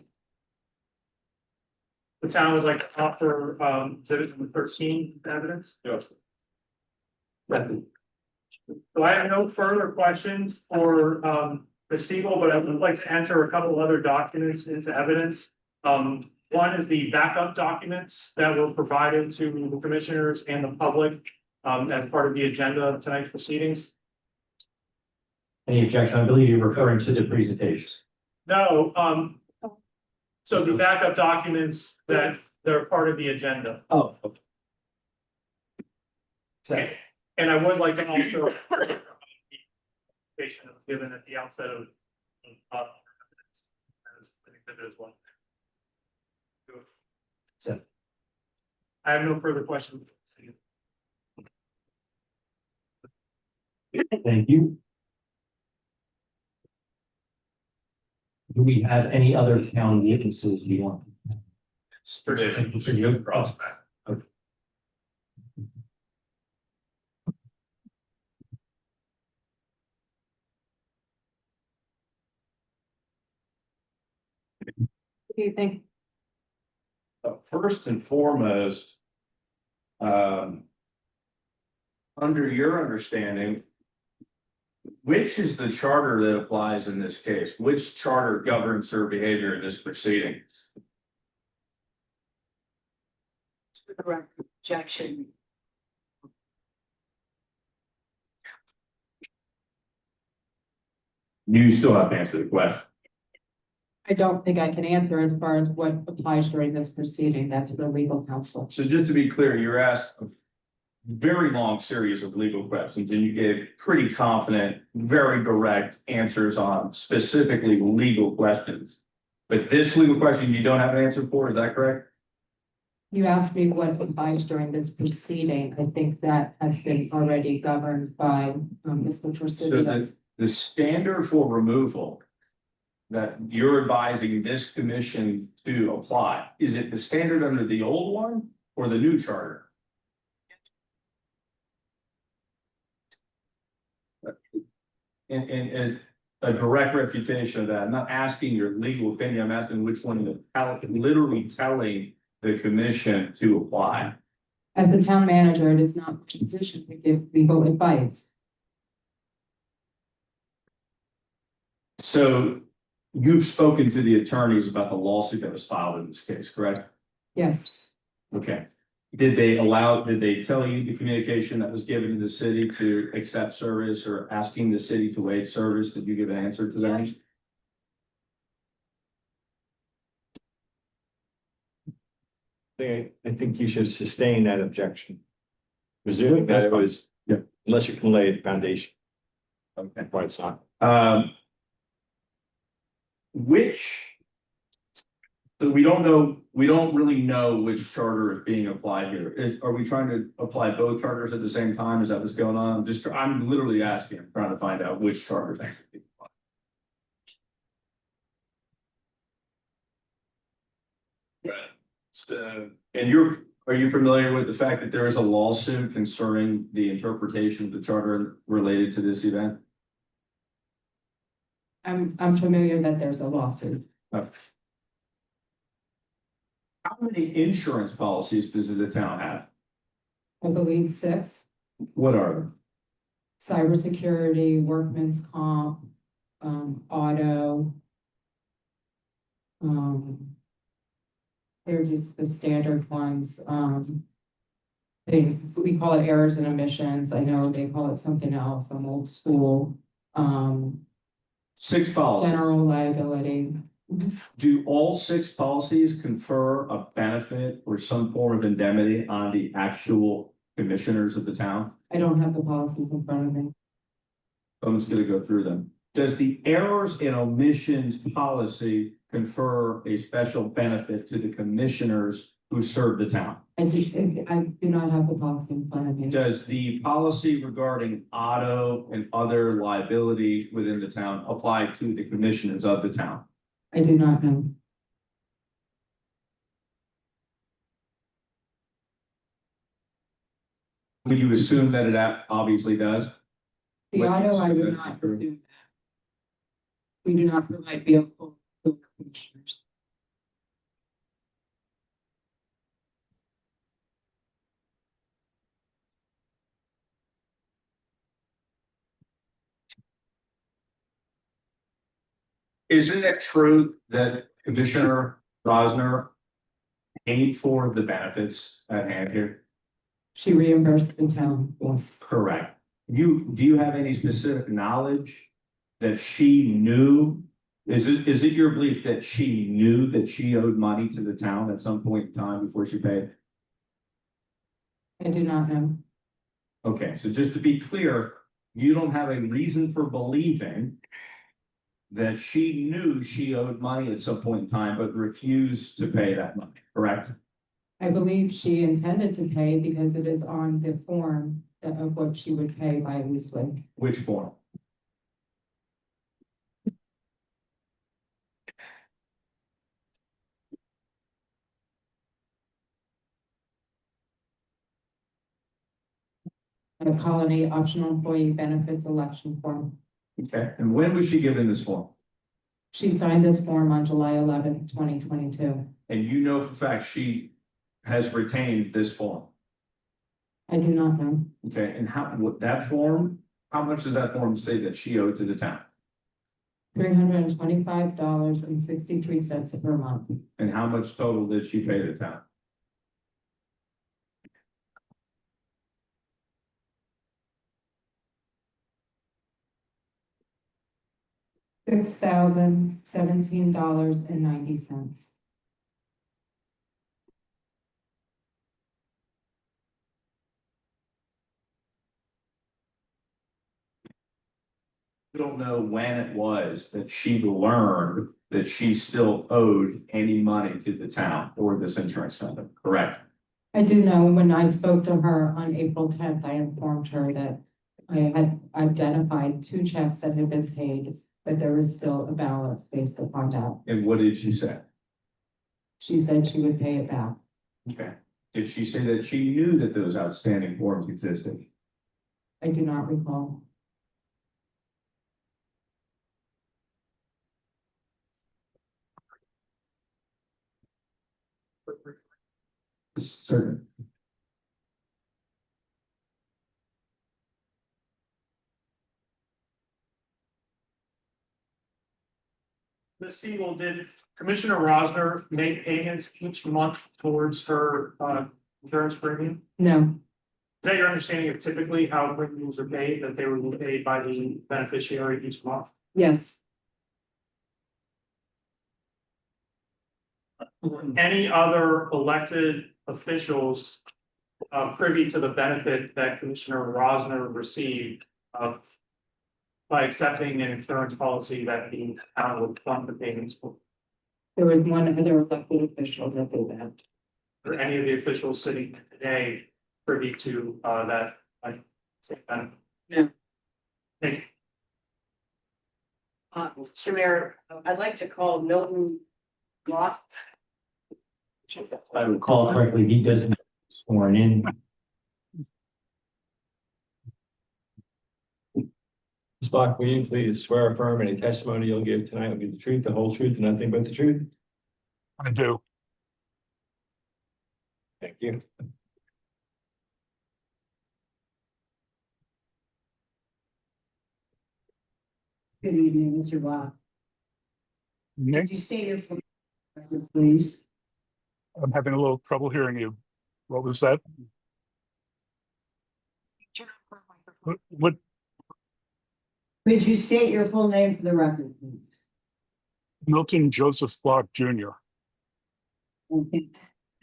S17: The town would like to offer exhibit number 13 evidence. Yes. So I have no further questions for Ms. Siegel, but I would like to enter a couple other documents into evidence. One is the backup documents that were provided to the commissioners and the public as part of the agenda of tonight's proceedings.
S10: Any objection? I believe you're referring to the presentation.
S17: No, so the backup documents that they're part of the agenda.
S10: Oh. Okay. Second.
S17: And I would like to also patient given at the outset of as one.
S10: So.
S17: I have no further questions.
S10: Thank you. Do we have any other town witnesses you want?
S17: Tradition, pretty good prospect.
S10: Okay.
S2: What do you think?
S6: First and foremost, under your understanding, which is the charter that applies in this case? Which charter governs her behavior in this proceeding?
S8: Objection.
S6: You still have to answer the question.
S2: I don't think I can answer as far as what applies during this proceeding. That's the legal counsel.
S6: So just to be clear, you're asked a very long series of legal questions and you gave pretty confident, very direct answers on specifically legal questions. But this legal question, you don't have an answer for, is that correct?
S2: You asked me what advice during this proceeding. I think that has been already governed by, Mr.
S6: So
S2: Torsidio.
S6: the standard for removal that you're advising this commission to apply, is it the standard under the old one or the new charter? And as a direct refutation of that, I'm not asking your legal opinion, I'm asking which one you're literally telling the commission to apply.
S2: As the town manager, it is not my position to give legal advice.
S6: So you've spoken to the attorneys about the lawsuit that was filed in this case, correct?
S2: Yes,
S6: Okay. Did they tell you the communication that was given to the city to accept service or asking the city to waive service? Did you give an answer to that?
S9: I think you should sustain that objection. Presuming that it was, unless you can lay a foundation.
S6: Okay.
S9: Why it's not.
S6: So we don't really know which charter is being applied here. Are we trying to apply both charters at the same time? Is that what's going on? I'm literally asking, I'm trying to find out which charter is actually being applied. Right. So, and are you familiar with the fact that there is a lawsuit concerning the interpretation of the charter related to this event?
S2: I'm familiar that there's a lawsuit.
S6: How many insurance policies does the town have?
S2: I believe 6,
S6: What are them?
S2: cybersecurity, workman's comp, auto. They're just the standard ones. We call it errors and omissions. I know they call it something else. I'm old school.
S6: 6 policies.
S2: General liability.
S6: Do all 6 policies confer a benefit or some form of indemnity on the actual commissioners of the town?
S2: I don't have the policies in front of me.
S6: So I'm just gonna go through them. Does the errors and omissions policy confer a special benefit to the commissioners who serve the town?
S2: I do not have the policy in front of me.
S6: Does the policy regarding auto and other liability within the town apply to the commissioners of the town?
S2: I do not know.
S6: Would you assume that it obviously does?
S2: The
S6: What
S2: auto, I
S6: you
S2: would
S6: said
S2: not
S6: before.
S2: assume that. We do not provide vehicle to commissioners.
S6: Isn't it true that Commissioner Rosner paid for the benefits at hand here?
S2: She reimbursed the town, yes.
S6: Correct. Do you have any specific knowledge that she knew? Is it your belief that she knew that she owed money to the town at some point in time before she paid?
S2: I do not know.
S6: Okay, so just to be clear, you don't have a reason for believing that she knew she owed money at some point in time, but refused to pay that money, correct?
S2: I believe she intended to pay because it is on the form of what she would pay bi-weekly.
S6: Which form?
S2: A colony optional employee benefits election form.
S6: Okay, and when was she given this form?
S2: She signed this form on July 11th, 2022.
S6: And you know for a fact she has retained this form?
S2: I do not know.
S6: Okay, and how much does that form say that she owed to the town?
S2: $325.63 per month.
S6: And how much total did she pay the town?
S2: $6,017.90.
S6: I don't know when it was that she learned that she still owed any money to the town or this insurance company, correct?
S2: I do know when I spoke to her on April tenth, I informed her that I had identified 2 checks that had been paid, but there was still a balance based upon that.
S6: And what did she say?
S2: She said she would pay it back.
S6: Okay. Did she say that she knew that those outstanding forms existed?
S2: I do not recall.
S6: Certain.
S17: Ms. Siegel, did Commissioner Rosner make payments each month towards her insurance premium?
S2: No,
S17: Is that your understanding of typically how premiums are paid, that they were paid by the beneficiary each month?
S2: yes,
S17: Any other elected officials privy to the benefit that Commissioner Rosner received by accepting an insurance policy that the town would fund the payments for?
S2: there was one other elected official that did that.
S17: Or any of the officials sitting today privy to that, like, say, benefit?
S2: No.
S17: Thank you.
S16: Mr. Mayor, I'd like to call Milton Block.
S10: If I recall correctly, he doesn't sworn in.
S11: Ms. Bach, will you please swear or affirm any testimony you'll give tonight will be the truth, the whole truth, and nothing but the truth?
S17: I do.
S11: Thank you.
S16: Good evening, Mr. Block.
S17: Nick,
S16: Could you state your full name, please?
S17: I'm having a little trouble hearing you. What was that? What,
S16: Could you state your full name for the record, please?
S17: Milton Joseph Block Jr.
S16: Okay.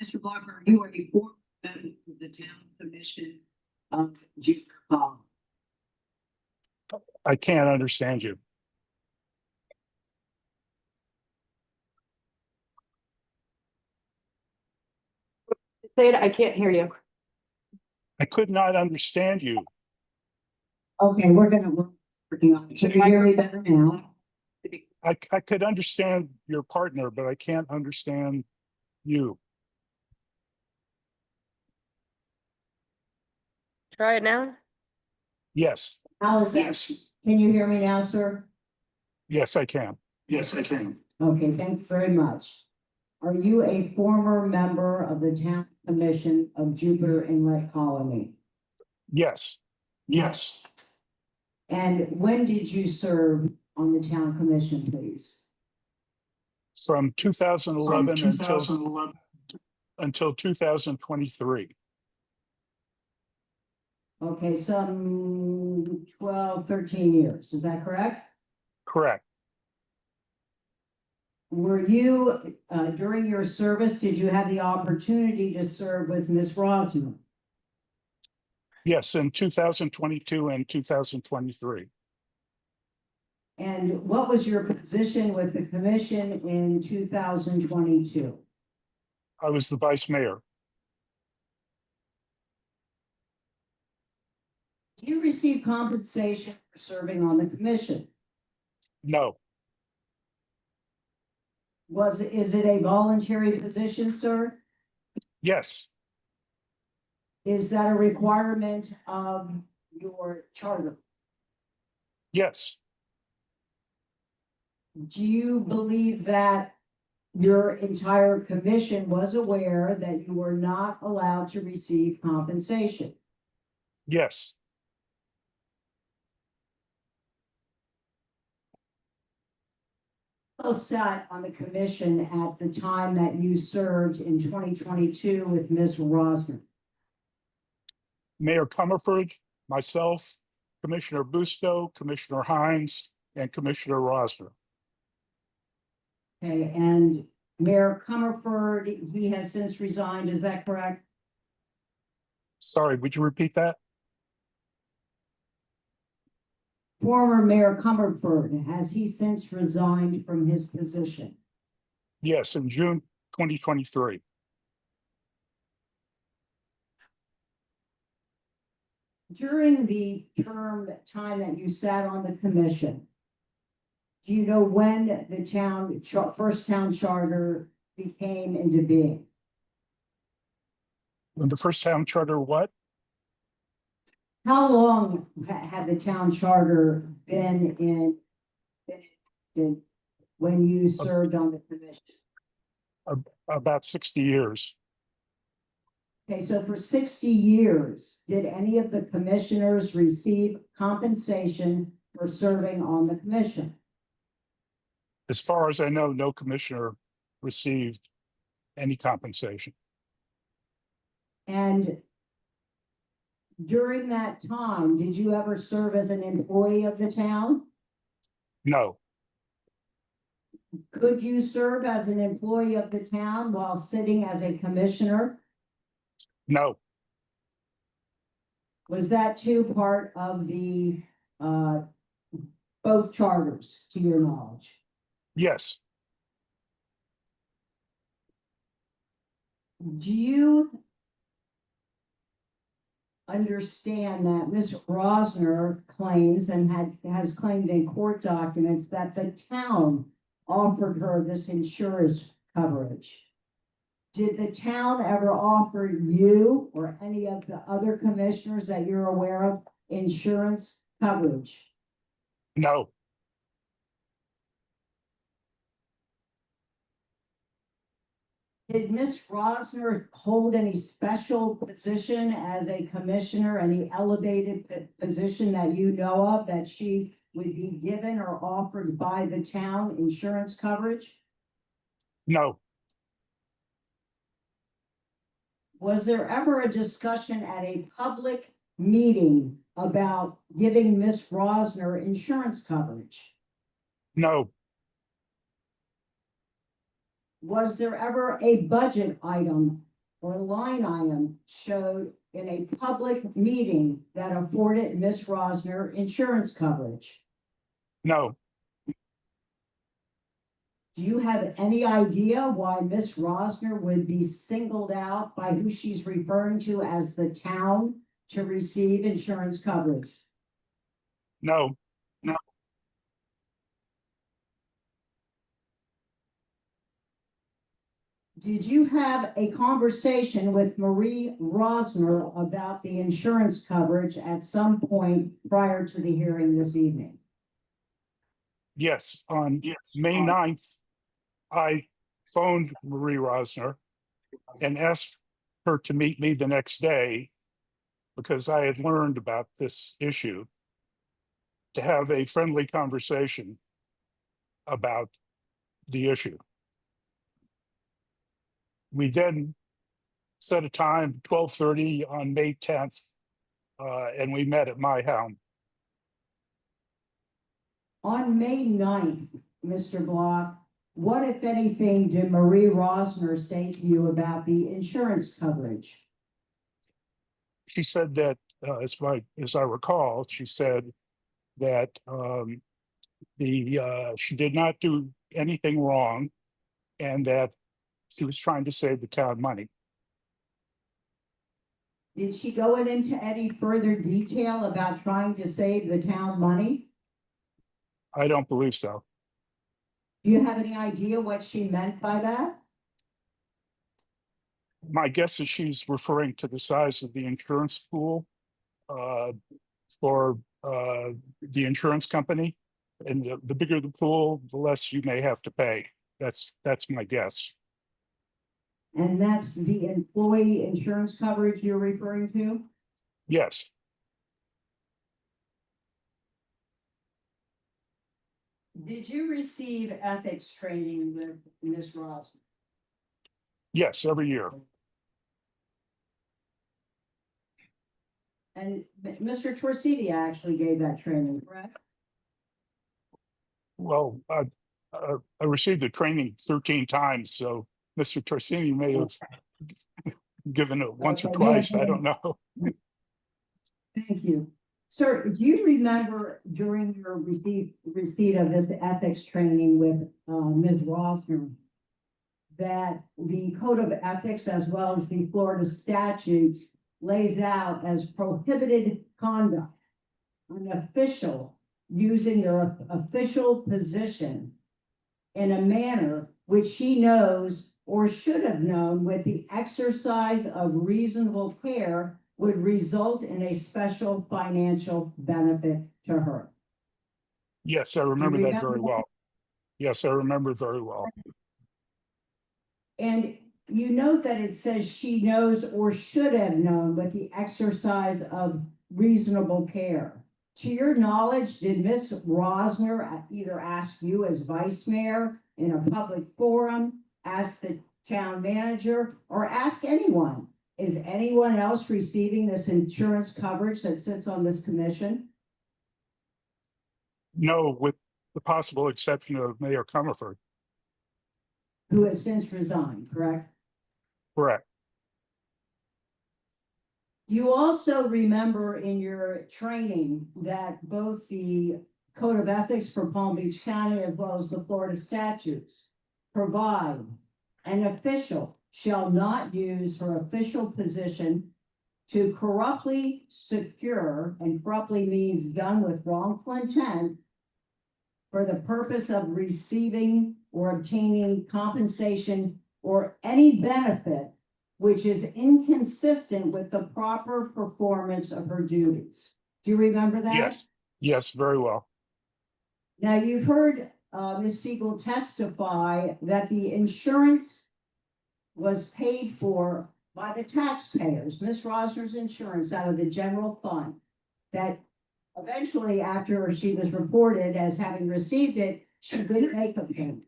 S16: Mr. Block, are you a former member of the town commission of Juniper Hall?
S17: I can't understand you.
S3: Say it, I can't hear you.
S17: I could not understand you.
S16: Okay, we're working on it. Can you hear me better now?
S17: I could understand your partner, but I can't understand you.
S3: Try it now.
S17: Yes,
S16: How is that? Can you hear me now, sir?
S17: yes, I can. Yes, I can.
S16: Okay, thank you very much. Are you a former member of the town commission of Jupiter Inlet Colony?
S17: Yes, yes.
S16: And when did you serve on the town commission, please?
S17: From 2011 until 2023.
S16: Okay, some 12, 13 years, is that correct?
S17: Correct.
S16: Were you, during your service, did you have the opportunity to serve with Ms. Rosner?
S17: Yes, in 2022 and 2023.
S16: And what was your position with the commission in 2022?
S17: I was the vice mayor.
S16: Do you receive compensation for serving on the commission?
S17: No,
S16: Is it a voluntary position, sir?
S17: yes,
S16: Is that a requirement of your charter?
S17: yes,
S16: Do you believe that your entire commission was aware that you were not allowed to receive compensation?
S17: yes,
S16: Who sat on the commission at the time that you served in 2022 with Ms. Rosner?
S17: Mayor Comerford, myself, Commissioner Busto, Commissioner Hines, and Commissioner Rosner.
S16: Okay, and Mayor Comerford, he has since resigned, is that correct?
S17: Sorry, would you repeat that?
S16: former Mayor Comerford, has he since resigned from his position?
S18: Yes, in June 2023.
S16: During the time that you sat on the commission, do you know when the first town charter became into being?
S18: When the first town charter, what?
S16: How long had the town charter been when you served on the commission?
S18: About 60 years.
S16: Okay, so for 60 years, did any of the commissioners receive compensation for serving on the commission?
S18: As far as I know, no commissioner received any compensation.
S16: And during that time, did you ever serve as an employee of the town?
S18: No,
S16: Could you serve as an employee of the town while sitting as a commissioner?
S18: no,
S16: Was that too part of the, both charters, to your knowledge?
S18: yes,
S16: Do you understand that Ms. Rosner claims and has claimed in court documents that the town offered her this insurance coverage? Did the town ever offer you or any of the other commissioners that you're aware of insurance coverage?
S18: no,
S16: Did Ms. Rosner hold any special position as a commissioner, any elevated position that you know of that she would be given or offered by the town insurance coverage?
S18: no,
S16: Was there ever a discussion at a public meeting about giving Ms. Rosner insurance coverage?
S18: no,
S16: Was there ever a budget item or line item showed in a public meeting that afforded Ms. Rosner insurance coverage?
S18: no,
S16: Do you have any idea why Ms. Rosner would be singled out by who she's referring to as the town to receive insurance coverage?
S18: no,
S16: Did you have a conversation with Marie Rosner about the insurance coverage at some point prior to the hearing this evening?
S18: yes. On May 9th, I phoned Marie Rosner and asked her to meet me the next day because I had learned about this issue, to have a friendly conversation about the issue. We then set a time, 12:30 on May 10th, and we met at my home.
S16: On May 9th, Mr. Block, what, if anything, did Marie Rosner say to you about the insurance coverage?
S18: She said that, as I recall, she said that she did not do anything wrong, and that she was trying to save the town money.
S16: Did she go into any further detail about trying to save the town money?
S18: I don't believe so.
S16: Do you have any idea what she meant by that?
S18: My guess is she's referring to the size of the insurance pool for the insurance company. And the bigger the pool, the less you may have to pay. That's my guess.
S16: And that's the employee insurance coverage you're referring to?
S18: Yes,
S16: Did you receive ethics training with Ms. Rosner?
S18: yes, every year.
S16: And Mr. Torsini actually gave that training, correct?
S18: Well, I received the training 13 times, so Mr. Torsini may have given it once or twice. I don't know.
S16: Thank you. Sir, do you remember during your receipt of this ethics training with Ms. Rosner that the code of ethics as well as the Florida statutes lays out as prohibited conduct an official using their official position in a manner which she knows or should have known with the exercise of reasonable care would result in a special financial benefit to her?
S18: Yes, I remember that
S16: remember
S18: very
S16: that?
S18: well. Yes, I remember very well.
S16: And you note that it says she knows or should have known with the exercise of reasonable care. To your knowledge, did Ms. Rosner either ask you as vice mayor in a public forum, ask the town manager, or ask anyone? Is anyone else receiving this insurance coverage that sits on this commission?
S18: No, with the possible exception of Mayor Comerford.
S16: Who has since resigned, correct?
S18: Correct.
S16: You also remember in your training that both the Code of Ethics for Palm Beach County as well as the Florida statutes provide an official shall not use her official position to corruptly secure, and corruptly means done with wrongful intent, for the purpose of receiving or obtaining compensation or any benefit which is inconsistent with the proper performance of her duties. Do you remember that?
S18: Yes, yes, very well.
S16: Now, you've heard Ms. Siegel testify that the insurance was paid for by the taxpayers, Ms. Rosner's insurance out of the general fund, that eventually, after she was reported as having received it, she didn't make a payment.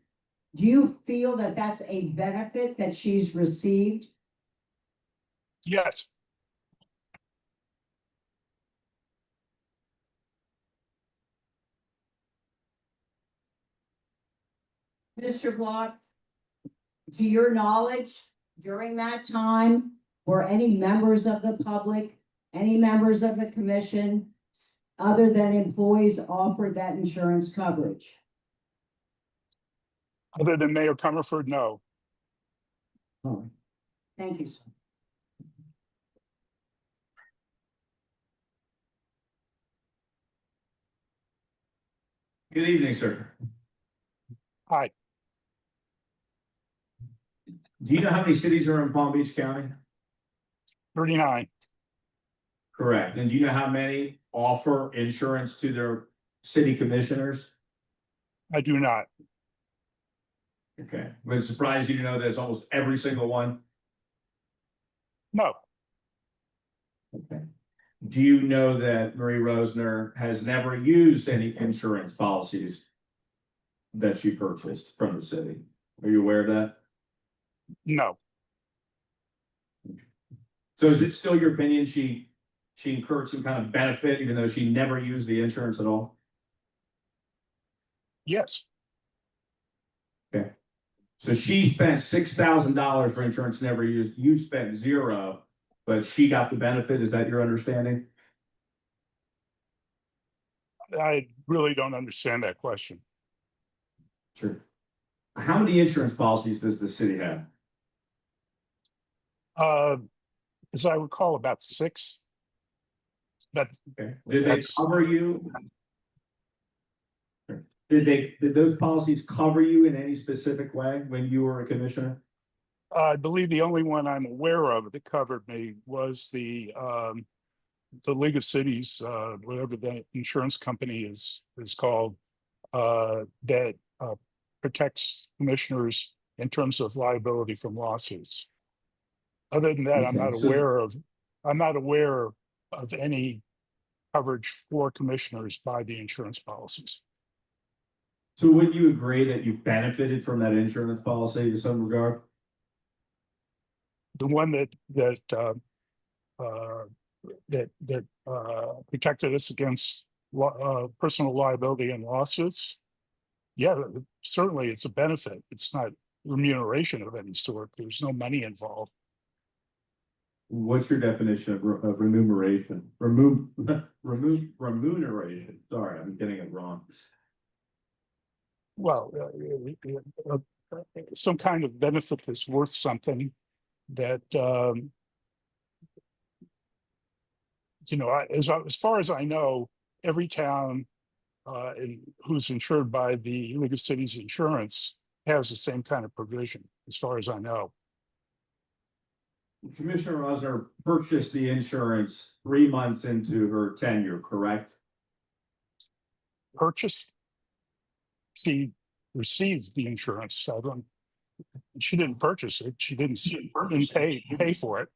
S16: Do you feel that that's a benefit that she's received?
S18: Yes.
S16: Mr. Block, to your knowledge, during that time, were any members of the public, any members of the commission, other than employees, offered that insurance coverage?
S18: Other than Mayor Comerford, no.
S16: Thank you, sir.
S6: Good evening, sir.
S18: Hi.
S6: Do you know how many cities are in Palm Beach County?
S18: 39.
S6: Correct. And do you know how many offer insurance to their city commissioners?
S18: I do not.
S6: Okay. Would it surprise you to know that it's almost every single one?
S18: No.
S6: Okay. Do you know that Marie Rosner has never used any insurance policies that she purchased from the city? Are you aware of that?
S18: No.
S6: So is it still your opinion she incurred some kind of benefit even though she never used the insurance at all?
S18: Yes.
S6: Okay. So she spent $6,000 for insurance, never used, you spent zero, but she got the benefit. Is that your understanding?
S18: I really don't understand that question.
S6: Sure. How many insurance policies does the city have?
S18: As I recall, about 6.
S6: Okay. Did they cover you? Did those policies cover you in any specific way when you were a commissioner?
S18: I believe the only one I'm aware of that covered me was the League of Cities, whatever the insurance company is called, that protects commissioners in terms of liability from lawsuits. Other than that,
S6: Okay,
S18: I'm not aware of any coverage for commissioners by the insurance policies.
S6: So would you agree that you benefited from that insurance policy in some regard?
S18: The one that protected us against personal liability and lawsuits. Yeah, certainly it's a benefit. It's not remuneration of any sort. There's no money involved.
S6: What's your definition of remuneration? Remuneration, sorry, I'm getting it wrong.
S18: Well, some kind of benefit that's worth something that, as far as I know, every town who's insured by the League of Cities Insurance has the same kind of provision, as far as I know.
S6: Commissioner Rosner purchased the insurance 3 months into her tenure, correct?
S18: Purchase? She received the insurance. She didn't purchase it. She didn't pay for it.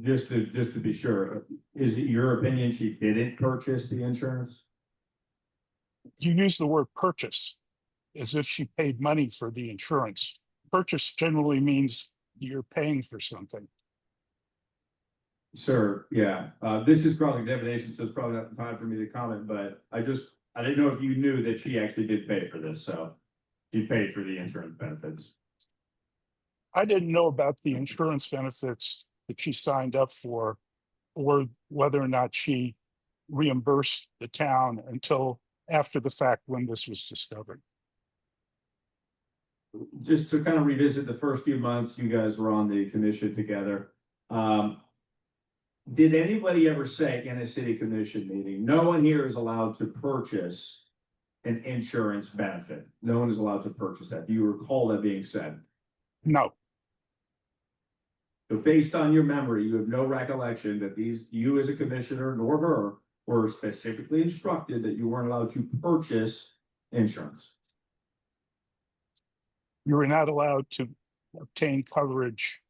S6: Just to be sure, is it your opinion she didn't purchase the insurance?
S18: You use the word purchase as if she paid money for the insurance. Purchase generally means you're paying for something.
S6: Sir, yeah, this is cross-examination, so it's probably not the time for me to comment, but I didn't know if you knew that she actually did pay for this, so she paid for the insurance benefits.
S18: I didn't know about the insurance benefits that she signed up for, or whether or not she reimbursed the town until after the fact when this was discovered.
S6: Just to kind of revisit the first few months you guys were on the commission together. Did anybody ever say in a city commission meeting, no one here is allowed to purchase an insurance benefit? No one is allowed to purchase that. Do you recall that being said?
S18: No.
S6: So based on your memory, you have no recollection that you as a commissioner nor her were specifically instructed that you weren't allowed to purchase insurance.
S18: You were not allowed to obtain coverage.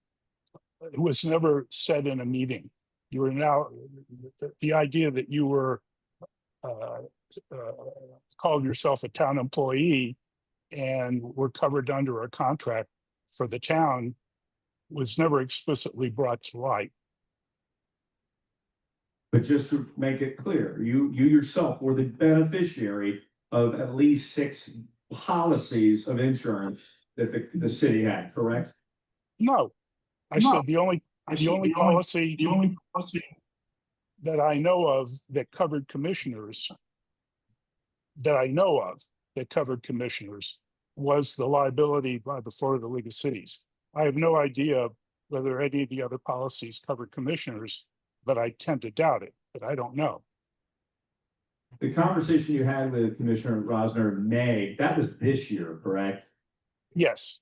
S18: It was never said in a meeting. You were now, the idea that you were called yourself a town employee and were covered under a contract for the town was never explicitly brought to light.
S6: But just to make it clear, you yourself were the beneficiary of at least 6 policies of insurance that the city had, correct?
S18: No, I said the only policy that I know of that covered commissioners, was the liability by the Florida League of Cities. I have no idea whether any of the other policies covered commissioners, but I tend to doubt it, but I don't know.
S6: The conversation you had with Commissioner Rosner in May, that was this year, correct?
S18: Yes.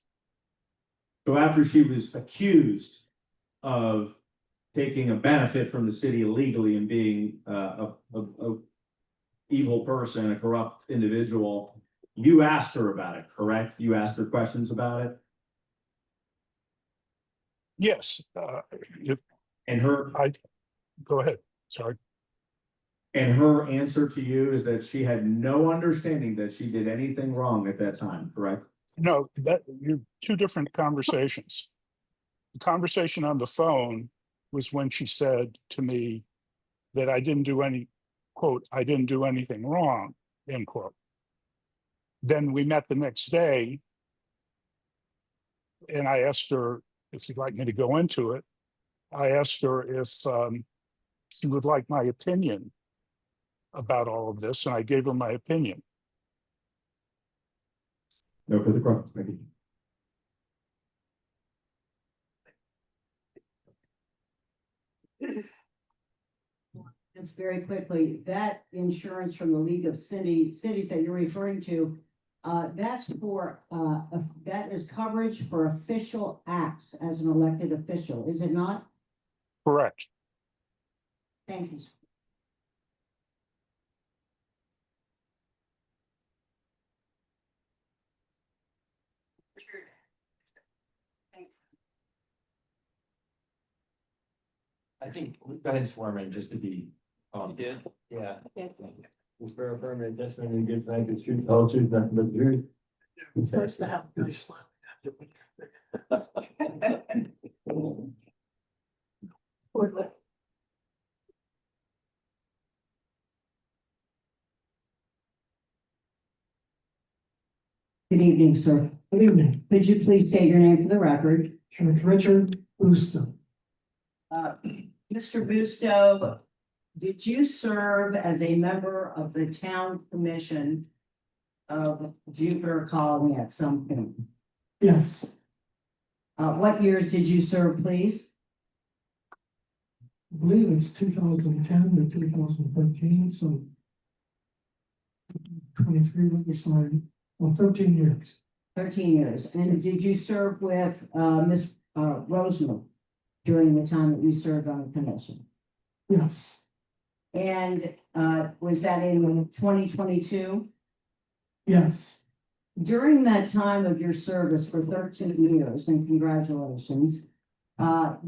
S6: So after she was accused of taking a benefit from the city illegally and being a evil person, a corrupt individual, you asked her about it, correct? You asked her questions about it?
S18: Yes. Go ahead, sorry.
S6: And her answer to you is that she had no understanding that she did anything wrong at that time, correct?
S18: No, you're two different conversations. The conversation on the phone was when she said to me that I didn't do anything wrong, end quote. Then we met the next day and I asked her if she'd like me to go into it. I asked her if she would like my opinion about all of this, and I gave her my opinion.
S6: No further questions, thank you.
S16: Just very quickly, that insurance from the League of Cities that you're referring to, that's for, that is coverage for official acts as an elected official, is it not?
S18: Correct.
S16: Thank you.
S10: I think, go ahead and swear in just to be. Yeah. Just for affirmative testimony and give thanks to truth, whole truth, nothing but the truth.
S1: First now.
S16: Good evening, sir.
S1: Good evening.
S16: Could you please state your name for the record?
S1: Richard Houston.
S16: Mr. Busto, did you serve as a member of the town commission of Jupiter Colony at some point?
S1: Yes,
S16: What years did you serve, please?
S1: I believe it's 2010 to 2013, so 23 that were signed, well, 13 years.
S16: 13 years. And did you serve with Ms. Rosner during the time that you served on the commission?
S1: Yes,
S16: And was that in 2022?
S1: yes,
S16: During that time of your service for 13 years, and congratulations,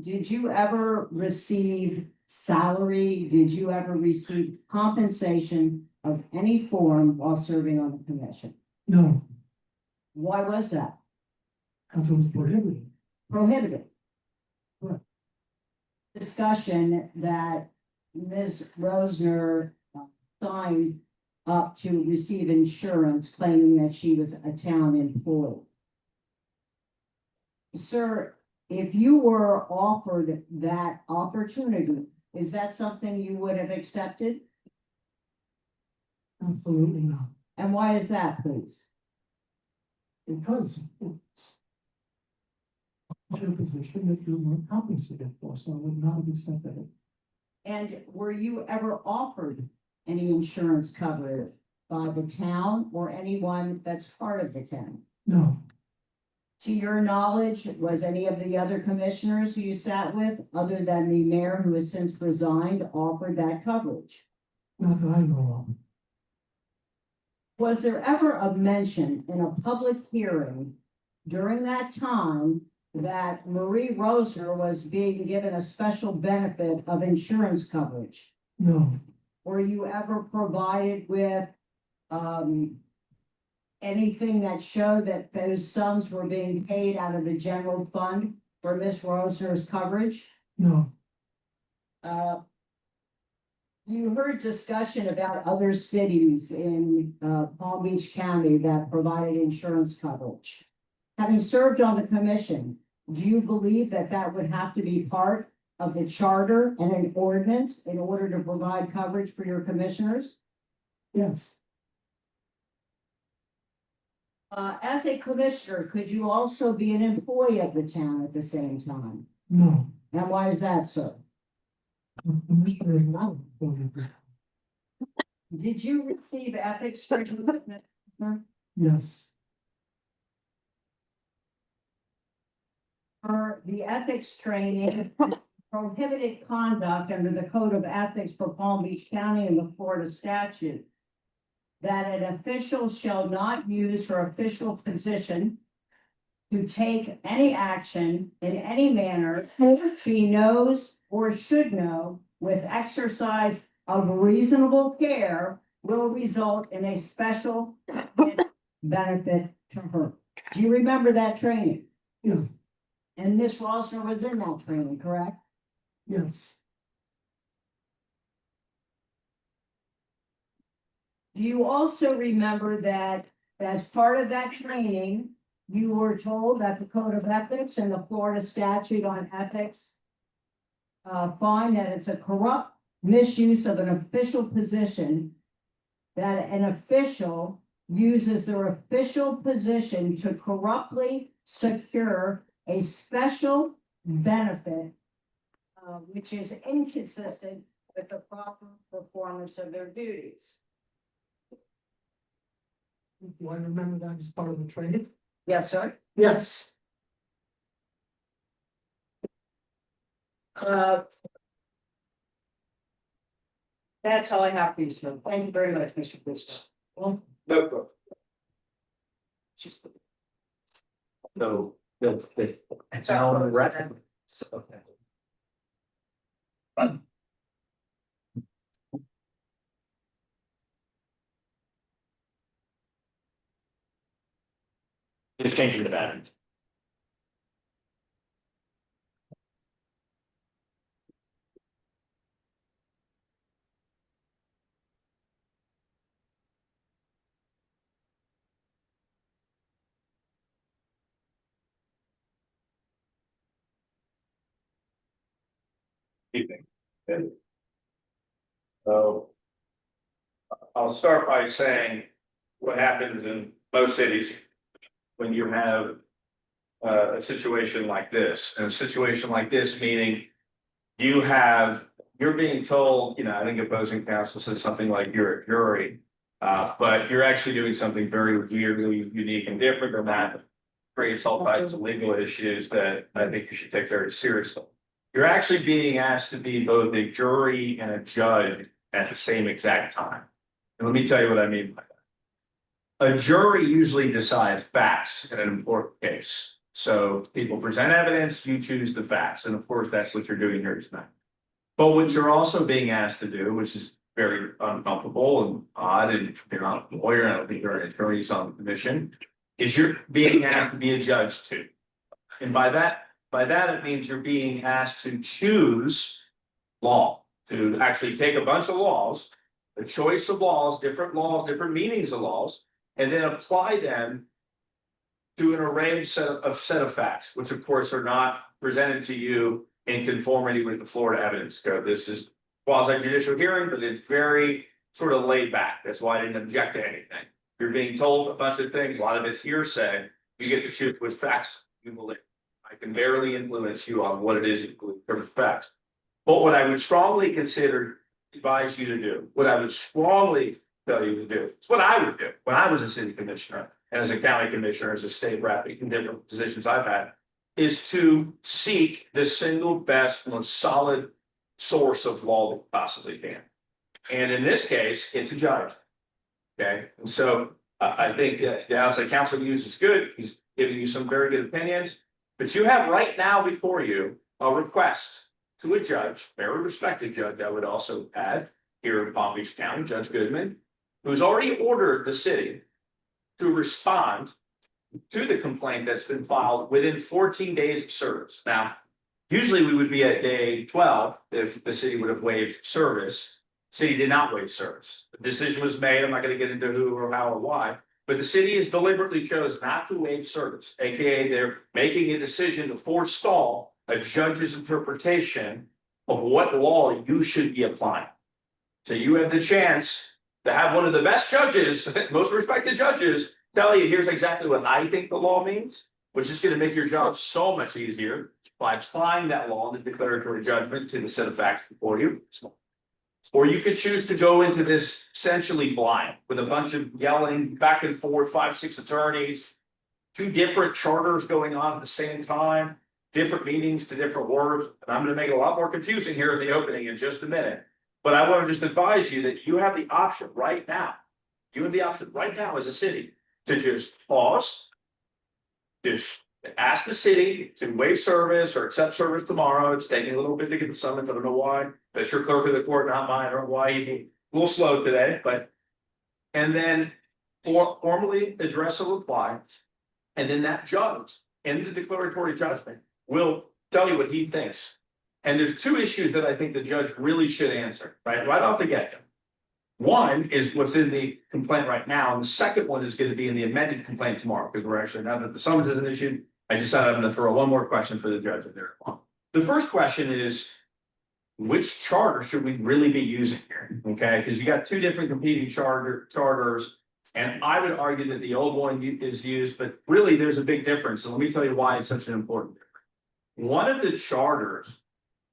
S16: did you ever receive salary? Did you ever receive compensation of any form while serving on the commission?
S1: no,
S16: Why was that?
S1: because it was prohibited.
S16: Prohibited.
S1: Right.
S16: Discussion that Ms. Rosner signed up to receive insurance claiming that she was a town employee. Sir, if you were offered that opportunity, is that something you would have accepted?
S1: Absolutely not,
S16: And why is that, please?
S1: because it's your position that you weren't compensated for, so I would not have accepted it.
S16: And were you ever offered any insurance coverage by the town or anyone that's part of the town?
S1: No,
S16: To your knowledge, was any of the other commissioners who you sat with, other than the mayor who has since resigned, offered that coverage?
S1: not that I know of.
S16: Was there ever a mention in a public hearing during that time that Marie Rosner was being given a special benefit of insurance coverage?
S1: No,
S16: Were you ever provided with anything that showed that those sums were being paid out of the general fund for Miss Rosner's coverage?
S1: no,
S16: You heard discussion about other cities in Palm Beach County that provided insurance coverage. Having served on the commission, do you believe that that would have to be part of the charter and an ordinance in order to provide coverage for your commissioners?
S1: yes,
S16: As a commissioner, could you also be an employee of the town at the same time?
S1: no.
S16: And why is that, sir?
S1: The commissioner is not appointed.
S16: Did you receive ethics training? sir?
S1: Yes,
S16: For the ethics training, prohibited conduct under the Code of Ethics for Palm Beach County and the Florida statute, that an official shall not use her official position to take any action in any manner she knows or should know with exercise of reasonable care will result in a special benefit to her. Do you remember that training?
S1: yes,
S16: And Miss Rosner was in that training, correct?
S1: yes,
S16: Do you also remember that as part of that training, you were told that the Code of Ethics and the Florida Statute on Ethics find that it's a corrupt misuse of an official position, that an official uses their official position to corruptly secure a special benefit, which is inconsistent with the proper performance of their duties.
S1: do I remember that as part of the training?
S16: Yes, sir.
S1: Yes.
S16: That's all I have for you, sir. Thank you very much, Mr. Bristow.
S6: No, no. So that's the. It's on the record. Okay. Just changing the batteries.
S19: Evening. So I'll start by saying what happens in most cities when you have a situation like this, and a situation like this meaning you're being told, I think opposing counsel said something like you're a jury, but you're actually doing something very weirdly unique and different than that. Creates all types of legal issues that I think you should take very seriously. You're actually being asked to be both a jury and a judge at the same exact time. And let me tell you what I mean by that. A jury usually decides facts in an important case. So people present evidence, you choose the facts, and of course, that's what you're doing here tonight. But what you're also being asked to do, which is very uncomfortable and odd, and you're not a lawyer, I don't think you're an attorney on the commission, is you're being asked to be a judge too. And by that it means you're being asked to choose law, to actually take a bunch of laws, a choice of laws, different meanings of laws, and then apply them to an arrayed set of facts, which of course are not presented to you in conformity with the Florida Evidence Code. This is quasi-judicial hearing, but it's very sort of laid back. That's why I didn't object to anything. You're being told a bunch of things, a lot of it's hearsay. You get to choose which facts you believe. I can barely influence you on what it is you believe for facts. But what I would strongly advise you to do, what I would strongly tell you to do, it's what I would do when I was a city commissioner, and as a county commissioner, as a state rep, in different positions I've had, is to seek the single best, most solid source of law that you possibly can. And in this case, it's a judge. Okay, and so I think the outside counsel views is good. He's giving you some very good opinions, but you have right now before you a request to a judge, very respected judge, I would also add, here in Palm Beach County, Judge Goodman, who's already ordered the city to respond to the complaint that's been filed within 14 days of service. Now, usually we would be at day 12 if the city would have waived service. City did not waive service. The decision was made. I'm not going to get into who or how or why, but the city has deliberately chose not to waive service, aka they're making a decision to forestall a judge's interpretation of what law you should be applying. So you have the chance to have one of the best judges, most respected judges, tell you here's exactly what I think the law means, which is going to make your job so much easier by applying that law in the declaratory judgment to the set of facts before you. Or you could choose to go into this essentially blind with a bunch of yelling back and forth, 5, 6 attorneys, 2 different charters going on at the same time, different meanings to different words. And I'm going to make it a lot more confusing here in the opening in just a minute. But I want to just advise you that you have the option right now. You have the option right now as a city to just pause, just ask the city to waive service or accept service tomorrow. It's taking a little bit to get the summons. I don't know why. That's your clerk of the court, not mine. I don't know why he's a little slow today, and then formally address a reply. And then that judge in the declaratory judgment will tell you what he thinks. And there's 2 issues that I think the judge really should answer, right off the get-go. One is what's in the complaint right now, and the second one is going to be in the amended complaint tomorrow, because we're actually, now that the summons isn't issued, I decided I'm going to throw one more question for the judge in there. The first question is, which charter should we really be using here? Okay, because you got 2 different competing charters, and I would argue that the old one is used, but really there's a big difference. So let me tell you why it's such an important difference. One of the charters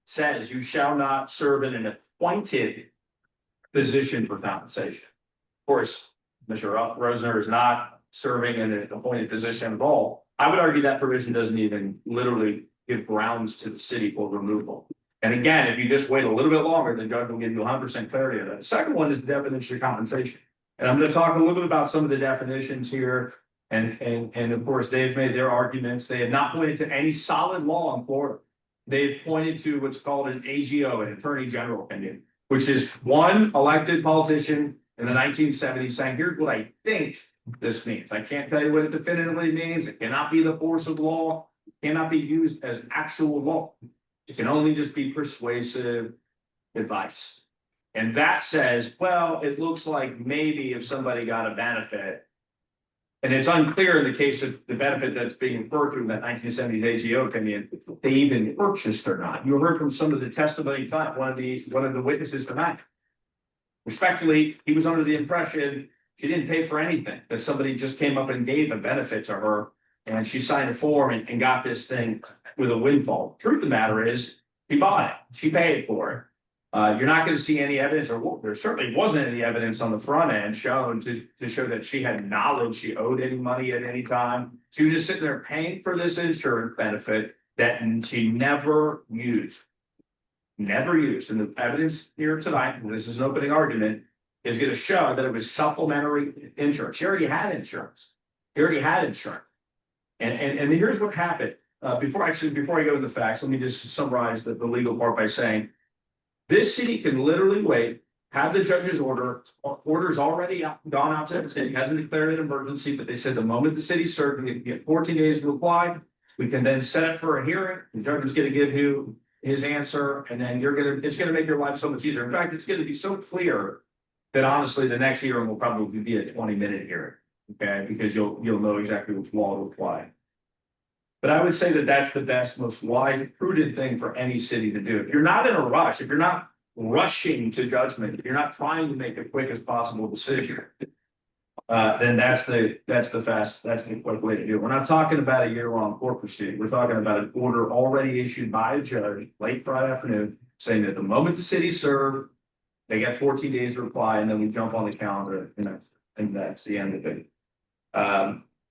S19: says you shall not serve in an appointed position for compensation. Of course, Mr. Rosner is not serving in an appointed position at all. I would argue that provision doesn't even literally give grounds to the city for removal. And again, if you just wait a little bit longer, the judge will give you 100% clarity of that. The second one is the definition of compensation. And I'm going to talk a little bit about some of the definitions here. And of course, they've made their arguments. They have not pointed to any solid law in Florida. They've pointed to what's called an AGO, an Attorney General opinion, which is one elected politician in the 1970s saying, here's what I think this means. I can't tell you what it definitively means. It cannot be the force of law. It cannot be used as actual law. It can only just be persuasive advice. And that says, well, it looks like maybe if somebody got a benefit,
S6: And it's unclear in the case of the benefit that's being referred to in that 1970 AGO opinion, if they even purchased or not. You heard from some of the testimony tonight, one of the witnesses tonight. Respectfully, he was under the impression she didn't pay for anything, that somebody just came up and gave a benefit to her and she signed a form and got this thing with a windfall. Truth of the matter is, she bought it, she paid for it. You're not going to see any evidence, or there certainly wasn't any evidence on the front end shown to show that she had knowledge she owed any money at any time. She was just sitting there paying for this insurance benefit that she never used. Never used. And the evidence here tonight, and this is an opening argument, is going to show that it was supplementary insurance. She already had insurance. She already had insurance. And here's what happened. Before I go into the facts, let me just summarize the legal part by saying, this city can literally wait, have the judge's orders already gone out to the city, hasn't declared an emergency, but they said the moment the city's served, you get 14 days to apply. We can then set it for a hearing. The judge is going to give you his answer, and then it's going to make your life so much easier. In fact, it's going to be so clear that honestly, the next hearing will probably be a 20-minute hearing, okay? Because you'll know exactly which law to apply. But I would say that that's the best, most wise, prudent thing for any city to do. If you're not in a rush, if you're not rushing to judgment, if you're not trying to make the quickest possible decision, then that's the quick way to do it. We're not talking about a year-long court proceeding. We're talking about an order already issued by a judge late Friday afternoon, saying that the moment the city's served, they get 14 days to reply, and then we jump on the calendar, and that's the end of it.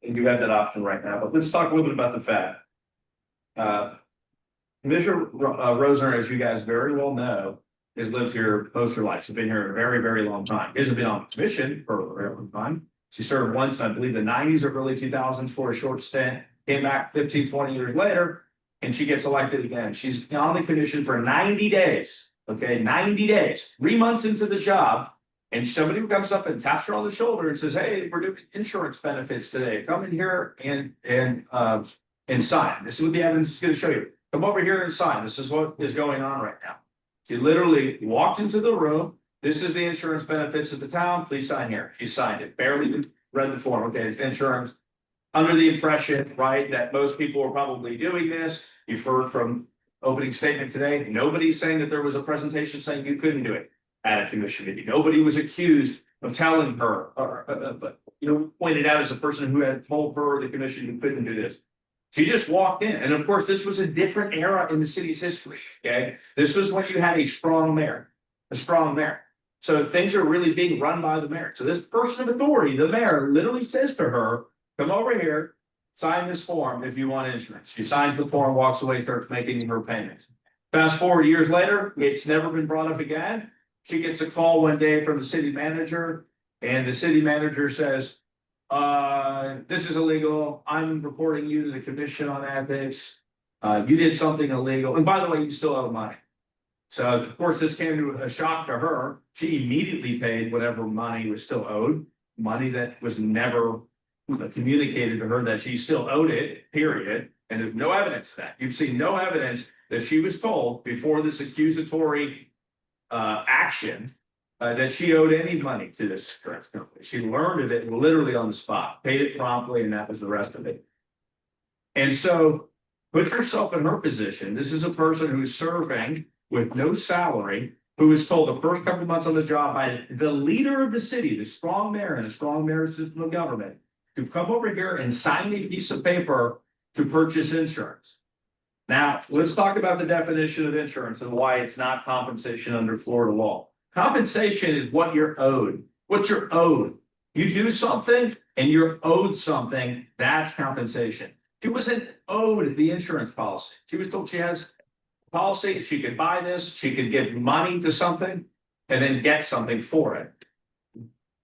S6: And you have that option right now, but let's talk a little bit about the fact. Commissioner Rosner, as you guys very well know, has lived here most of her life. She's been here a very, very long time. She hasn't been on commission for a very long time. She served once, I believe, the 90s or early 2000s for a short stint, came back 15, 20 years later, and she gets elected again. She's on the commission for 90 days, okay, 90 days, 3 months into the job. And somebody comes up and taps her on the shoulder and says, "Hey, we're doing insurance benefits today. Come in here and sign. This is what the evidence is going to show you. Come over here and sign. This is what is going on right now." She literally walked into the room. "This is the insurance benefits of the town. Please sign here." She signed it. Barely read the form. Okay, it's insurance. Under the impression, right, that most people are probably doing this. You've heard from opening statement today. Nobody's saying that there was a presentation saying you couldn't do it at a commission meeting. Nobody was accused of telling her, but pointed out as a person who had told her the commission you couldn't do this. She just walked in, and of course, this was a different era in the city's history. Okay, this was when you had a strong mayor. So things are really being run by the mayor. So this person of authority, the mayor, literally says to her, "Come over here, sign this form if you want insurance." She signs the form, walks away, starts making her payments. Fast forward years later, it's never been brought up again. She gets a call one day from the city manager, and the city manager says, "This is illegal. I'm reporting you to the Commission on Ethics. You did something illegal. And by the way, you still owe money." So of course, this came to a shock to her. She immediately paid whatever money was still owed, money that was never communicated to her that she still owed it, period. And there's no evidence of that. You've seen no evidence that she was told before this accusatory action that she owed any money to this insurance company. She learned of it literally on the spot, paid it promptly, and that was the rest of it. And so put yourself in her position. This is a person who's serving with no salary, who was told the first couple of months on the job by the leader of the city, the strong mayor and a strong mayor system of government, to come over here and sign a piece of paper to purchase insurance. Now, let's talk about the definition of insurance and why it's not compensation under Florida law. Compensation is what you're owed. What you're owed. You do something and you're owed something, that's compensation. She wasn't owed the insurance policy. She was told she has a policy, she could buy this, she could give money to something, and then get something for it.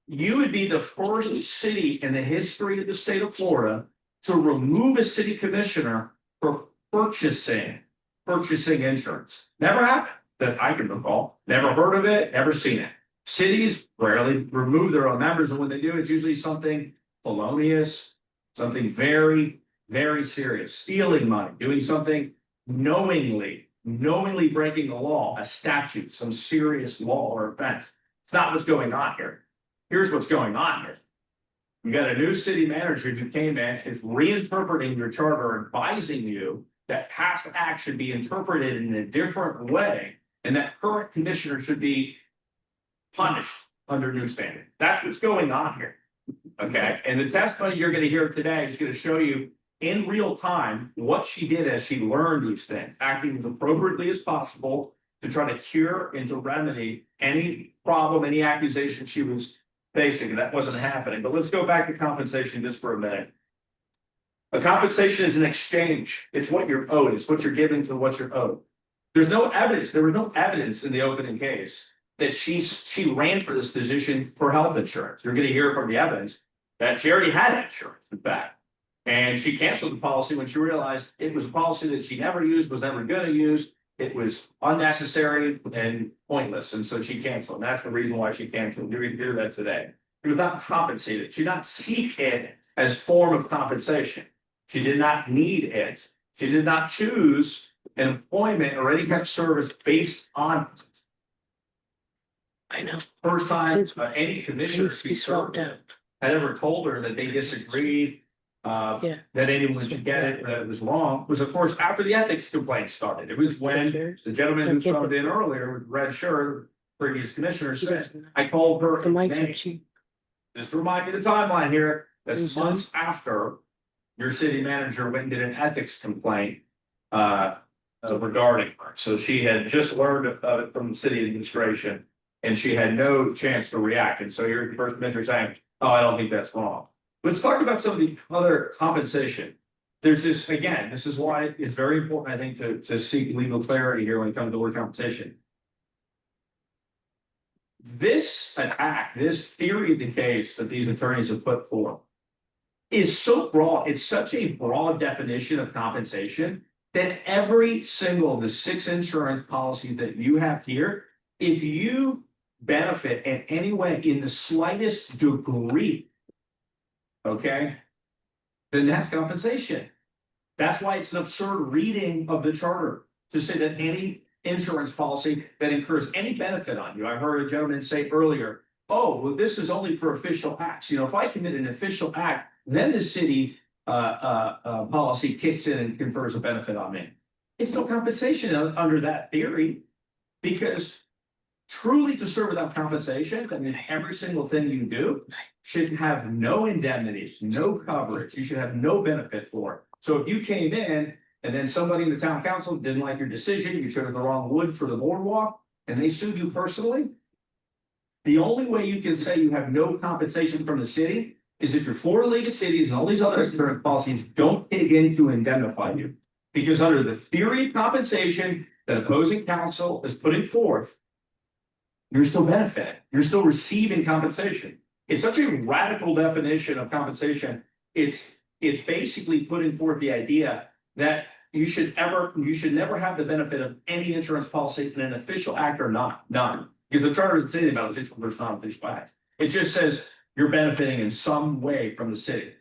S6: You would be the first city in the history of the state of Florida to remove a city commissioner for purchasing insurance. Never happened that I can recall. Never heard of it, never seen it. Cities rarely remove their own members, and when they do, it's usually something felonious, something very, very serious. Stealing money, doing something knowingly breaking the law, a statute, some serious law or offense. It's not what's going on here. Here's what's going on here. You got a new city manager who came in, is reinterpreting your charter, advising you that past act should be interpreted in a different way. And that current commissioner should be punished under new standard. That's what's going on here. Okay, and the testimony you're gonna hear today is gonna show you in real time what she did as she learned these things, acting as appropriately as possible to try to cure and to remedy any problem, any accusation she was facing. That wasn't happening. But let's go back to compensation just for a minute. A compensation is an exchange. It's what you're owed. It's what you're giving to what you're owed. There's no evidence. There was no evidence in the opening case that she ran for this position for health insurance. You're going to hear from the evidence that she already had insurance, in fact. And she canceled the policy when she realized it was a policy that she never used, was never going to use. It was unnecessary and pointless. And so she canceled. And that's the reason why she canceled. You're going to hear that today. She was not compensated. She did not seek it as form of compensation. She did not need it. She did not choose an employment or any kind of service based on it.
S20: I know.
S6: First time any commissioner she served had ever told her that they disagreed, that anyone should get it, that it was wrong, was of course after the ethics complaint started. It was when the gentleman who phoned in earlier with red shirt, previous commissioner, said, I called her. Just to remind you the timeline here, that's months after your city manager went and did an ethics complaint regarding her. So she had just learned of it from the city administration. And she had no chance to react. And so you're the first minister saying, oh, I don't think that's wrong. Let's talk about some of the other compensation. There's this, again, this is why it's very important, I think, to seek legal clarity here when it comes to word compensation. This attack, this theory of the case that these attorneys have put forth is so broad. It's such a broad definition of compensation that every single of the 6 insurance policies that you have here, if you benefit in any way in the slightest degree, okay, then that's compensation. That's why it's an absurd reading of the charter to say that any insurance policy that incurs any benefit on you. I heard a gentleman say earlier, oh, well, this is only for official acts. You know, if I commit an official act, then the city policy kicks in and confers a benefit on me. It's no compensation under that theory, because truly to serve without compensation, I mean, every single thing you do should have no indemnity, no coverage. You should have no benefit for it. So if you came in and then somebody in the town council didn't like your decision, you chose the wrong wood for the boardwalk, and they sued you personally, the only way you can say you have no compensation from the city is if your Florida League of Cities and all these other insurance policies don't dig in to indemnify you. Because under the theory of compensation that opposing counsel is putting forth, you're still benefiting. You're still receiving compensation. It's such a radical definition of compensation. It's basically putting forth the idea that you should never have the benefit of any insurance policy in an official act or not. None. Because the charter doesn't say anything about official versus non-official act. It just says you're benefiting in some way from the city.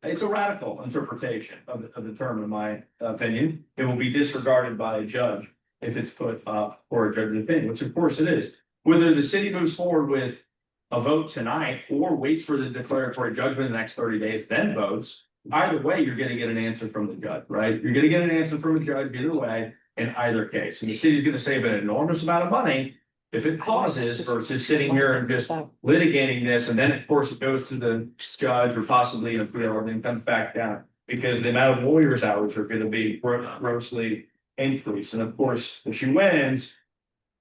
S6: It's a radical interpretation of the term, in my opinion. It will be disregarded by a judge if it's put up for a judge's opinion, which of course it is. Whether the city moves forward with a vote tonight or waits for the declaratory judgment in the next 30 days, then votes, either way, you're going to get an answer from the judge, right? You're going to get an answer from the judge either way in either case. And the city's going to save an enormous amount of money if it pauses versus sitting here and just litigating this. And then, of course, it goes to the judge or possibly an appeal and then comes back down because the amount of lawyers' hours are going to be grossly increased. And of course, if she wins,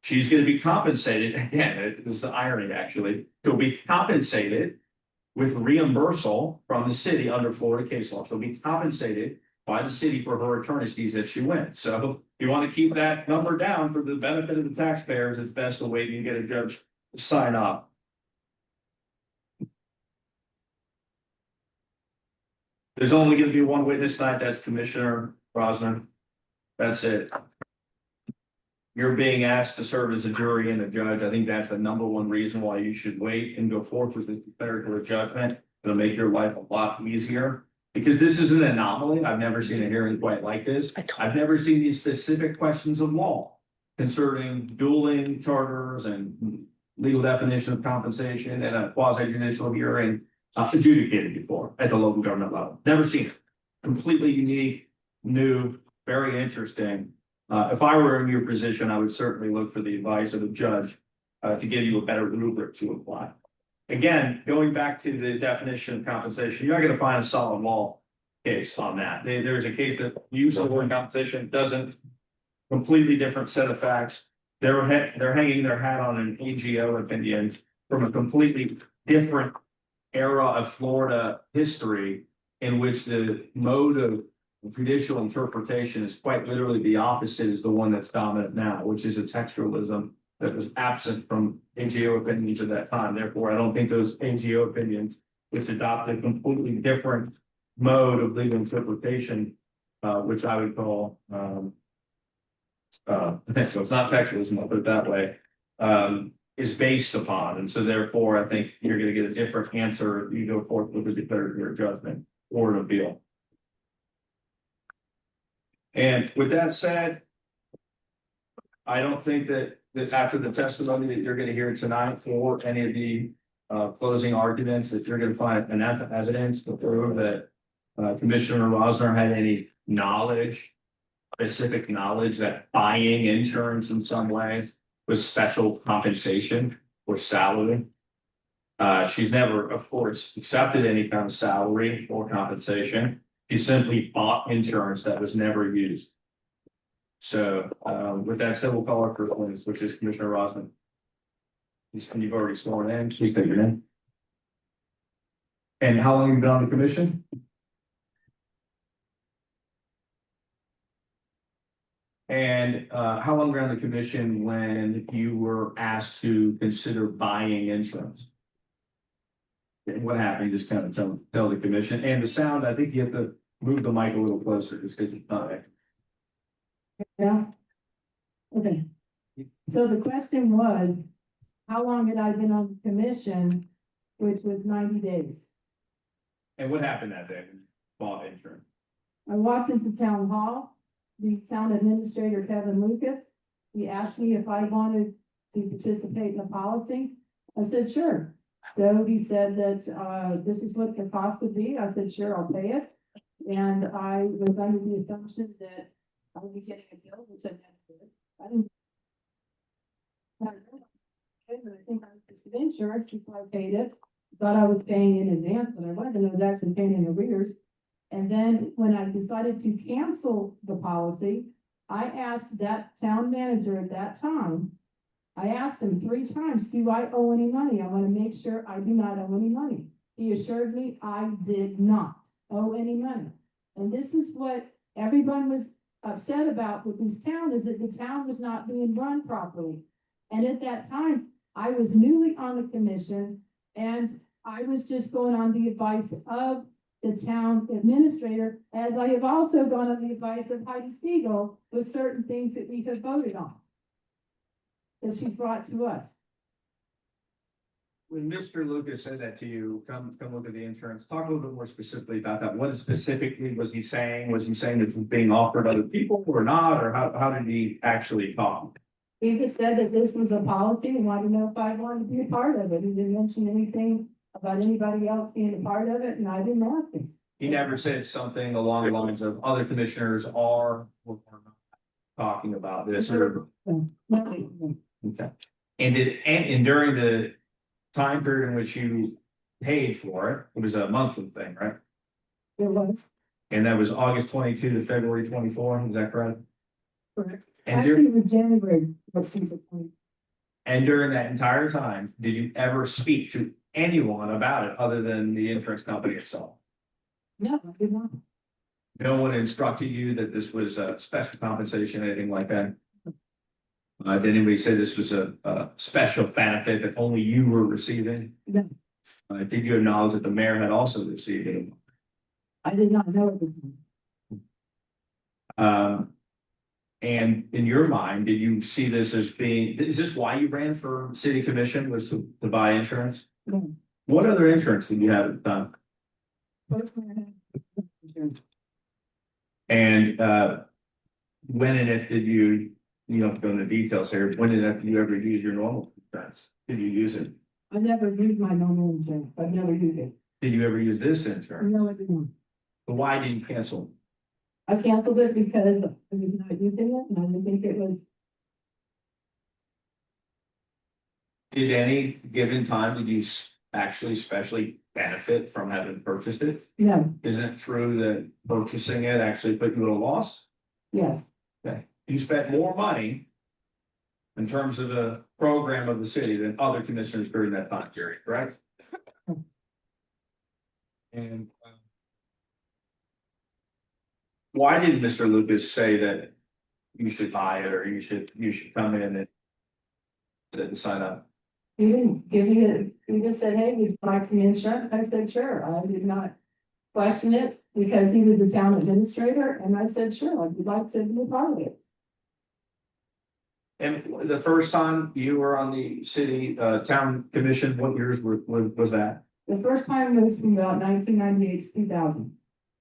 S6: she's going to be compensated. Again, this is the irony, actually. She'll be compensated with reimbursal from the city under Florida case law. She'll be compensated by the city for her attorney's fees if she wins. So if you want to keep that number down for the benefit of the taxpayers, it's best to wait and get a judge to sign up. There's only going to be one witness tonight. That's Commissioner Rosner. That's it. You're being asked to serve as a jury and a judge. I think that's the number one reason why you should wait and go forth with this declaratory judgment. It'll make your life a lot easier because this is an anomaly. I've never seen a hearing quite like this. I've never seen these specific questions of law concerning dueling charters and legal definition of compensation and a quasi judicial hearing adjudicated before at the local government level. Never seen it. Completely unique, new, very interesting. If I were in your position, I would certainly look for the advice of a judge to give you a better rubric to apply. Again, going back to the definition of compensation, you're not gonna find a solid law case on that. There's a case that uses the word compensation, doesn't, completely different set of facts. They're hanging their hat on an AGO opinion from a completely different era of Florida history in which the mode of judicial interpretation is quite literally the opposite is the one that's dominant now, which is a textualism that was absent from AGO opinions at that time. Therefore, I don't think those AGO opinions, which adopted a completely different mode of legal interpretation, which I would call, so it's not textualism, I'll put it that way, is based upon. And so therefore, I think you're gonna get a different answer if you go forth with a declaratory judgment or an appeal. And with that said, I don't think that after the testimony that you're gonna hear tonight or any of the closing arguments that you're gonna find enough evidence to prove that Commissioner Rosner had any knowledge, specific knowledge that buying insurance in some way was special compensation or salary. She's never, of course, accepted any kind of salary or compensation. She simply bought insurance that was never used. So with that said, we'll call our first witness, which is Commissioner Rosner. You've already sworn in, please state your name. And how long have you been on the commission? And how long were you on the commission when you were asked to consider buying insurance? And what happened? You just kind of tell the commission. And the sound, I think you have to move the mic a little closer just because it's not.
S12: Yeah. Okay. So the question was, how long had I been on the commission, which was 90 days?
S6: And what happened that day? Bought insurance.
S12: I walked into town hall. The town administrator, Kevin Lucas, he asked me if I wanted to participate in the policy. I said, sure. So he said that, this is what the cost would be. I said, sure, I'll pay it. And I was under the assumption that I would be getting a bill, which I never did. I didn't. I think I was insurance before I paid it. Thought I was paying in advance, but I wasn't. I was actually paying in arrears. And then when I decided to cancel the policy, I asked that town manager at that time, I asked him 3 times, do I owe any money? I want to make sure I do not owe any money. He assured me I did not owe any money. And this is what everyone was upset about with this town, is that the town was not being run properly. And at that time, I was newly on the commission and I was just going on the advice of the town administrator, and I have also gone on the advice of Heidi Siegel with certain things that we have voted on. That she's brought to us.
S6: When Mr. Lucas said that to you, come look at the insurance, talk a little bit more specifically about that. What specifically was he saying? Was he saying that it was being offered to other people or not? Or how did he actually talk?
S12: He just said that this was a policy and wanted to know if I wanted to be a part of it. He didn't mention anything about anybody else being a part of it, and I didn't ask him.
S6: He never said something along the lines of other commissioners are or are not talking about this or. Okay. And during the time period in which you paid for it was a monthly thing, right?
S12: It was.
S6: And that was August 22 to February 24, is that correct?
S12: Correct.
S6: And
S12: Actually, it was January.
S6: And during that entire time, did you ever speak to anyone about it other than the insurance company itself?
S12: No, I did not.
S6: No one instructed you that this was a special compensation, anything like that? Did anybody say this was a special benefit that only you were receiving?
S12: No.
S6: Did you acknowledge that the mayor had also received it?
S12: I did not know it.
S6: And in your mind, did you see this as being, is this why you ran for city commission, was to buy insurance?
S12: No.
S6: What other insurance did you have at the time? And when and if did you don't go into details here, when did you ever use your normal insurance? Did you use it?
S12: I never used my normal insurance. I've never used it.
S6: Did you ever use this intern?
S12: No, I didn't.
S6: But why did you cancel?
S12: I canceled it because I was not using it and I didn't think it was,
S6: Did any given time, did you actually specially benefit from having purchased it?
S12: no,
S6: Isn't it true that purchasing it actually put you at a loss?
S12: yes,
S6: Okay, you spent more money in terms of the program of the city than other commissioners during that time period, correct? And why did Mr. Lucas say that you should buy it or you should come in and sign up?
S12: he didn't give me it, he just said, hey, would you like the insurance? I said, sure, I did not question it because he was the town administrator and I said, sure, I'd like to be a part of it.
S6: And the first time you were on the city, town commission, what years was that?
S12: The first time was from about 1998 to 2000.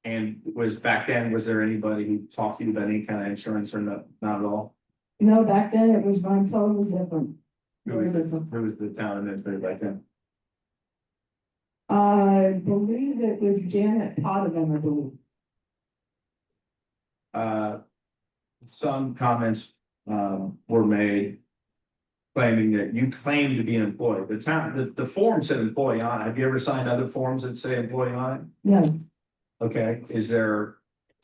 S6: And was back then, was there anybody who talked to you about any kind of insurance or not at all?
S12: No, back then it was run totally different.
S6: Who was the town administrator back then?
S12: I believe it was Janet Potvin, I believe.
S6: Some comments, were made claiming that you claimed to be an employee. The town, the form said employee on it. Have you ever signed other forms that say employee on it?
S12: No,
S6: Okay, is there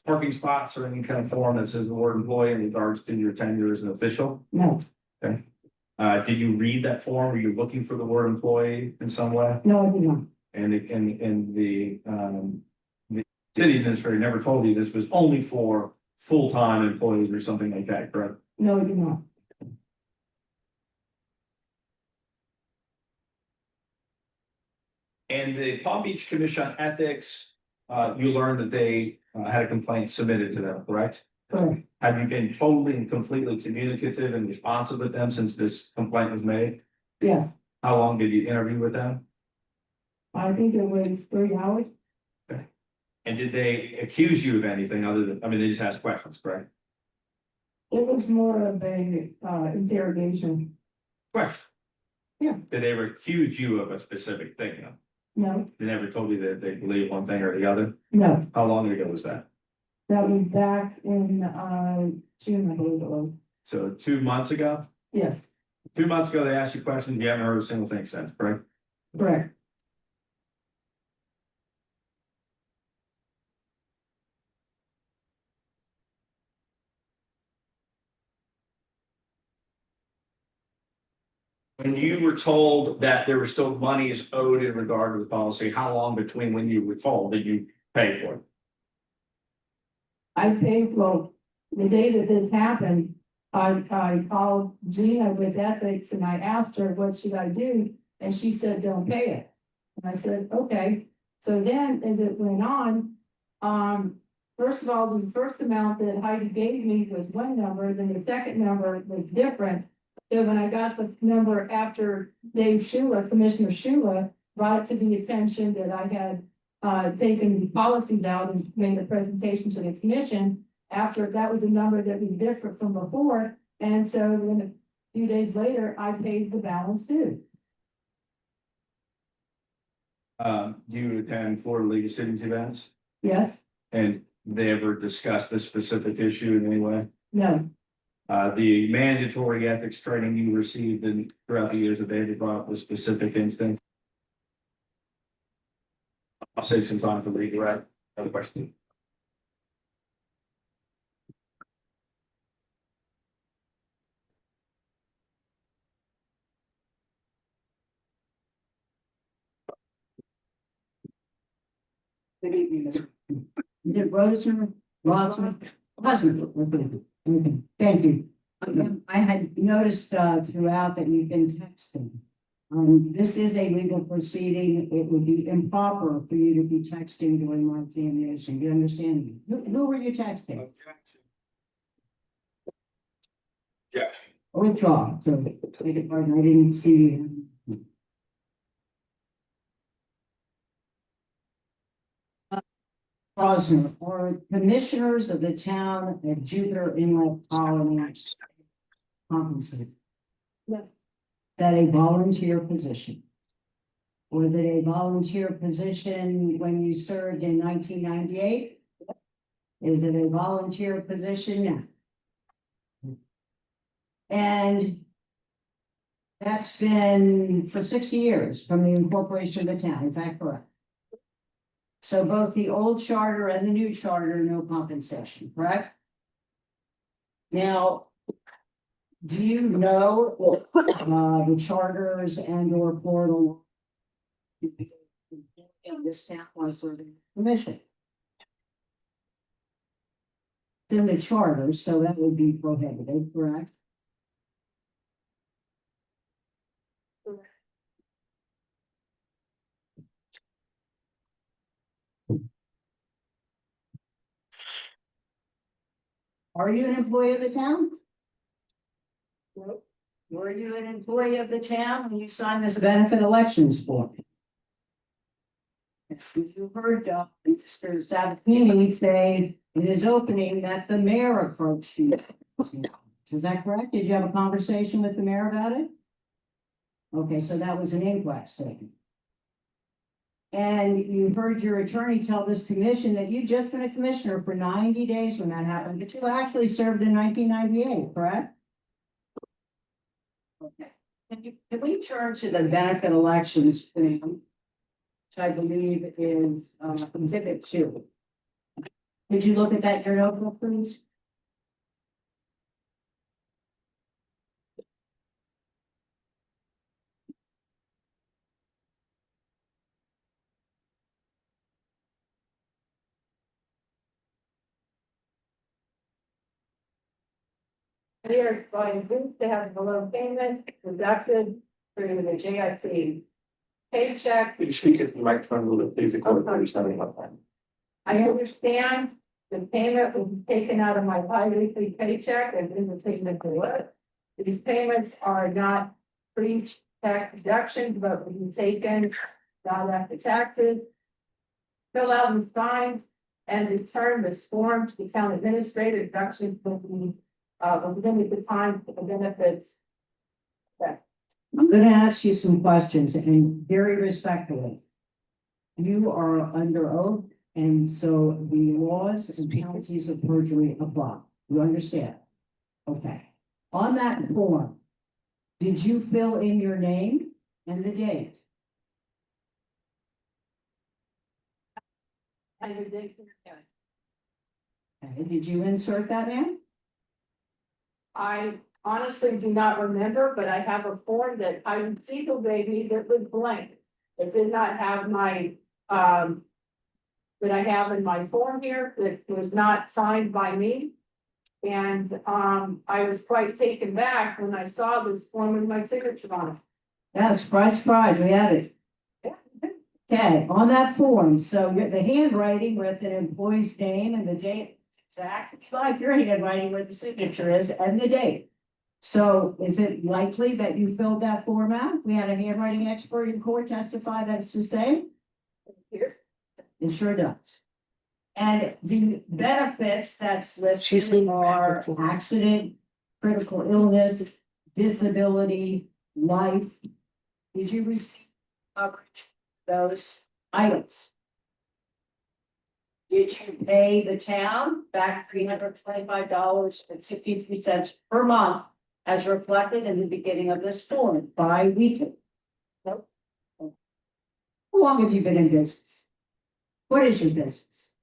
S6: parking spots or any kind of form that says the word employee in regards to your tenure as an official?
S12: no,
S6: Okay. Did you read that form? Were you looking for the word employee in some way?
S12: no, I did not.
S6: And the city administrator never told you this was only for full-time employees or something like that, correct?
S12: No, I did not.
S6: And the Palm Beach Commission on Ethics, you learned that they had a complaint submitted to them, correct?
S12: Correct.
S6: Have you been totally and completely communicative and responsive with them since this complaint was made?
S12: Yes,
S6: How long did you interview with them?
S12: I think it was 3 hours.
S6: And did they accuse you of anything other than, I mean, they just asked questions, correct?
S12: It was more of a interrogation.
S6: Question.
S12: Yeah.
S6: Did they ever accuse you of a specific thing? No?
S12: No,
S6: They never told you that they believe one thing or the other?
S12: no,
S6: How long ago was that?
S12: that was back in June, I believe it was.
S6: So 2 months ago?
S12: Yes,
S6: 2 months ago, they asked you questions, you haven't heard a single thing since, correct?
S12: correct.
S6: When you were told that there were still monies owed in regard to the policy, how long between when you were told did you pay for it?
S12: I paid, well, the day that this happened, I called Gina with ethics and I asked her, what should I do? And she said, don't pay it. And I said, okay. So then as it went on, first of all, the first amount that Heidi gave me was one number, then the second number was different. So when I got the number after Dave Shula, Commissioner Shula, brought it to the attention that I had taken the policies out and made a presentation to the commission. After that was a number that was different from before. And so then a few days later, I paid the balance due.
S6: Do you attend Florida League of Cities events?
S12: Yes,
S6: And they ever discuss this specific issue in any way?
S12: no,
S6: The mandatory ethics training you received throughout the years that they had brought up this specific instance? I'll save some time for legal, right? Another question.
S16: Good evening. Is it Rosner? Okay, thank you. I had noticed throughout that you've been texting. This is a legal proceeding. It would be improper for you to be texting during my examination. You understand me? Who were you texting?
S6: Yeah.
S16: Withdraw. So, beg your pardon, I didn't see you. Rosner, are commissioners of the town at Jupiter Inlet Colony compensated?
S12: no,
S16: That a volunteer position? Was it a volunteer position when you served in 1998? Is it a volunteer position now? And that's been for 60 years from the incorporation of the town, is that correct? So both the old charter and the new charter, no compensation, correct? Now, do you know, the charters and or portal in this town was for the commission? It's in the charter, so that would be prohibited, correct? Are you an employee of the town? No. Were you an employee of the town when you signed this benefit elections form? If you heard Mr. Sabatini say in his opening that the mayor approached you. Is that correct? Did you have a conversation with the mayor about it? Okay, so that was an incorrect statement. And you heard your attorney tell this commission that you'd just been a commissioner for 90 days when that happened, but you actually served in 1998, correct? Okay. Can we turn to the benefit elections thing, which I believe is exhibit 2. Did you look at that in your notebook, please?
S12: We are going to have below payment deducted through the JIC paycheck.
S5: Could you speak at the microphone a little bit, please? The clerk understanding about that.
S12: I understand the payment will be taken out of my bi-weekly paycheck and then the payment to it. These payments are not pre-tax deductions, but will be taken out after taxes. Fill out and sign and return this form to the town administrator. Deductions will be within the time for the benefits.
S16: I'm gonna ask you some questions and very respectfully. You are under oath, and so the laws and penalties of perjury apply. You understand? Okay. On that form, did you fill in your name and the date?
S12: Okay.
S16: Okay, did you insert that in?
S12: I honestly do not remember, but I have a form that I received a baby that was blank. It did not have my, that I have in my form here, that was not signed by me. And, I was quite taken back when I saw this form with my signature on it.
S16: Yeah, surprise, we had it. Okay, on that form, so the handwriting with an employee's name and the date, exactly like your handwriting where the signature is and the date. So is it likely that you filled that form out? We had a handwriting expert in court testify that it's the same.
S12: Here.
S16: It sure does. And the benefits that's listed are accident, critical illness, disability, life. Did you receive coverage those items? Did you pay the town back $325.63 per month as reflected in the beginning of this form bi-weekly? Nope. How long have you been in business? What is your business?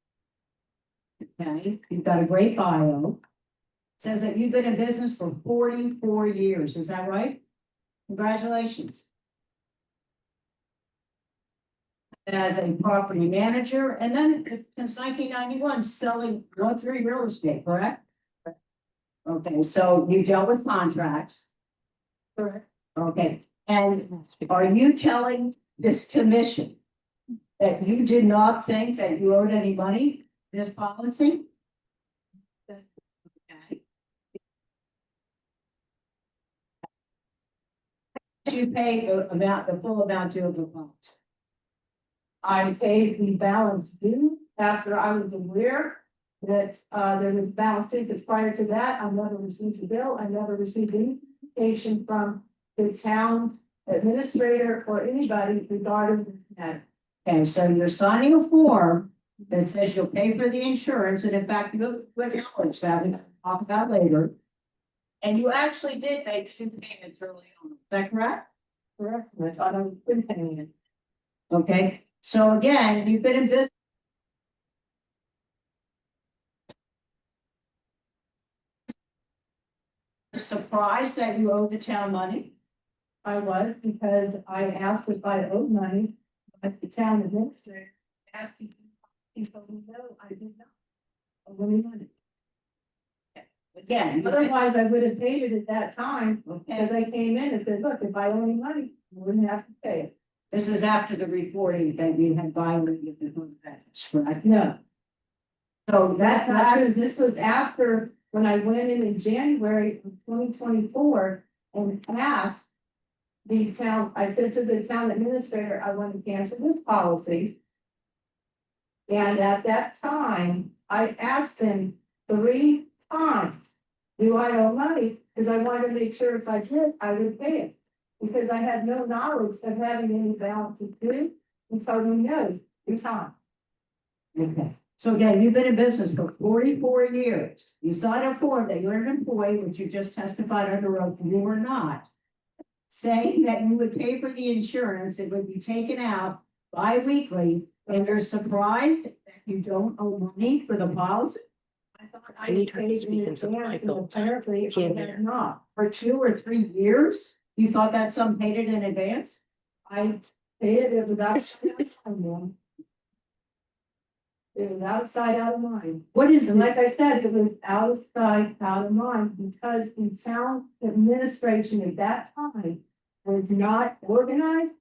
S16: Okay, you've got a great bio. It says that you've been in business for 44 years, is that right? Congratulations. As a property manager, and then since 1991, selling luxury real estate, correct? Okay, so you dealt with contracts. Correct. Okay, and are you telling this commission that you did not think that you owed any money, this policy? Okay. Did you pay the full amount due of the policy?
S12: I paid the balance due after I was aware that there was balance due, because prior to that, I never received a bill, I never received any indication from the town administrator or anybody regarding this matter.
S16: Okay, so you're signing a form that says you'll pay for the insurance, and in fact, you acknowledge that, we'll talk about later. And you actually did make 2 payments early on, is that correct?
S12: Correct, I thought I was paying it.
S16: Okay, so again, you've been in business. Surprised that you owe the town money?
S12: I was, because I asked if I owed money, but the town administrator asked me, he told me, no, I did not. Owe any money.
S16: Again.
S12: Otherwise, I would have paid it at that time, because I came in and said, look, if I owe any money, I wouldn't have to pay it.
S16: This is after the reporting that you had violated the code of ethics, correct?
S12: No.
S16: So
S12: That's
S16: that
S12: not
S16: last,
S12: true. This was after, when I went in January of 2024 and asked the town, I said to the town administrator, I want to cancel this policy. And at that time, I asked him 3 times, do I owe money? Because I wanted to make sure if I did, I would pay it. Because I had no knowledge of having any balances due, and told me no, 3 times.
S16: okay. So again, you've been in business for 44 years. You signed a form that you're an employee, which you just testified under oath you were not. Saying that you would pay for the insurance, it would be taken out bi-weekly, and you're surprised that you don't owe money for the policy?
S12: I thought
S20: I need her to
S12: paid
S20: speak
S12: in
S20: into the
S12: advance,
S20: mic.
S12: and apparently I had not.
S16: For 2 or 3 years? You thought that some paid it in advance?
S12: I paid it without, it was outside, out of mind.
S16: What is
S12: And
S16: the,
S12: like I said, it was outside, out of mind, because the town administration at that time was not organized.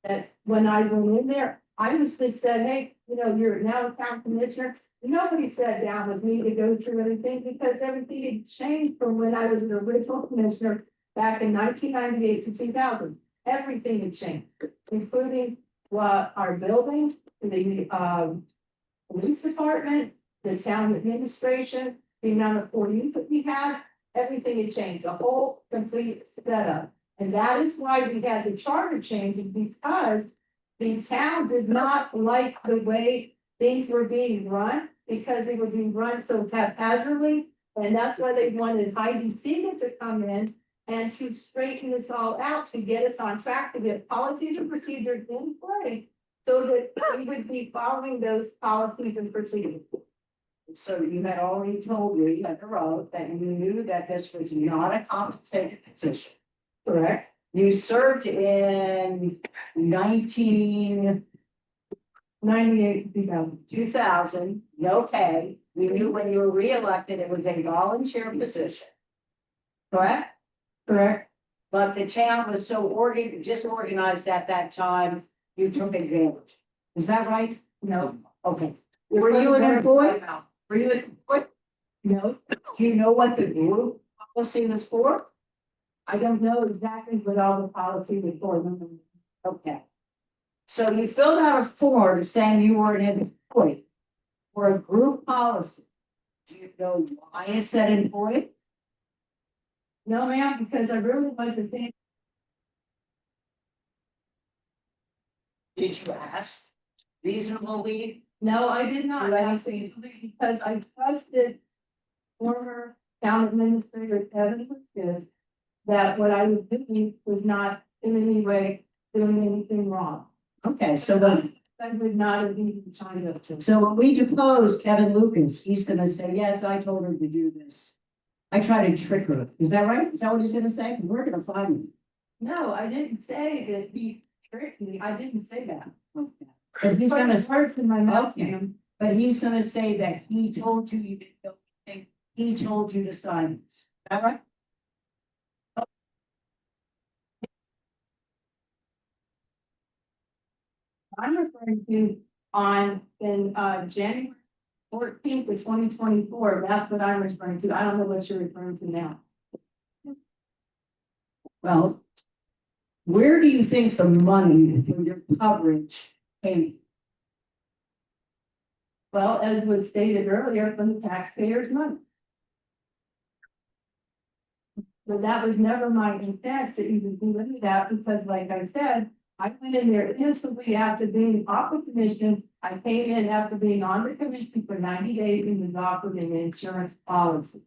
S12: That when I went in there, I was just said, hey, you know, you're now a town commissioner. Nobody sat down with me to go through anything, because everything had changed from when I was an original commissioner back in 1998 to 2000. Everything had changed, including our buildings, the police department, the town administration, the amount of employees that we had, everything had changed, a whole complete setup. And that is why we had the charter changes, because the town did not like the way things were being run, because they were being run so haphazardly. And that's why they wanted Heidi Seegan to come in and to straighten this all out, to get us on track, to get policies and procedures in place, so that we would be following those policies and procedures.
S16: so you had already told me under oath that you knew that this was not a compensated position, correct? You served in 1998, 2000, no pay. We knew when you were reelected, it was a volunteer position. Correct?
S12: Correct.
S16: But the town was so disorganized at that time, you took advantage. Is that right?
S12: No.
S16: Okay. Were you an employee? Were you an employee?
S12: No.
S16: Do you know what the group policy was for?
S12: I don't know exactly what all the policy was for.
S16: Okay. So you filled out a form saying you were an employee for a group policy. Do you know why it said employee?
S12: No, ma'am, because I really wasn't thinking.
S16: Did you ask reasonably?
S12: No, I did not, actually, because I trusted former town administrator Kevin Lucas that what I was doing was not in any way doing anything wrong.
S16: Okay, so
S12: I would not have even signed up to.
S16: so when we depose Kevin Lucas, he's gonna say, yes, I told her to do this. I tried to trick her. Is that right? Is that what he's gonna say? We're gonna find him.
S12: No, I didn't say that he tricked me. I didn't say that.
S16: But he's gonna.
S12: Words in my mouth,
S16: Okay.
S12: ma'am.
S16: But he's gonna say that he told you you didn't know anything. He told you to sign this. Is that right?
S12: I'm referring to in January 14th of 2024. That's what I'm referring to. I don't know what you're referring to now.
S16: Well, where do you think the money for your coverage came?
S12: Well, as was stated earlier, from the taxpayers' money. But that was never my intent to even do that, because like I said, I went in there instantly after being off the commission. I came in after being on the commission for 90 days and was offered an insurance policy.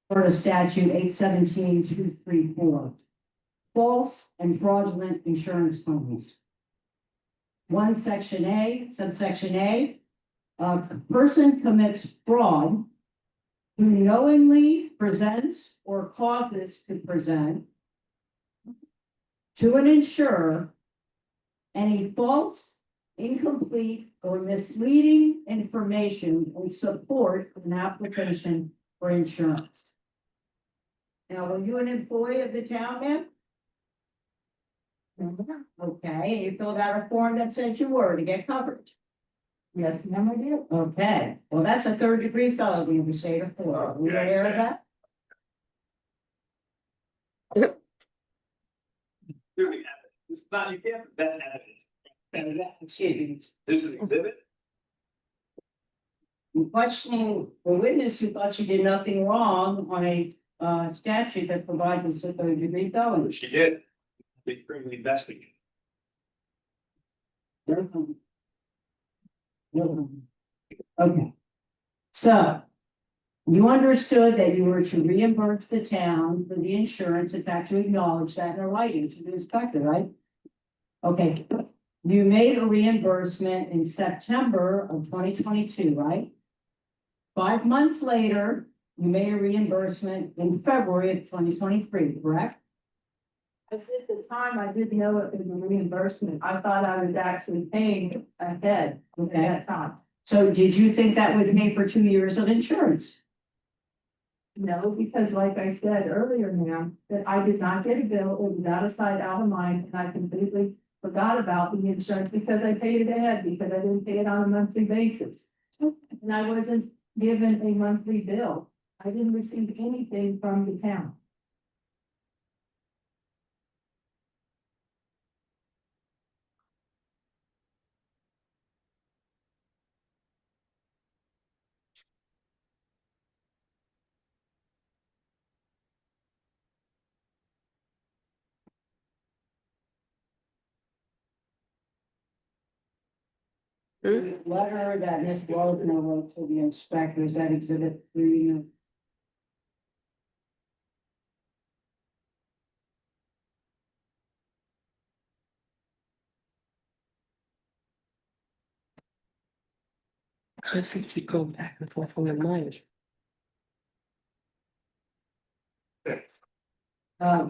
S16: Florida statute 817-234. False and fraudulent insurance claims. One section A, subsection A, a person commits fraud who knowingly presents or causes to present to an insurer any false, incomplete, or misleading information in support of an application for insurance. Now, were you an employee of the town, ma'am? Okay, you filled out a form that said you were to get coverage.
S12: Yes, ma'am, I did.
S16: Okay, well, that's a third-degree felony in the state of Florida. Are you aware of that?
S19: It's not, you can't, that evidence.
S16: Excuse
S19: This is an exhibit.
S16: me. Questioning a witness who thought she did nothing wrong on a statute that provides us a third-degree felony.
S19: She did. They criminally investigated.
S16: Okay. So, you understood that you were to reimburse the town for the insurance, in fact, you acknowledged that in writing to the inspector, right? Okay, you made a reimbursement in September of 2022, right? 5 months later, you made a reimbursement in February of 2023, correct?
S12: At the time, I didn't know it was a reimbursement. I thought I was actually paying ahead at that time.
S16: So did you think that would pay for 2 years of insurance?
S12: No, because like I said earlier, ma'am, that I did not get a bill. It was out of sight, out of mind, and I completely forgot about the insurance because I paid it ahead, because I didn't pay it on a monthly basis. And I wasn't given a monthly bill. I didn't receive anything from the town.
S16: The letter that Ms. Waldner wrote to the inspectors at exhibit 3.
S20: I think keep going back and forth on your mind.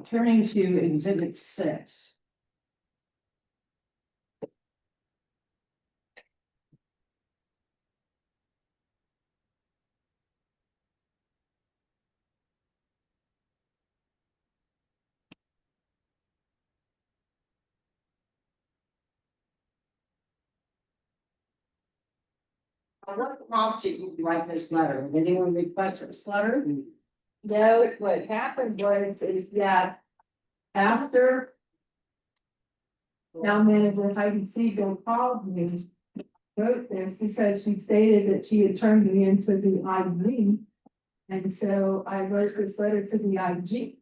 S16: Turning to exhibit 6. What prompted you to write this letter? Did anyone request this letter?
S12: No, what happened was, is that after town manager Heidi Siegel called me, wrote this because she stated that she had turned me into the IG. And so I wrote this letter to the IG.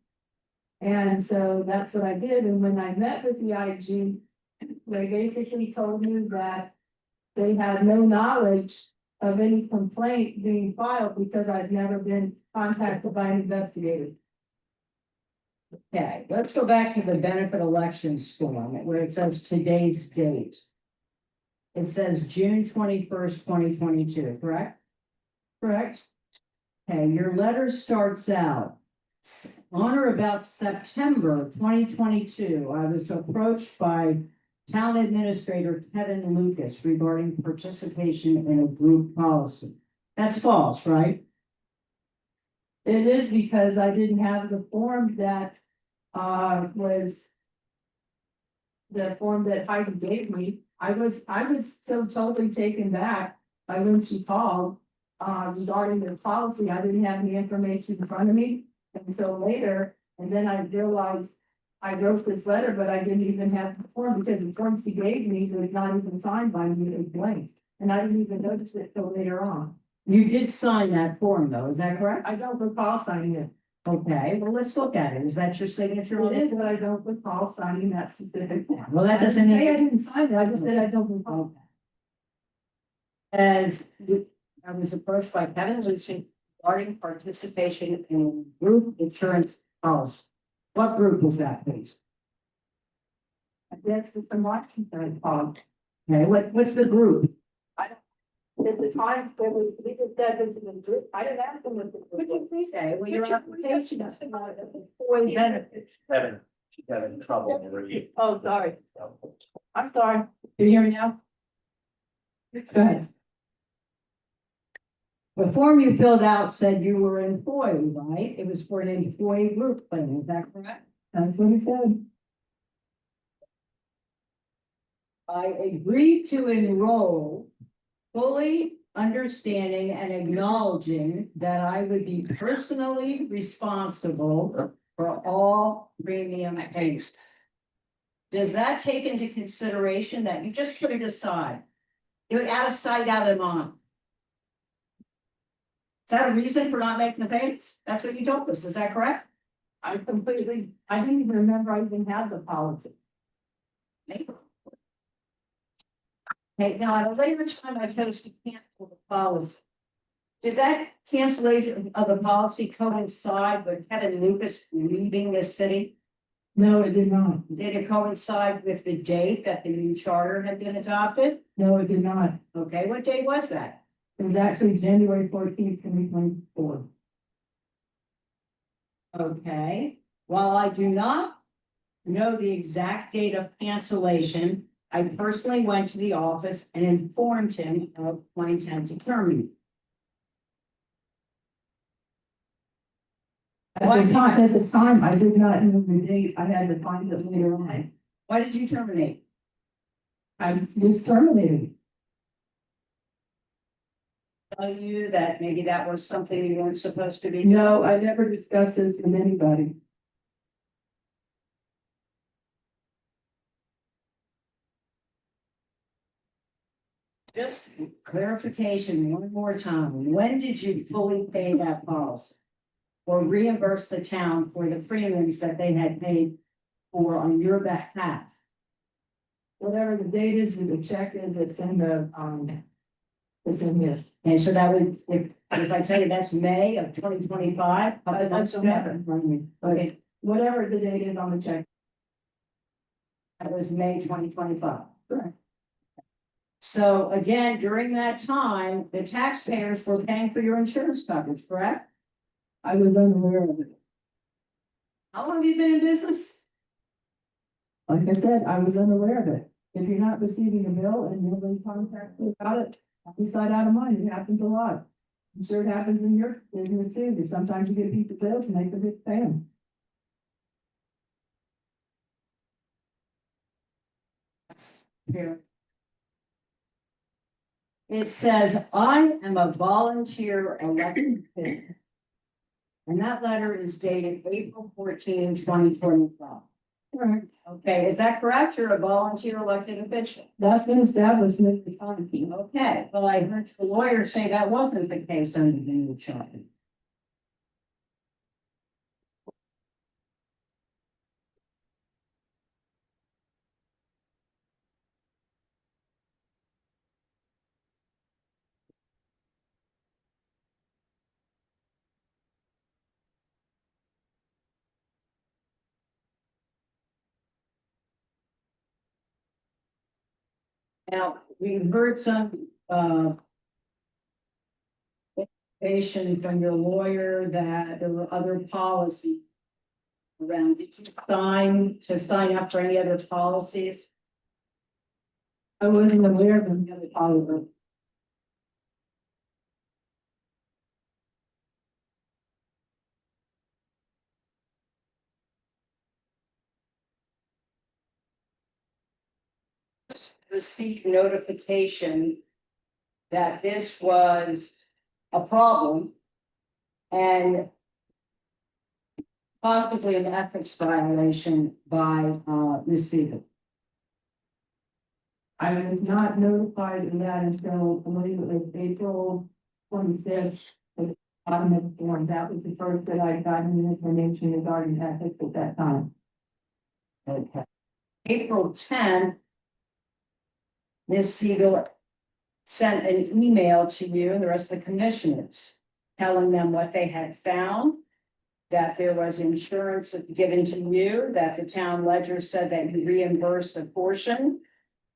S12: And so that's what I did. And when I met with the IG, they basically told me that they had no knowledge of any complaint being filed because I'd never been contacted by an investigator.
S16: Okay, let's go back to the benefit elections form where it says today's date. It says June 21st, 2022, correct?
S12: Correct.
S16: Okay, your letter starts out. On or about September 2022, I was approached by Town Administrator Kevin Lucas regarding participation in a group policy. That's false, right?
S12: It is because I didn't have the form that was the form that Heidi gave me. I was so totally taken back by when she called regarding the policy. I didn't have any information in front of me. And so later, and then I realized I wrote this letter, but I didn't even have the form because the form she gave me was not even signed by me, it was blank. And I didn't even notice it till later on.
S16: You did sign that form though, is that correct?
S12: I don't recall signing it.
S16: Okay, well, let's look at it. Is that your signature on
S12: It
S16: it?
S12: is, but I don't recall signing that specific form.
S16: Well, that doesn't
S12: I
S16: mean.
S12: didn't sign it, I just said I don't recall.
S16: As I was approached by Kevin Lucy regarding participation in group insurance policy. What group was that, please?
S12: That's the Washington policy.
S16: Okay, what's the group?
S12: At the time, there was, we just said this is a group, I didn't ask them what the group was.
S16: Please say, well, your application is about
S12: employee benefits.
S10: Kevin, she got in trouble in the review.
S12: Oh, sorry. I'm sorry. Can you hear me now? Go ahead.
S16: The form you filled out said you were an employee, right? It was for an employee group plan, is that correct?
S12: That's what it said.
S16: I agreed to enroll, fully understanding and acknowledging that I would be personally responsible for all premium payments. Does that take into consideration that you just put it aside? You're out of sight, out of mind. Is that a reason for not making the payments? That's what you told us, is that correct?
S12: I didn't even remember I even had the policy.
S16: Okay, now at a later time, I chose to cancel the policy. Did that cancellation of the policy coincide with Kevin Lucas leaving the city?
S12: No, it did not.
S16: Did it coincide with the date that the new charter had been adopted?
S12: No, it did not.
S16: Okay, what date was that?
S12: It was actually January 14th, 2024.
S16: Okay, while I do not know the exact date of cancellation, I personally went to the office and informed him of my intent to terminate.
S12: At the time, I did not know the date. I had to find it later on.
S16: Why did you terminate?
S12: I was terminated.
S16: Tell you that maybe that was something you weren't supposed to be doing?
S12: No, I never discussed this with anybody.
S16: Just clarification one more time. When did you fully pay that policy? Or reimburse the town for the premiums that they had paid for on your behalf?
S12: Whatever the date is, the check is, it's in the, it's in here.
S16: And so that would, if I tell you that's May of 2025.
S12: I don't have it in front of me, but
S16: Okay,
S12: whatever the date is on the check.
S16: that was May 2025.
S12: Correct.
S16: So again, during that time, the taxpayers were paying for your insurance coverage, correct?
S12: I was unaware of it.
S16: How long have you been in business?
S12: Like I said, I was unaware of it. If you're not receiving a bill and nobody contacts you about it, out of sight, out of mind, it happens a lot. I'm sure it happens in your business too, because sometimes you get a piece of bills and they forget to pay them.
S16: Here. It says, I am a volunteer elected official. And that letter is dated April 14, 2025.
S12: Right.
S16: Okay, is that correct? You're a volunteer elected official?
S12: That's been established in the time.
S16: Okay, well, I heard the lawyer say that wasn't the case under the new charter. Now, we've heard some, information from your lawyer that there were other policies around. Did you sign up for any other policies?
S12: I wasn't aware of any other policy.
S16: Receive notification that this was a problem. And possibly an ethics violation by, Ms. Siegel?
S12: I was not notified of that until, I believe it was April 26th. On the form, that was the first that I got any information regarding ethics at that time.
S16: Okay. April 10th, Ms. Siegel sent an email to you and the rest of the commissioners, telling them what they had found, that there was insurance given to you, that the town ledger said that you reimbursed a portion,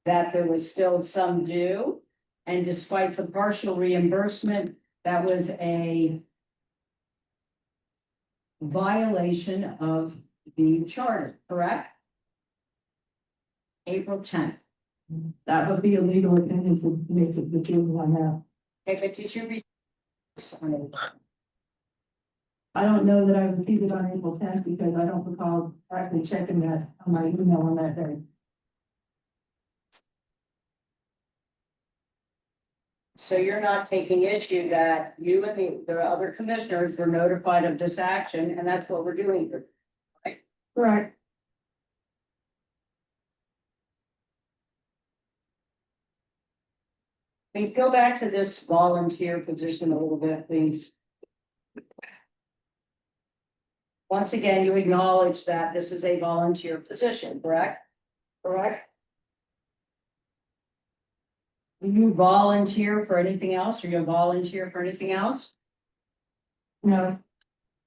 S16: that there was still some due, and despite the partial reimbursement, that was a violation of the charter, correct? April 10th.
S12: That would be a legal opinion to make the decision on that.
S16: Okay, but did you receive?
S12: I don't know that I received it on April 10th because I don't recall actually checking that on my email on that day.
S16: So you're not taking issue that you and the other commissioners were notified of this action, and that's what we're doing here, right?
S12: Right.
S16: Can you go back to this volunteer position a little bit, please? Once again, you acknowledge that this is a volunteer position, correct? Correct? Do you volunteer for anything else? Are you a volunteer for anything else?
S12: No.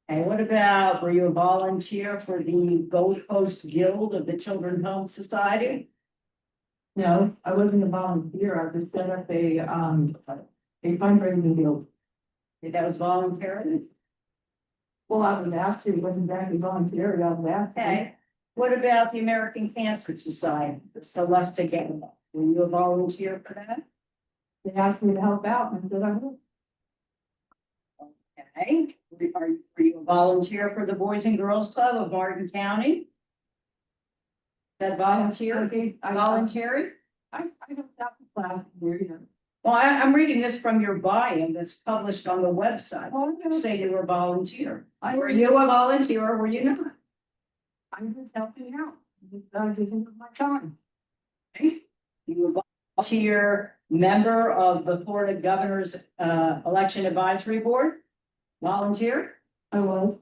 S16: And what about, were you a volunteer for the Gold Coast Guild of the Children's Home Society?
S12: No, I wasn't a volunteer. I just set up a fundraising guild.
S16: That was voluntary?
S12: Well, I was asked to, it wasn't exactly voluntary, I was asked to.
S16: Okay. What about the American Cancer Society, the Celeste Gang? Were you a volunteer for that?
S12: They asked me to help out and I said I would.
S16: Okay. Are you a volunteer for the Boys and Girls Club of Martin County? That volunteer? Voluntary?
S12: I don't have the class here, you know.
S16: Well, I'm reading this from your bio that's published on the website.
S12: Oh, no.
S16: Say you were a volunteer. Were you a volunteer or were you not?
S12: I'm just helping out. I'm just giving my time.
S16: Okay. You were a volunteer member of the Florida Governor's Election Advisory Board? Volunteer?
S12: I was.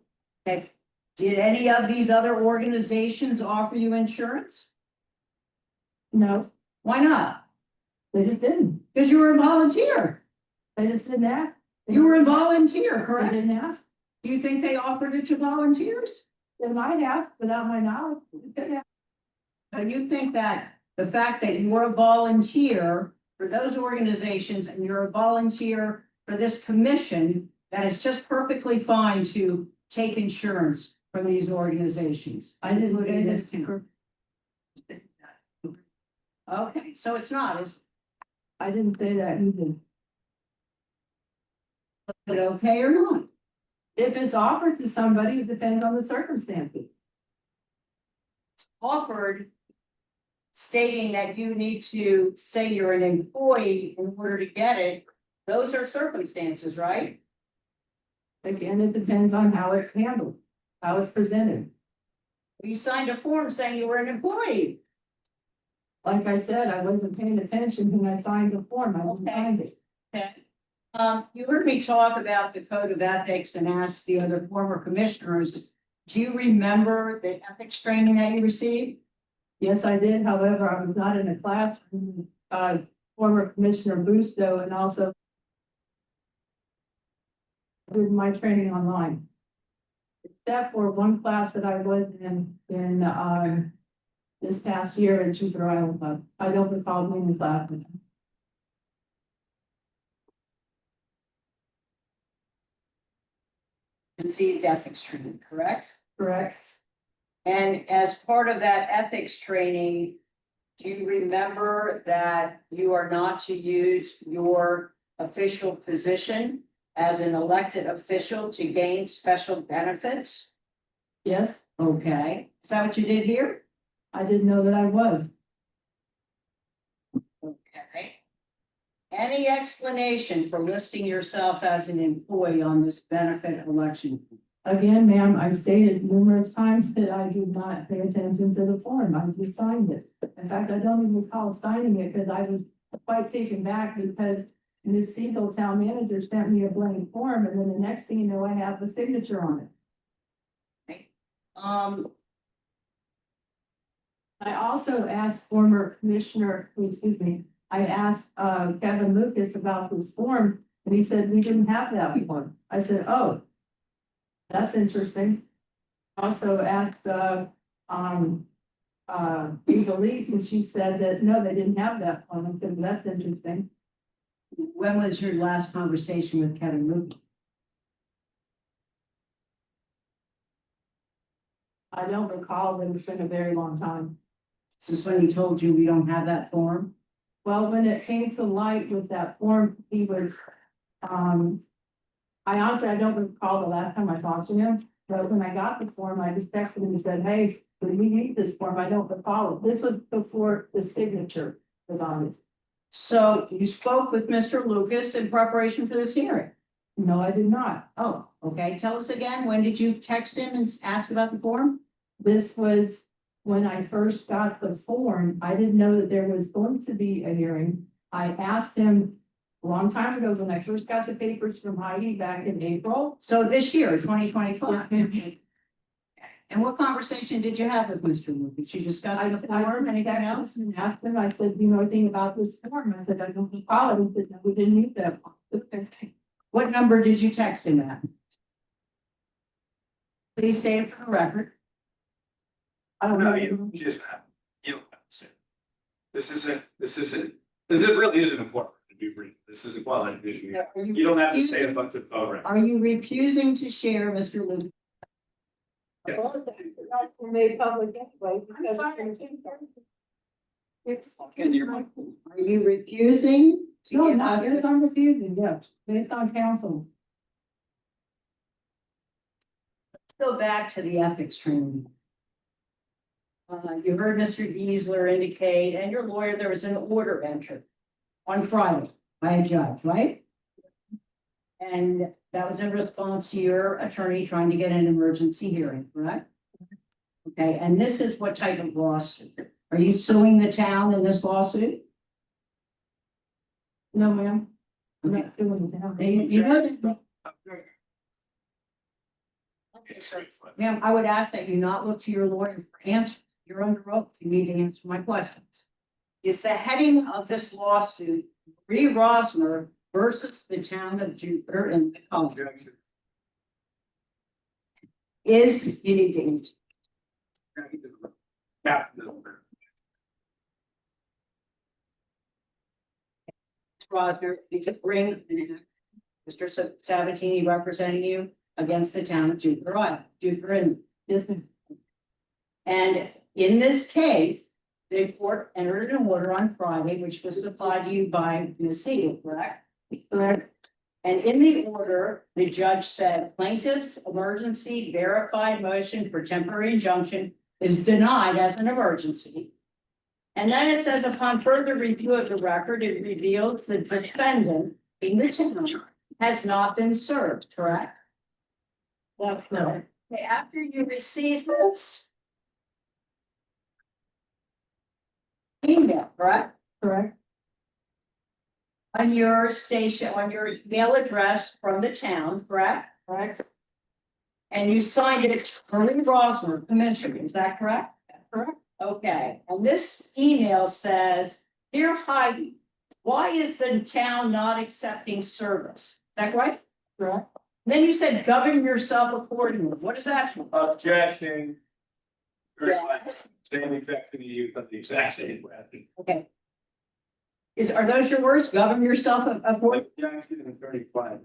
S16: Okay. Did any of these other organizations offer you insurance?
S12: No.
S16: Why not?
S12: They just didn't.
S16: Because you were a volunteer.
S12: They just didn't ask.
S16: You were a volunteer,
S12: They
S16: correct?
S12: didn't ask.
S16: Do you think they offered it to volunteers?
S12: They might have, without my knowledge. They could have.
S16: So you think that the fact that you were a volunteer for those organizations and you're a volunteer for this commission, that it's just perfectly fine to take insurance from these organizations?
S12: I didn't say
S16: including this
S12: this.
S16: town. Okay, so it's not, is
S12: I didn't say that either.
S16: it okay or not?
S12: If it's offered to somebody, it depends on the circumstances.
S16: Offered stating that you need to say you're an employee in order to get it, those are circumstances, right?
S12: Again, it depends on how it's handled, how it's presented.
S16: You signed a form saying you were an employee.
S12: Like I said, I wasn't paying attention when I signed the form. I didn't find it.
S16: Okay. You heard me talk about the code of ethics and ask the other former commissioners, do you remember the ethics training that you received?
S12: Yes, I did. However, I was not in a class. Former Commissioner Busto and also did my training online. Except for one class that I was in this past year in Jupiter Island Club. I don't recall doing the class.
S16: Received ethics training, correct?
S12: Correct.
S16: And as part of that ethics training, do you remember that you are not to use your official position as an elected official to gain special benefits?
S12: Yes.
S16: Okay, is that what you did here?
S12: I didn't know that I was.
S16: Okay. Any explanation for listing yourself as an employee on this benefit election
S12: Again, ma'am, I've stated numerous times that I do not pay attention to the form. I just signed it. In fact, I don't even recall signing it because I was quite taken back because Ms. Siegel, town manager, sent me a blank form, and then the next thing you know, I have the signature on it. I also asked former commissioner, excuse me, I asked Kevin Lucas about this form, and he said, we didn't have that form. I said, oh, that's interesting. Also asked Eva Lees, and she said that, no, they didn't have that form. I said, that's interesting.
S16: When was your last conversation with Kevin Lucas?
S12: I don't recall, but it's been a very long time.
S16: Is this when he told you we don't have that form?
S12: Well, when it came to light with that form, he was, I honestly, I don't recall the last time I talked to him, but when I got the form, I just texted him and said, hey, we need this form, I don't recall it. This was before the signature was on it.
S16: So you spoke with Mr. Lucas in preparation for this hearing?
S12: No, I did not.
S16: Oh, okay. Tell us again, when did you text him and ask about the form?
S12: This was when I first got the form. I didn't know that there was going to be a hearing. I asked him a long time ago when I first got the papers from Heidi back in April.
S16: So this year, 2025. And what conversation did you have with Mr. Lucas? You discussed the form, anything else?
S12: And asked him, I said, you know anything about this form? I said, I don't recall it. He said, no, we didn't need that one.
S16: What number did you text him at? Please state it for the record.
S12: I don't know.
S19: You just have, you don't have to say. This really isn't important to be brief. This is a quality issue. You don't have to say a bunch of,
S16: Are you refusing to share Mr. Lucas?
S12: Made public anyway.
S16: I'm sorry. Are you refusing?
S12: No, not based on refusing, yes, based on counsel.
S16: Let's go back to the ethics training. You heard Mr. Giesler indicate, and your lawyer, there was an order entered on Friday by a judge, right? And that was in response to your attorney trying to get an emergency hearing, correct? Okay, and this is what type of lawsuit? Are you suing the town in this lawsuit?
S12: No, ma'am. I'm
S16: Okay.
S12: not doing it now.
S16: You know that. Okay, so, ma'am, I would ask that you not look to your lawyer for answers. You're under oath. You need to answer my questions. Is the heading of this lawsuit Marie Rosner versus the town of Jupiter in the country? Is, you need to answer. Roger, did you bring Mr. Sabatini representing you against the town of Jupiter, Iowa? Jupiter, and in this case, the court entered an order on Friday, which was supplied to you by Ms. Siegel, correct? Correct. And in the order, the judge said plaintiff's emergency verified motion for temporary injunction is denied as an emergency. And then it says upon further review of the record, it reveals the defendant, being the town, has not been served, correct?
S12: That's correct.
S16: Okay, after you receive this email, correct?
S12: Correct.
S16: On your station, on your email address from the town, correct?
S12: Correct.
S16: And you signed it, Marie Rosner, Commissioner, is that correct?
S12: Correct.
S16: Okay, and this email says, dear Heidi, why is the town not accepting service? Is that right?
S12: Correct.
S16: Then you said govern yourself accordingly. What is that?
S19: objection.
S16: Yes.
S19: Same exact thing you put the exact same way.
S16: Okay. Are those your words? Govern yourself accordingly?
S19: Objection and 35.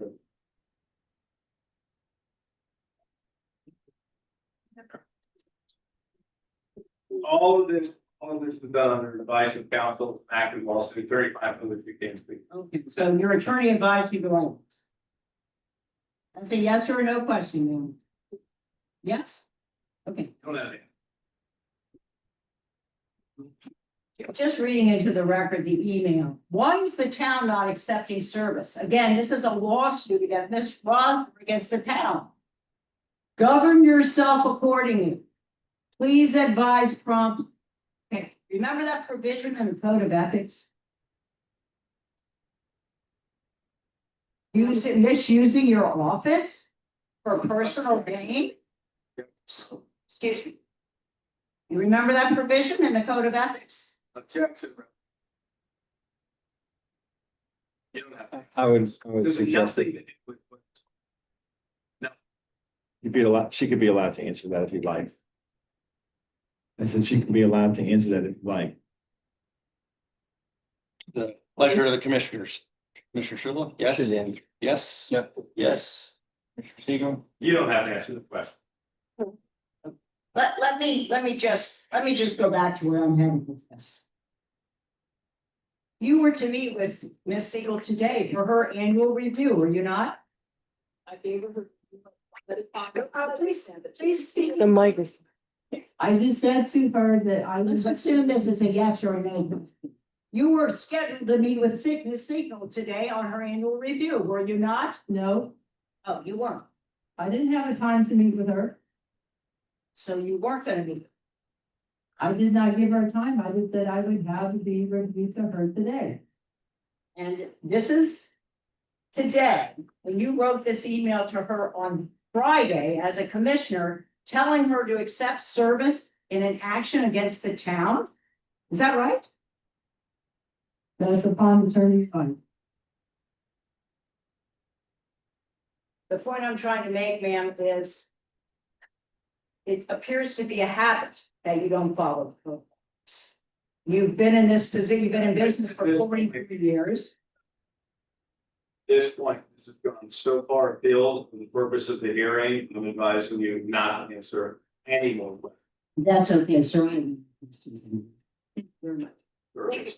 S19: All of this is done under advice of counsel, active lawsuit 35 of which you can't speak.
S16: Okay, so your attorney advised you to write. That's a yes or a no question, ma'am. Yes? Okay.
S19: Don't have it.
S16: Just reading into the record, the email. Why is the town not accepting service? Again, this is a lawsuit against Ms. Rosner against the town. Govern yourself accordingly. Please advise prompt. Okay, remember that provision in the Code of Ethics? Misusing your office for personal gain? Excuse me. You remember that provision in the Code of Ethics?
S11: Objection.
S9: I would
S11: There's
S9: suggest that
S11: nothing to do with.
S9: she could be allowed to answer that if you'd like. I said she could be allowed to answer that if you'd like.
S11: The pleasure of the commissioners. Commissioner Schubel? Yes. Yes.
S19: Yep.
S11: Yes. Commissioner Siegel?
S19: You don't have to answer the question.
S16: Let me just go back to where I'm heading with this. You were to meet with Ms. Siegel today for her annual review, were you not?
S8: I gave her. Please speak.
S20: The microphone.
S12: I just said to her that I
S16: Let's
S12: was.
S16: assume this is a yes or a no. You were scheduled to meet with Ms. Siegel today on her annual review, were you not?
S12: No,
S16: Oh, you weren't.
S12: I didn't have a time to meet with her.
S16: So you weren't gonna meet.
S12: I did not give her a time. I just said I would have the review to her today.
S16: And this is today, when you wrote this email to her on Friday as a commissioner, telling her to accept service in an action against the town. Is that right?
S12: That's upon attorney's fund.
S16: The point I'm trying to make, ma'am, is it appears to be a habit that you don't follow the protocols. You've been in this position, you've been in business for 43 years.
S19: This point, this has gone so far afield for the purpose of the hearing, I'm advising you not to answer any more questions.
S16: That's okay, sir. Thank you very much.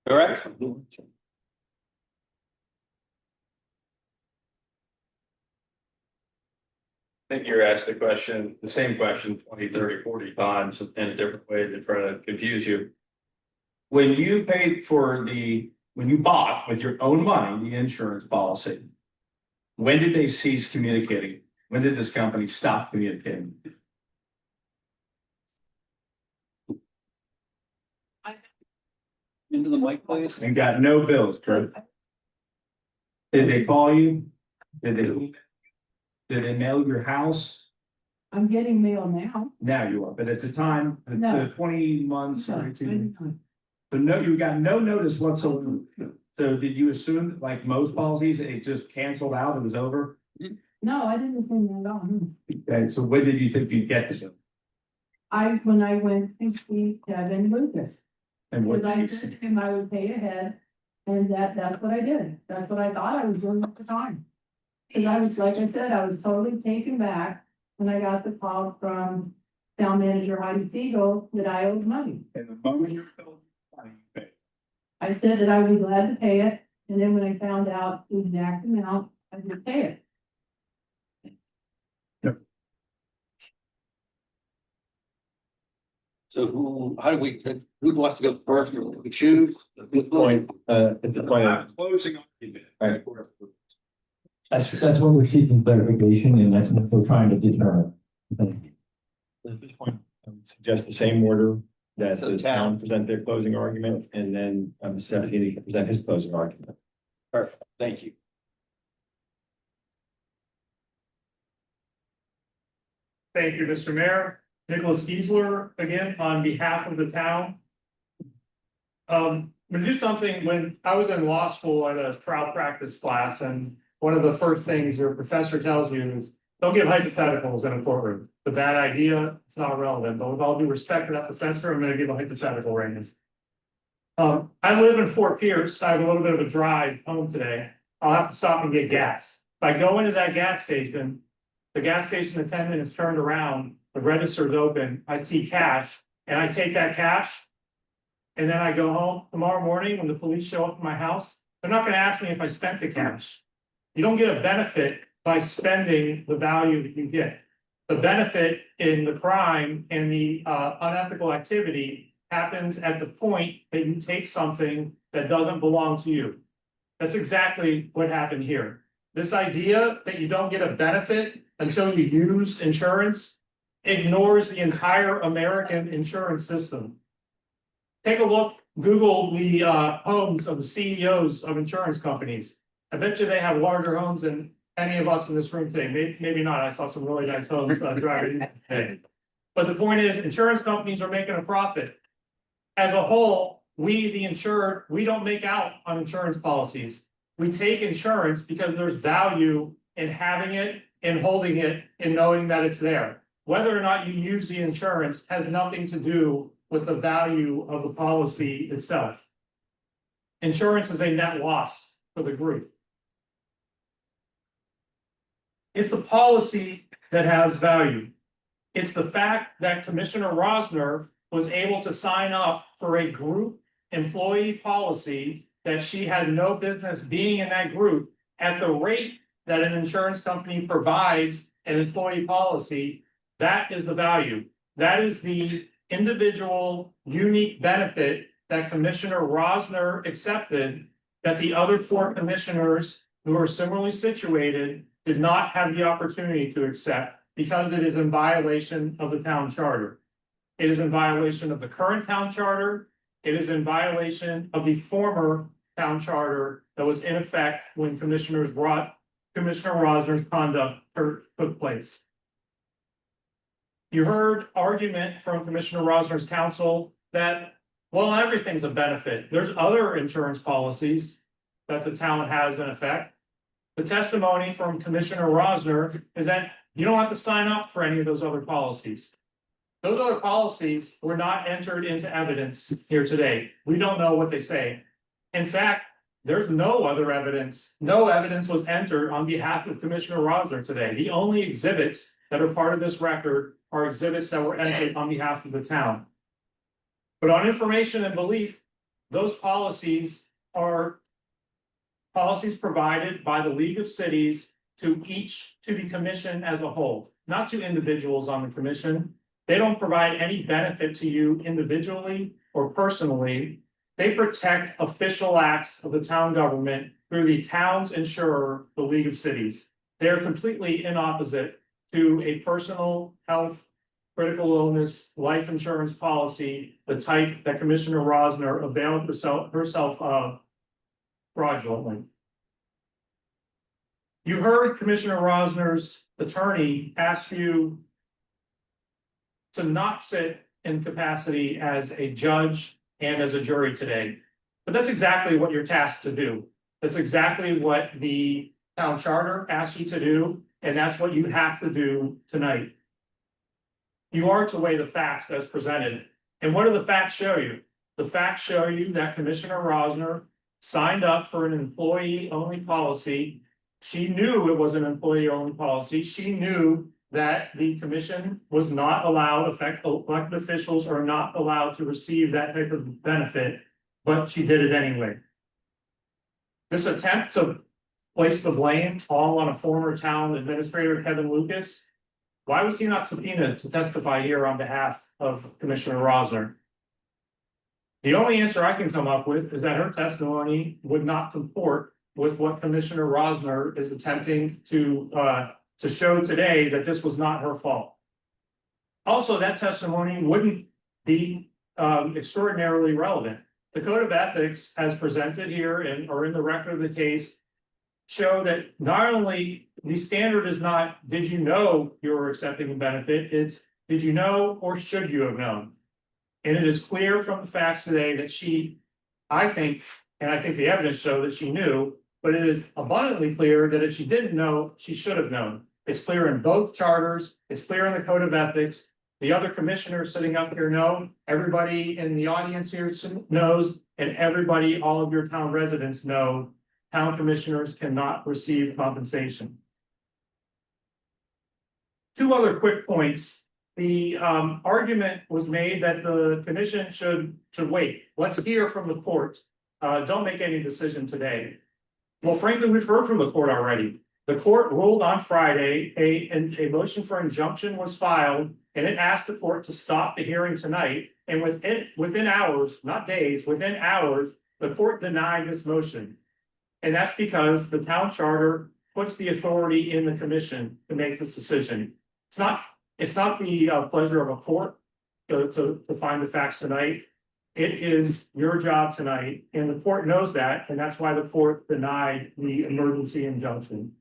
S19: Correct? I think you're asked the question, the same question 20, 30, 40 times in a different way to try to confuse you. When you paid for when you bought with your own money, the insurance policy, when did they cease communicating? When did this company stop communicating?
S11: Into the mic, please.
S19: And got no bills, correct? Did they call you? Did they mail your house?
S12: I'm getting mail now.
S19: Now you are, but at the time,
S12: No.
S19: the 20 months
S12: No,
S19: or
S12: I
S19: 18.
S12: didn't.
S19: So no, you got no notice whatsoever. So did you assume that like most policies, it just canceled out, it was over?
S12: No, I didn't think that at all.
S19: Okay, so when did you think you'd get this?
S12: When I went to see Kevin Lucas.
S19: And what
S12: Because I
S19: did you
S12: said
S19: say?
S12: to him I would pay ahead, and that's what I did. That's what I thought I was doing at the time. Cause I was, like I said, I was totally taken back when I got the call from town manager Heidi Siegel that I owed money.
S19: And the moment you're told, you pay.
S12: I said that I would be glad to pay it, and then when I found out the exact amount, I did pay it.
S11: So who wants to go first? We choose at this point,
S9: At the point of.
S19: Closing argument.
S10: That's what we're seeking clarification and that's what we're trying to determine.
S9: At this point, I would suggest the same order that
S11: So
S9: the
S11: town.
S9: town present their closing argument and then on the 17th, he can present his closing argument.
S11: Perfect, thank you.
S17: Thank you, Mr. Mayor. Nicholas Giesler, again, on behalf of the town. I'm gonna do something. When I was in law school at a trial practice class, and one of the first things your professor tells you is, don't give hypotheticals in a courtroom. It's a bad idea, it's not relevant, but with all due respect to that professor, I'm gonna give a hypothetical right now. I live in Fort Pierce. I have a little bit of a drive home today. I'll have to stop and get gas. If I go into that gas station, the gas station attendant is turned around, the register's open, I see cash, and I take that cash. And then I go home tomorrow morning when the police show up at my house, they're not gonna ask me if I spent the cash. You don't get a benefit by spending the value that you get. The benefit in the crime and the unethical activity happens at the point that you take something that doesn't belong to you. That's exactly what happened here. This idea that you don't get a benefit until you use insurance ignores the entire American insurance system. Take a look, Google the homes of the CEOs of insurance companies. I bet you they have larger homes than any of us in this room today. Maybe not. I saw some really nice homes driving today. But the point is, insurance companies are making a profit. As a whole, we, the insured, we don't make out on insurance policies. We take insurance because there's value in having it, in holding it, in knowing that it's there. Whether or not you use the insurance has nothing to do with the value of the policy itself. Insurance is a net loss for the group. It's the policy that has value. It's the fact that Commissioner Rosner was able to sign up for a group employee policy that she had no business being in that group at the rate that an insurance company provides an employee policy. That is the value. That is the individual unique benefit that Commissioner Rosner accepted that the other 4 commissioners who are similarly situated did not have the opportunity to accept because it is in violation of the town charter. It is in violation of the current town charter. It is in violation of the former town charter that was in effect when Commissioner Rosner's conduct took place. You heard argument from Commissioner Rosner's counsel that, well, everything's a benefit. There's other insurance policies that the town has in effect. The testimony from Commissioner Rosner is that you don't have to sign up for any of those other policies. Those other policies were not entered into evidence here today. We don't know what they say. In fact, there's no other evidence. No evidence was entered on behalf of Commissioner Rosner today. The only exhibits that are part of this record are exhibits that were entered on behalf of the town. But on information and belief, those policies are policies provided by the League of Cities to the commission as a whole, not to individuals on the commission. They don't provide any benefit to you individually or personally. They protect official acts of the town government through the town's insurer, the League of Cities. They are completely in opposite to a personal health, critical illness, life insurance policy, the type that Commissioner Rosner availed herself of fraudulently. You heard Commissioner Rosner's attorney ask you to not sit in capacity as a judge and as a jury today. But that's exactly what you're tasked to do. That's exactly what the town charter asks you to do, and that's what you have to do tonight. You are to weigh the facts as presented. And what do the facts show you? The facts show you that Commissioner Rosner signed up for an employee-only policy. She knew it was an employee-only policy. She knew that the commission was not allowed, elected officials are not allowed to receive that type of benefit, but she did it anyway. This attempt to place the blame all on a former town administrator, Kevin Lucas, why was he not subpoenaed to testify here on behalf of Commissioner Rosner? The only answer I can come up with is that her testimony would not comport with what Commissioner Rosner is attempting to show today, that this was not her fault. Also, that testimony wouldn't be extraordinarily relevant. The Code of Ethics, as presented here or in the record of the case, show that not only the standard is not, did you know you were accepting a benefit, it's, did you know or should you have known? And it is clear from the facts today that she, I think the evidence show that she knew, but it is abundantly clear that if she didn't know, she should have known. It's clear in both charters, it's clear in the Code of Ethics. The other commissioners sitting up here know, everybody in the audience here knows, and everybody, all of your town residents know, town commissioners cannot receive compensation. 2 other quick points. The argument was made that the commission should wait. Let's hear from the court. Don't make any decision today. Well, frankly, we've heard from the court already. The court ruled on Friday, a motion for injunction was filed, and it asked the court to stop the hearing tonight. And within hours, not days, within hours, the court denied this motion. And that's because the town charter puts the authority in the commission to make this decision. It's not the pleasure of a court to find the facts tonight. It is your job tonight, and the court knows that, and that's why the court denied the emergency injunction.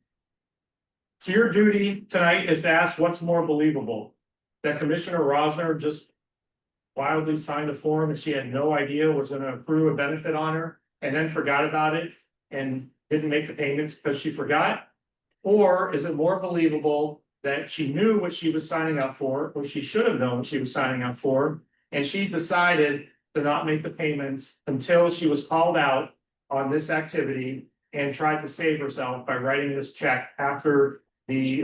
S17: So your duty tonight is to ask what's more believable, that Commissioner Rosner just wildly signed a form and she had no idea was gonna accrue a benefit on her, and then forgot about it and didn't make the payments because she forgot? Or is it more believable that she knew what she was signing up for, or she should have known what she was signing up for, and she decided to not make the payments until she was called out on this activity and tried to save herself by writing this check after the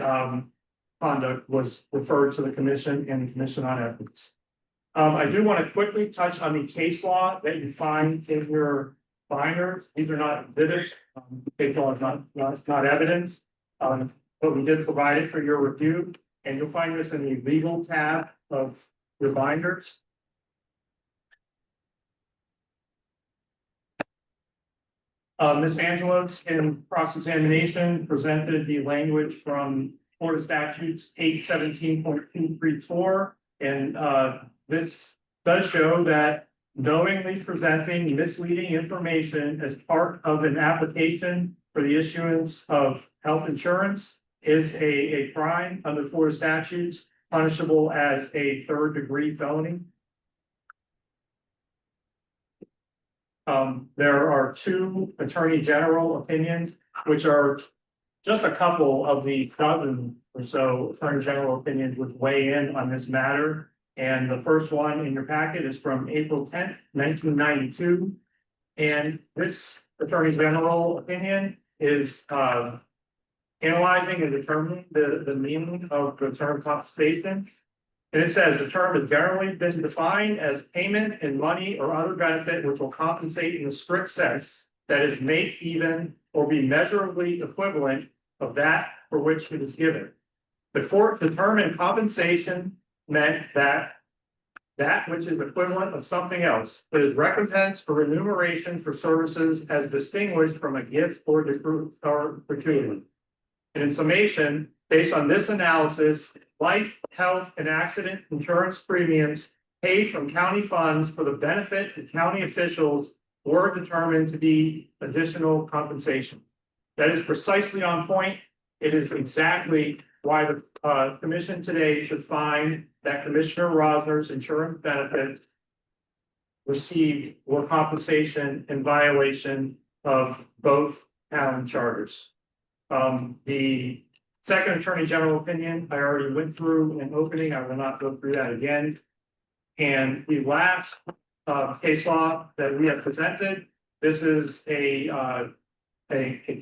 S17: conduct was referred to the commission and the Commission on Ethics. I do want to quickly touch on the case law that you find in your binder. These are not exhibits. Case law is not evidence. But we did provide it for your review, and you'll find this in the legal tab of your binders. Ms. Angelos in cross-examination presented the language from Florida statutes 817.234, and this does show that knowingly presenting misleading information as part of an application for the issuance of health insurance is a crime under Florida statutes, punishable as a third-degree felony. There are two Attorney General opinions, which are just a couple of the dozen or so Attorney General opinions which weigh in on this matter. And the first one in your packet is from April 10th, 1992. And this Attorney General opinion is analyzing and determining the meaning of the term compensation. And it says the term has generally been defined as payment in money or other benefit which will compensate in the strict sense, that is, make even or be measurably equivalent of that for which it is given. The court determined compensation meant that which is equivalent of something else, that is recompense or remuneration for services as distinguished from a gift or gratuity. And in summation, based on this analysis, life, health, and accident insurance premiums paid from county funds for the benefit of county officials were determined to be additional compensation. That is precisely on point. It is exactly why the commission today should find that Commissioner Rosner's insurance benefits received were compensation in violation of both town charters. The second Attorney General opinion, I already went through in opening. I will not go through that again. And the last case law that we have presented, this is a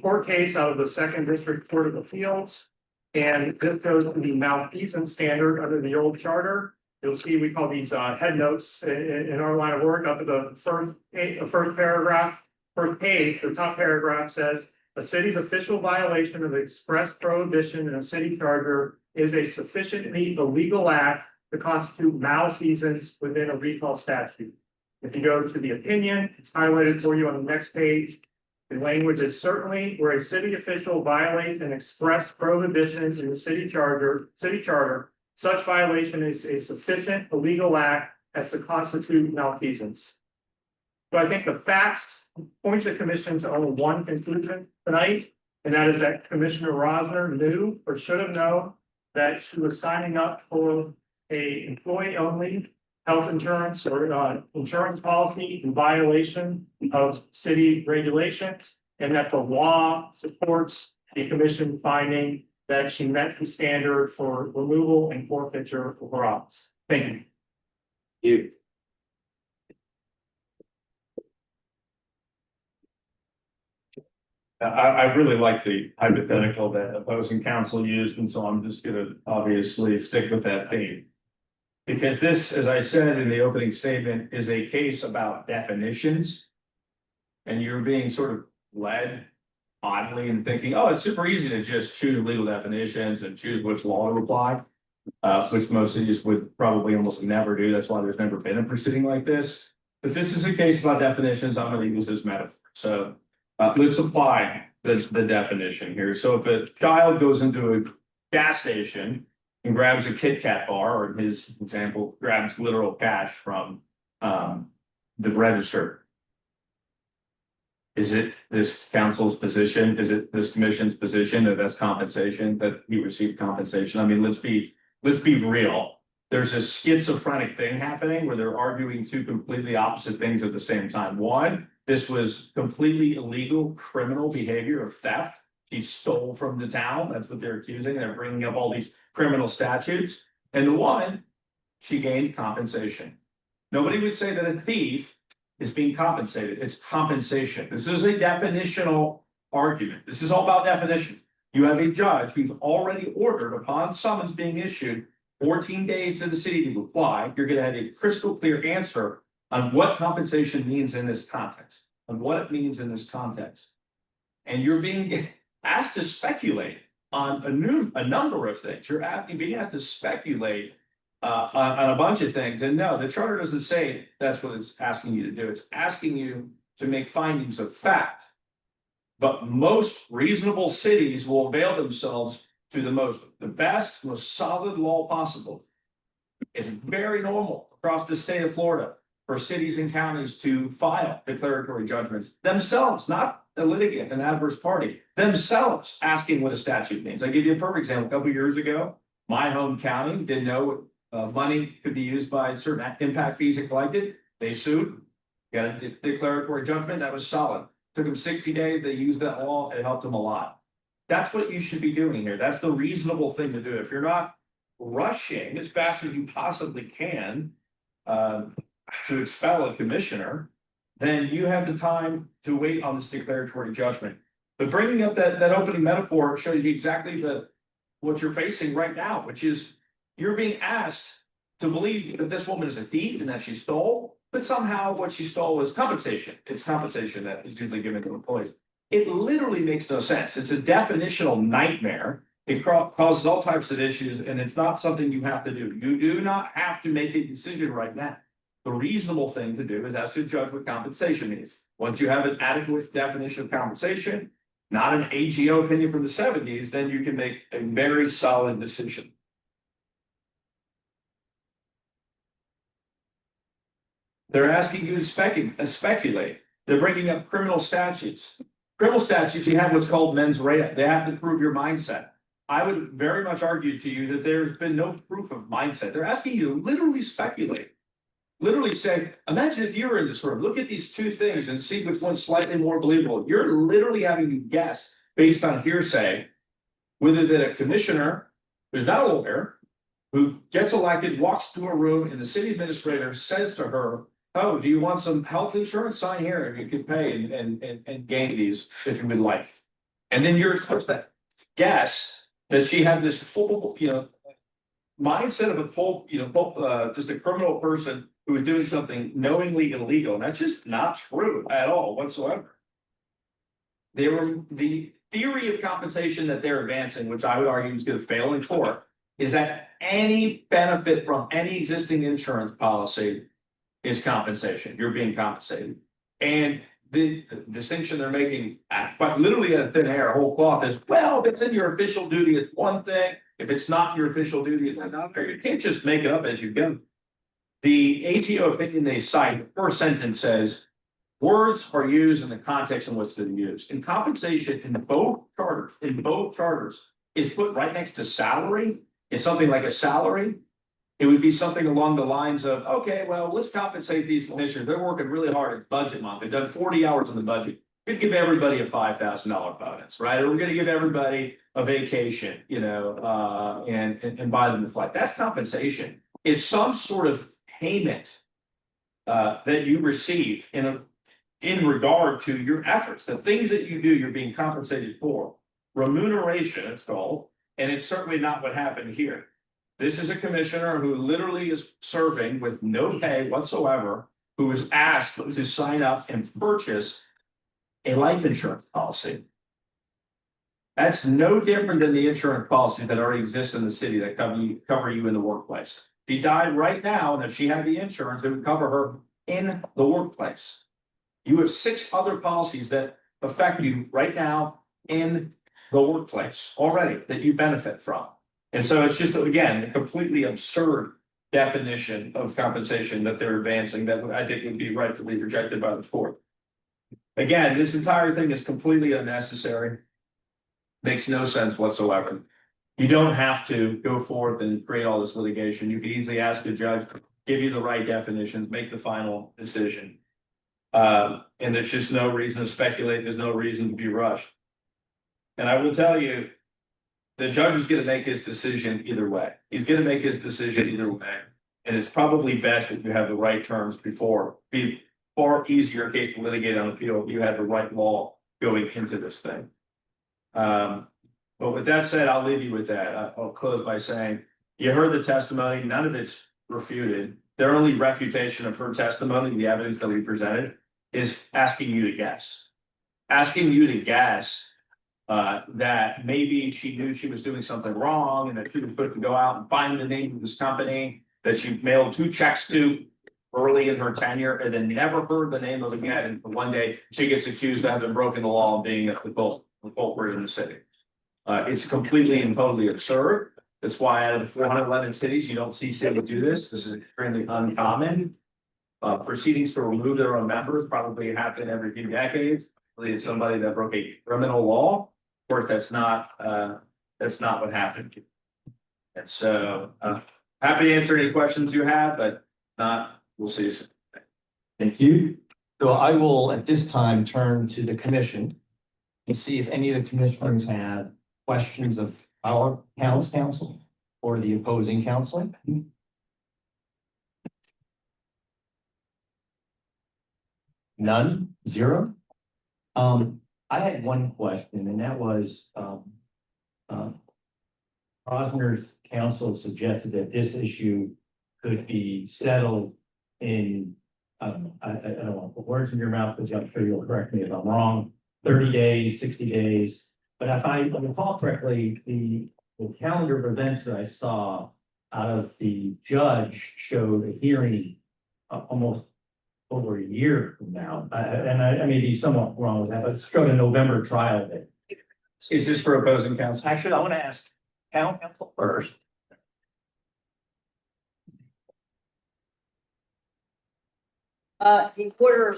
S17: court case out of the 2nd District Court of Appeals. And this goes to the malfeasance standard under the old charter. You'll see we call these head notes in our line of work up at the first paragraph, first page. The top paragraph says, a city's official violation of express prohibition in a city charter is a sufficiently illegal act to constitute malfeasance within a recall statute. If you go to the opinion, it's highlighted for you on the next page. The language is certainly where a city official violates an express prohibition in the city charter, such violation is a sufficient illegal act as to constitute malfeasance. So I think the facts point the commission to only one conclusion tonight, and that is that Commissioner Rosner knew or should have known that she was signing up for a employee-only health insurance or insurance policy in violation of city regulations, and that the law supports the commission finding that she met the standard for removal and forfeiture of her office. Thank you.
S6: I really like the hypothetical that opposing counsel used, and so I'm just gonna obviously stick with that theme. Because this, as I said in the opening statement, is a case about definitions. And you're being sort of led oddly in thinking, oh, it's super easy to just choose legal definitions and choose which law to apply. Which most cities would probably almost never do. That's why there's never been a proceeding like this. But this is a case about definitions. I'm going to use this metaphor. So Let's apply the definition here. So if a child goes into a gas station and grabs a Kit Kat bar, or in his example, grabs literal cash from the register. Is it this council's position? Is it this commission's position that that's compensation, that he received compensation? I mean, let's be real. There's a schizophrenic thing happening where they're arguing two completely opposite things at the same time. One, this was completely illegal criminal behavior of theft. He stole from the town. That's what they're accusing. They're bringing up all these criminal statutes. And the one, she gained compensation. Nobody would say that a thief is being compensated. It's compensation. This is a definitional argument. This is all about definitions. You have a judge who's already ordered, upon summons being issued, 14 days to the city to apply. You're going to have a crystal clear answer on what compensation means in this context, on what it means in this context. And you're being asked to speculate on a number of things. You're being asked to speculate on a bunch of things. And no, the charter doesn't say that's what it's asking you to do. It's asking you to make findings of fact. But most reasonable cities will avail themselves to the best, most solid law possible. It's very normal across the state of Florida for cities and counties to file declaratory judgments themselves, not a litigant, an adverse party, themselves asking what a statute means. I give you a perfect example. A couple of years ago, my home county didn't know what money could be used by certain impact fees it collected. They sued, got a declaratory judgment that was solid. Took them 60 days. They used that law. It helped them a lot. That's what you should be doing here. That's the reasonable thing to do. If you're not rushing as fast as you possibly can to expel a commissioner, then you have the time to wait on this declaratory judgment. But bringing up that opening metaphor shows you exactly what you're facing right now, which is you're being asked to believe that this woman is a thief and that she stole, but somehow what she stole was compensation. It's compensation that is usually given to employees. It literally makes no sense. It's a definitional nightmare. It causes all types of issues, and it's not something you have to do. You do not have to make a decision right now. The reasonable thing to do is ask the judge what compensation means. Once you have an adequate definition of compensation, not an AGO opinion from the 70s, then you can make a very solid decision. They're asking you to speculate. They're bringing up criminal statutes. Criminal statutes, you have what's called mens rea. They have to prove your mindset. I would very much argue to you that there's been no proof of mindset. They're asking you to literally speculate. Literally say, imagine if you were in this room, look at these two things and see which one's slightly more believable. You're literally having to guess based on hearsay whether that a commissioner who's not a lawyer, who gets elected, walks to a room and the city administrator says to her, oh, do you want some health insurance? Sign here and you can pay and gain these if you would like. And then you're supposed to guess that she had this full, mindset of a full, just a criminal person who was doing something knowingly illegal. And that's just not true at all whatsoever. The theory of compensation that they're advancing, which I would argue is going to fail in court, is that any benefit from any existing insurance policy is compensation. You're being compensated. And the distinction they're making, but literally out of thin air, a whole cloth is, well, if it's in your official duty, it's one thing. If it's not your official duty, it's another. You can't just make it up as you go. The AGO opinion they cite, the first sentence says, words are used in the context in which they're used. And compensation in both charters is put right next to salary. It's something like a salary. It would be something along the lines of, okay, well, let's compensate these commissioners. They're working really hard at budget month. They've done 40 hours on the budget. We'd give everybody a $5,000 bonus, right? Or we're going to give everybody a vacation, and buy them a flight. That's compensation. It's some sort of payment that you receive in regard to your efforts. The things that you do, you're being compensated for. Remuneration, it's called, and it's certainly not what happened here. This is a commissioner who literally is serving with no pay whatsoever, who was asked to sign up and purchase a life insurance policy. That's no different than the insurance policies that already exist in the city that cover you in the workplace. If she died right now, and if she had the insurance, it would cover her in the workplace. You have 6 other policies that affect you right now in the workplace already that you benefit from. And so it's just, again, a completely absurd definition of compensation that they're advancing that I think would be rightfully rejected by the court. Again, this entire thing is completely unnecessary. Makes no sense whatsoever. You don't have to go forth and create all this litigation. You could easily ask a judge, give you the right definitions, make the final decision. And there's just no reason to speculate. There's no reason to be rushed. And I will tell you, the judge is going to make his decision either way. He's going to make his decision either way. And it's probably best that you have the right terms before. Be far easier case to litigate on appeal if you have the right law going into this thing. But with that said, I'll leave you with that. I'll close by saying, you heard the testimony, none of it's refuted. Their only refutation of her testimony, the evidence that we presented, is asking you to guess. Asking you to guess that maybe she knew she was doing something wrong and that she was supposed to go out and find the name of this company that she mailed 2 checks to early in her tenure and then never heard the name of it again. And one day she gets accused of having broken the law and being the culprit in the city. It's completely and totally absurd. That's why out of the 411 cities, you don't see cities do this. This is extremely uncommon. Proceedings to remove their own members probably happen every few decades. It's somebody that broke a criminal law. Of course, that's not what happened. And so happy to answer any questions you have, but not, we'll see you soon.
S10: Thank you. So I will at this time turn to the commission and see if any of the commissioners have questions of our council or the opposing counsel. None, 0. I had one question, and that was, Rosner's counsel suggested that this issue could be settled in, I don't want to put words in your mouth, because I'm sure you'll correct me if I'm wrong, 30 days, 60 days. But if I recall correctly, the calendar of events that I saw out of the judge showed a hearing almost over a year from now. I may be somewhat wrong with that, but it showed a November trial date.
S6: Is this for opposing counsel?
S10: Actually, I want to ask town council first.
S16: The order,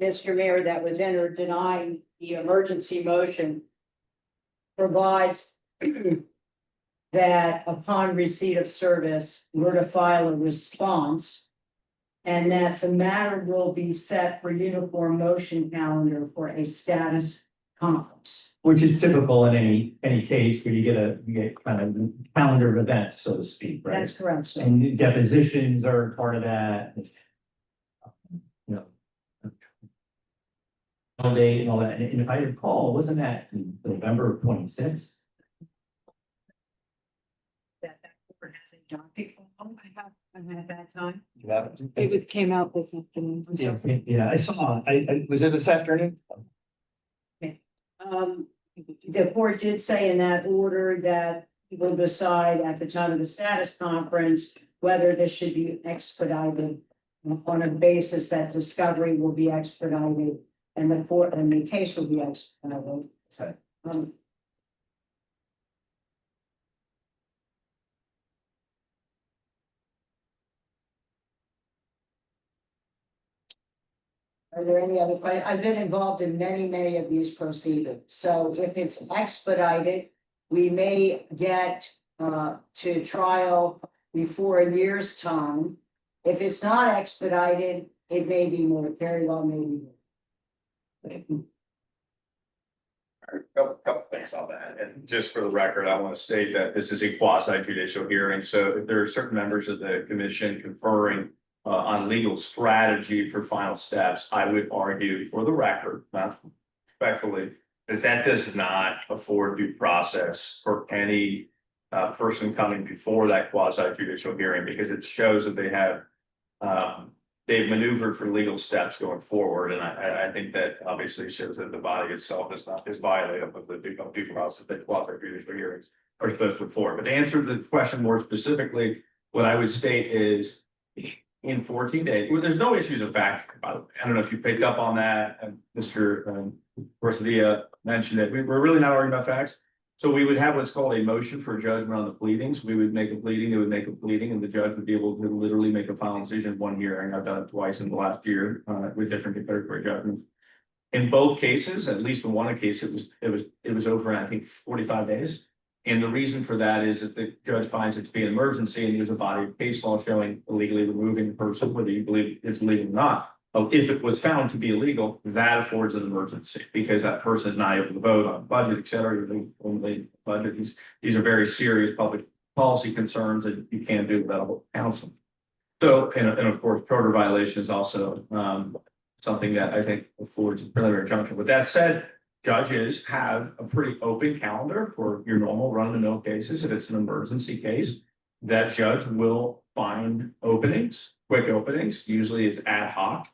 S16: Mr. Mayor, that was entered denying the emergency motion provides that upon receipt of service, we're to file a response and that the matter will be set for uniform motion calendar for a status conference.
S10: Which is typical in any case where you get kind of calendar of events, so to speak, right?
S16: That's correct, sir.
S10: And depositions are part of that. You know. Date and all that, and if I recall, wasn't that November of 26th?
S20: At that time.
S10: Yeah.
S20: It came out this afternoon.
S10: Yeah, I saw, was it this afternoon?
S16: The court did say in that order that we will decide at the time of the status conference whether this should be expedited on a basis that discovery will be expedited and the court and the case will be expedited.
S10: Sorry.
S16: Are there any other, I've been involved in many of these proceedings, so if it's expedited, we may get to trial before a year's time. If it's not expedited, it may be more, very well maybe.
S19: Couple things on that, and just for the record, I want to state that this is a quasi judicial hearing, so if there are certain members of the commission conferring on legal strategy for final steps, I would argue for the record, not respectfully, that does not afford due process for any person coming before that quasi judicial hearing, because it shows that they have they've maneuvered for legal steps going forward, and I think that obviously shows that the body itself is violated of the due process that quasi judicial hearings are supposed to afford. But to answer the question more specifically, what I would state is,
S6: in 14 days. Well, there's no issues of fact, by the way. I don't know if you picked up on that, and Mr. Corsadia mentioned it. We're really not arguing about facts. So we would have what's called a motion for judgment on the pleadings. We would make a pleading, they would make a pleading, and the judge would be able to literally make a final decision in one hearing. I've done it twice in the last year, with different declaratory judgments. In both cases, at least in one case, it was over, I think, 45 days. And the reason for that is that the judge finds it to be an emergency, and there's a body of case law showing illegally removing the person, whether you believe it's legal or not. If it was found to be illegal, that affords an emergency because that person is not able to vote on budget, et cetera. Only budget. These are very serious public policy concerns that you can't do without counsel. So, and of course, charter violation is also something that I think affords a preliminary injunction. With that said, judges have a pretty open calendar for your normal run-of-the-mill cases. If it's an emergency case, that judge will find openings, quick openings. Usually it's ad hoc.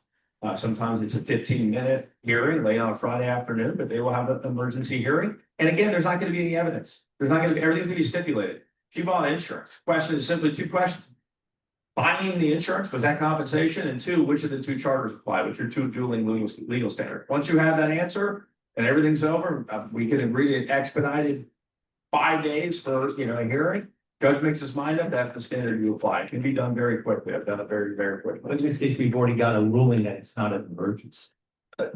S6: Sometimes it's a 15-minute hearing late on a Friday afternoon, but they will have an emergency hearing. And again, there's not going to be any evidence. There's not going to be, everything's going to be stipulated. She bought insurance. Question is simply two questions. Buying the insurance, was that compensation? And two, which of the two charters apply? Which are two dueling legal standards? Once you have that answer and everything's over, we can agree to expedited 5 days for, a hearing. Judge makes his mind up, that's the standard you apply. It can be done very quickly. I've done it very, very quickly.
S10: But in this case, we've already got a ruling that it's not an emergency.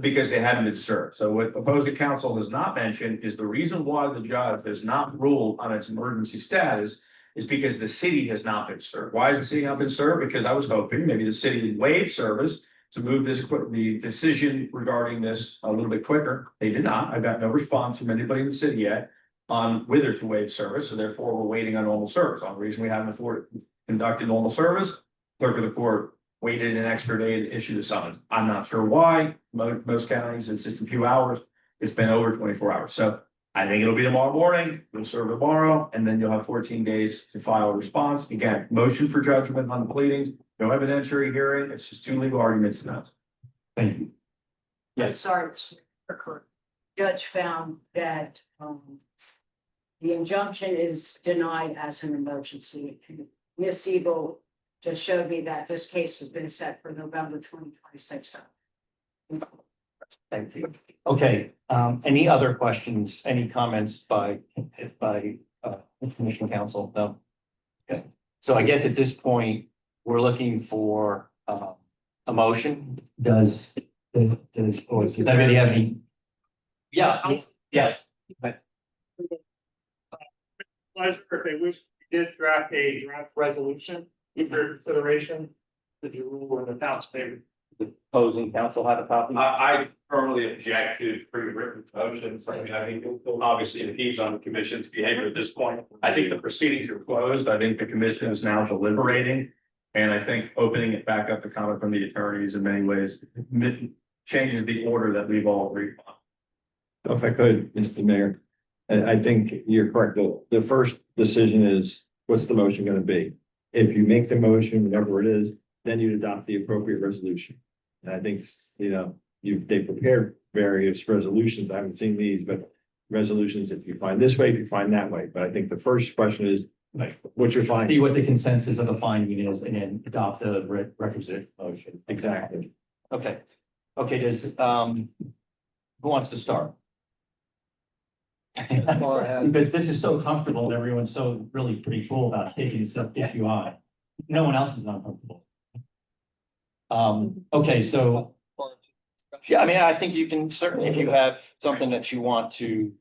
S6: Because they haven't been served. So what opposing counsel has not mentioned is the reason why the judge has not ruled on its emergency status is because the city has not been served. Why has the city not been served? Because I was hoping maybe the city would waive service to move the decision regarding this a little bit quicker. They did not. I've got no response from anybody in the city yet on whether to waive service. So therefore, we're waiting on normal service. On the reason we haven't conducted normal service, clerk of the court waited an extra day to issue the summons. I'm not sure why. Most counties, it's just a few hours. It's been over 24 hours. So I think it'll be tomorrow morning. We'll serve tomorrow, and then you'll have 14 days to file a response. Again, motion for judgment on the pleadings, no evidentiary hearing. It's just two legal arguments announced.
S10: Thank you. Yes.
S16: Sorry, judge found that, the injunction is denied as an emergency. Ms. Siebel just showed me that this case has been set for November 2026.
S10: Thank you. Okay, any other questions, any comments by Commission Council? No? Okay, so I guess at this point, we're looking for a motion. Does anybody have any? Yeah, yes.
S17: Pleasure, if they wish, we did draft a draft resolution for your consideration. Did you rule in the town's favor?
S10: The opposing council have a copy?
S19: I firmly object to pre-written motions. I mean, I think it obviously impedes on the commission's behavior at this point. I think the proceedings are closed. I think the commission is now deliberating. And I think opening it back up to comment from the attorneys in many ways changes the order that we've all agreed on.
S21: If I could, Mr. Mayor, I think you're correct. The first decision is, what's the motion going to be? If you make the motion, whatever it is, then you adopt the appropriate resolution. And I think, they prepared various resolutions. I haven't seen these, but resolutions, if you find this way, if you find that way. But I think the first question is, what's your finding?
S10: See what the consensus of the finding is and then adopt the requisite motion.
S21: Exactly.
S10: Okay. Okay, does, who wants to start? Because this is so comfortable and everyone's so really pretty cool about taking some issue on. No one else is uncomfortable. Okay, so. Yeah, I mean, I think you can certainly, if you have something that you want to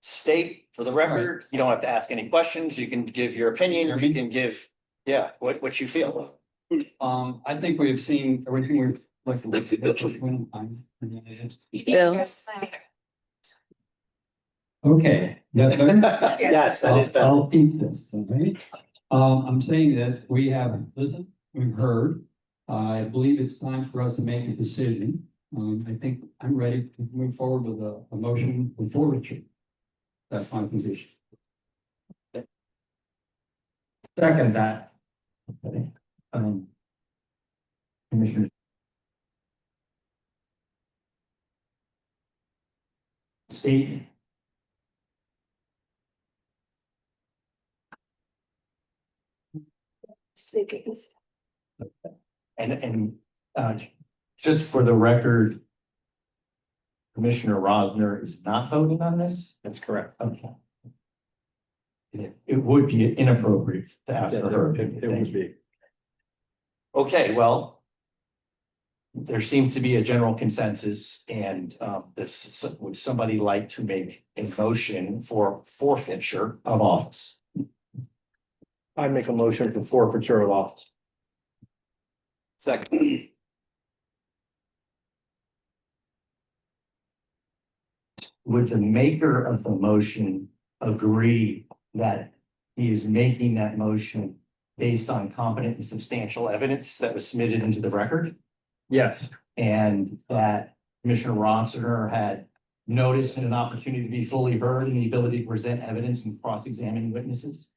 S10: state for the record, you don't have to ask any questions. You can give your opinion, or you can give, what you feel.
S11: I think we've seen everything we've like.
S3: Bill.
S11: Okay. That's better?
S10: Yes, that is better.
S11: I'll beat this, okay? I'm saying that we have listened, we've heard. I believe it's time for us to make a decision. I think I'm ready to move forward with a motion for forwardship. That's my position.
S10: Second that. Okay. Commissioner. Steve.
S13: Speaking.
S10: just for the record, Commissioner Rosner is not voting on this?
S14: That's correct.
S10: Okay. It would be inappropriate to ask for her.
S14: It would be.
S10: Okay, well, there seems to be a general consensus and would somebody like to make a motion for forfeiture of office?
S14: I make a motion for forfeiture of office.
S11: Second.
S10: Would the maker of the motion agree that he is making that motion based on competent and substantial evidence that was submitted into the record?
S14: Yes.
S10: And that Commissioner Rossiter had notice and an opportunity to be fully heard and the ability to present evidence and cross-examine witnesses?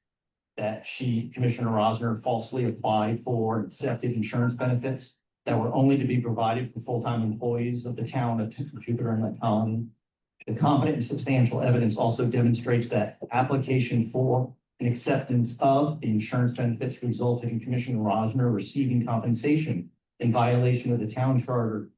S10: That Commissioner Rosner falsely applied for and accepted insurance benefits that were only to be provided for full-time employees of the town of Jupiter and Lake Colony. The competent and substantial evidence also demonstrates that application for and acceptance of the insurance benefits resulted in Commissioner Rosner receiving compensation in violation of the town charter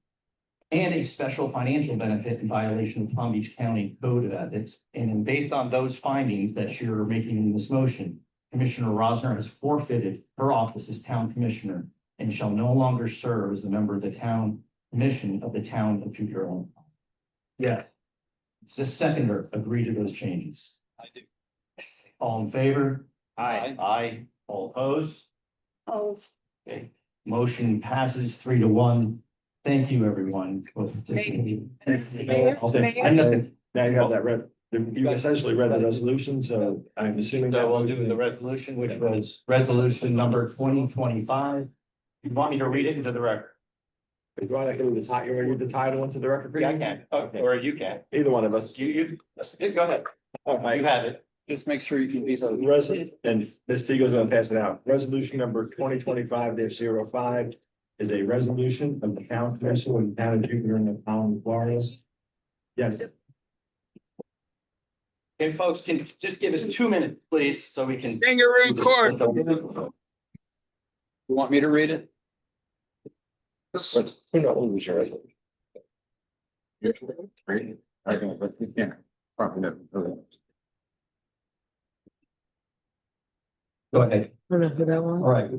S10: and a special financial benefit in violation of Palm Beach County Code of Ethics. And then based on those findings that you're making in this motion, Commissioner Rosner has forfeited her office as town commissioner and shall no longer serve as a member of the town commission of the town of Jupiter.
S14: Yes.
S10: Does the seconder agree to those changes?
S11: I do.
S10: All in favor?
S14: Aye.
S10: Aye. All opposed?
S13: Opposed.
S10: Okay, motion passes 3-1. Thank you, everyone. For participating.
S21: I'll say, I'm nothing. Now you have that read, you essentially read the resolution, so I'm assuming that
S10: So we'll
S21: will
S10: do the resolution, which was resolution number 2025. You want me to read it into the record?
S21: If you want to do the title, you want to read the title into the record?
S10: Yeah, I can. Okay. Or you can.
S21: Either one of us.
S10: You, go ahead. You have it.
S11: Just make sure you can be.
S21: And Ms. Teagle's gonna pass it out. Resolution number 2025-05 is a resolution of the town commission of the town of Jupiter in the town of Florida. Yes.
S10: Okay, folks, can just give us 2 minutes, please, so we can.
S11: Kangaroo court. You want me to read it?
S21: Who knows which are.
S11: Okay, but you can't. Probably never.
S10: Go ahead.
S11: All right.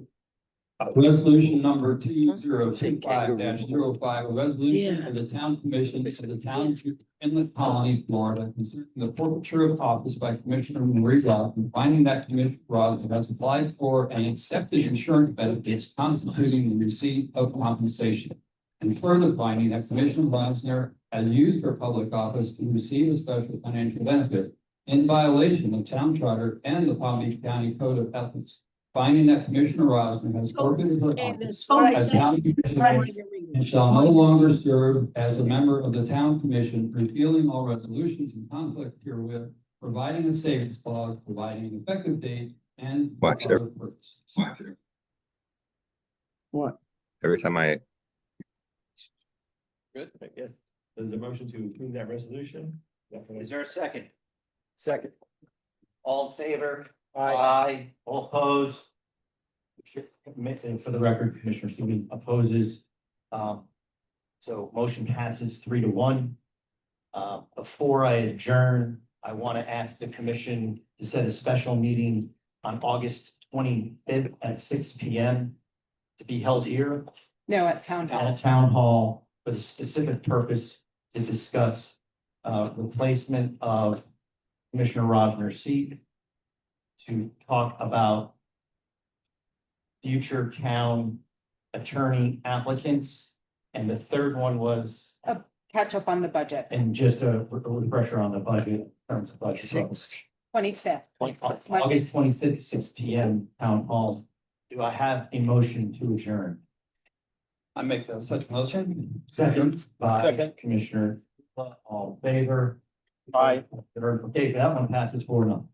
S11: Resolution number 2025-05, a resolution of the town commission of the town of Inlet Colony, Florida, concerning the forfeiture of office by Commissioner Marie Robinson, finding that Commissioner Robinson has applied for and accepted insurance benefits constituting the receipt of compensation. And further finding that Commissioner Rosner has used her public office to receive a special financial benefit in violation of town charter and the Palm Beach County Code of Ethics. Finding that Commissioner Rosner has forfeited her office as town commissioner and shall no longer serve as a member of the town commission, repealing all resolutions in conflict herewith, providing a savings clause, providing an effective date, and for
S7: Watch
S11: other purposes.
S16: What?
S7: Every time I,
S11: Good.
S21: Yeah. There's a motion to approve that resolution.
S10: Is there a second?
S14: Second.
S10: All in favor? Aye. All opposed? For the record, Commissioner Stevens opposes. So motion passes 3-1. Before I adjourn, I want to ask the commission to set a special meeting on August 25th at 6 p.m. to be held here
S2: No, at town hall.
S10: at Town Hall with a specific purpose to discuss replacement of Commissioner Rosner's seat, to talk about future town attorney applicants. And the third one was,
S2: Catch up on the budget.
S10: and just a refresher on the budget, in terms of budget.
S2: 25th.
S10: August 25th, 6 p.m. Town Hall. Do I have a motion to adjourn?
S11: I make that such motion.
S10: Second by Commissioner, all in favor? Aye. Okay, that one passes 4-0.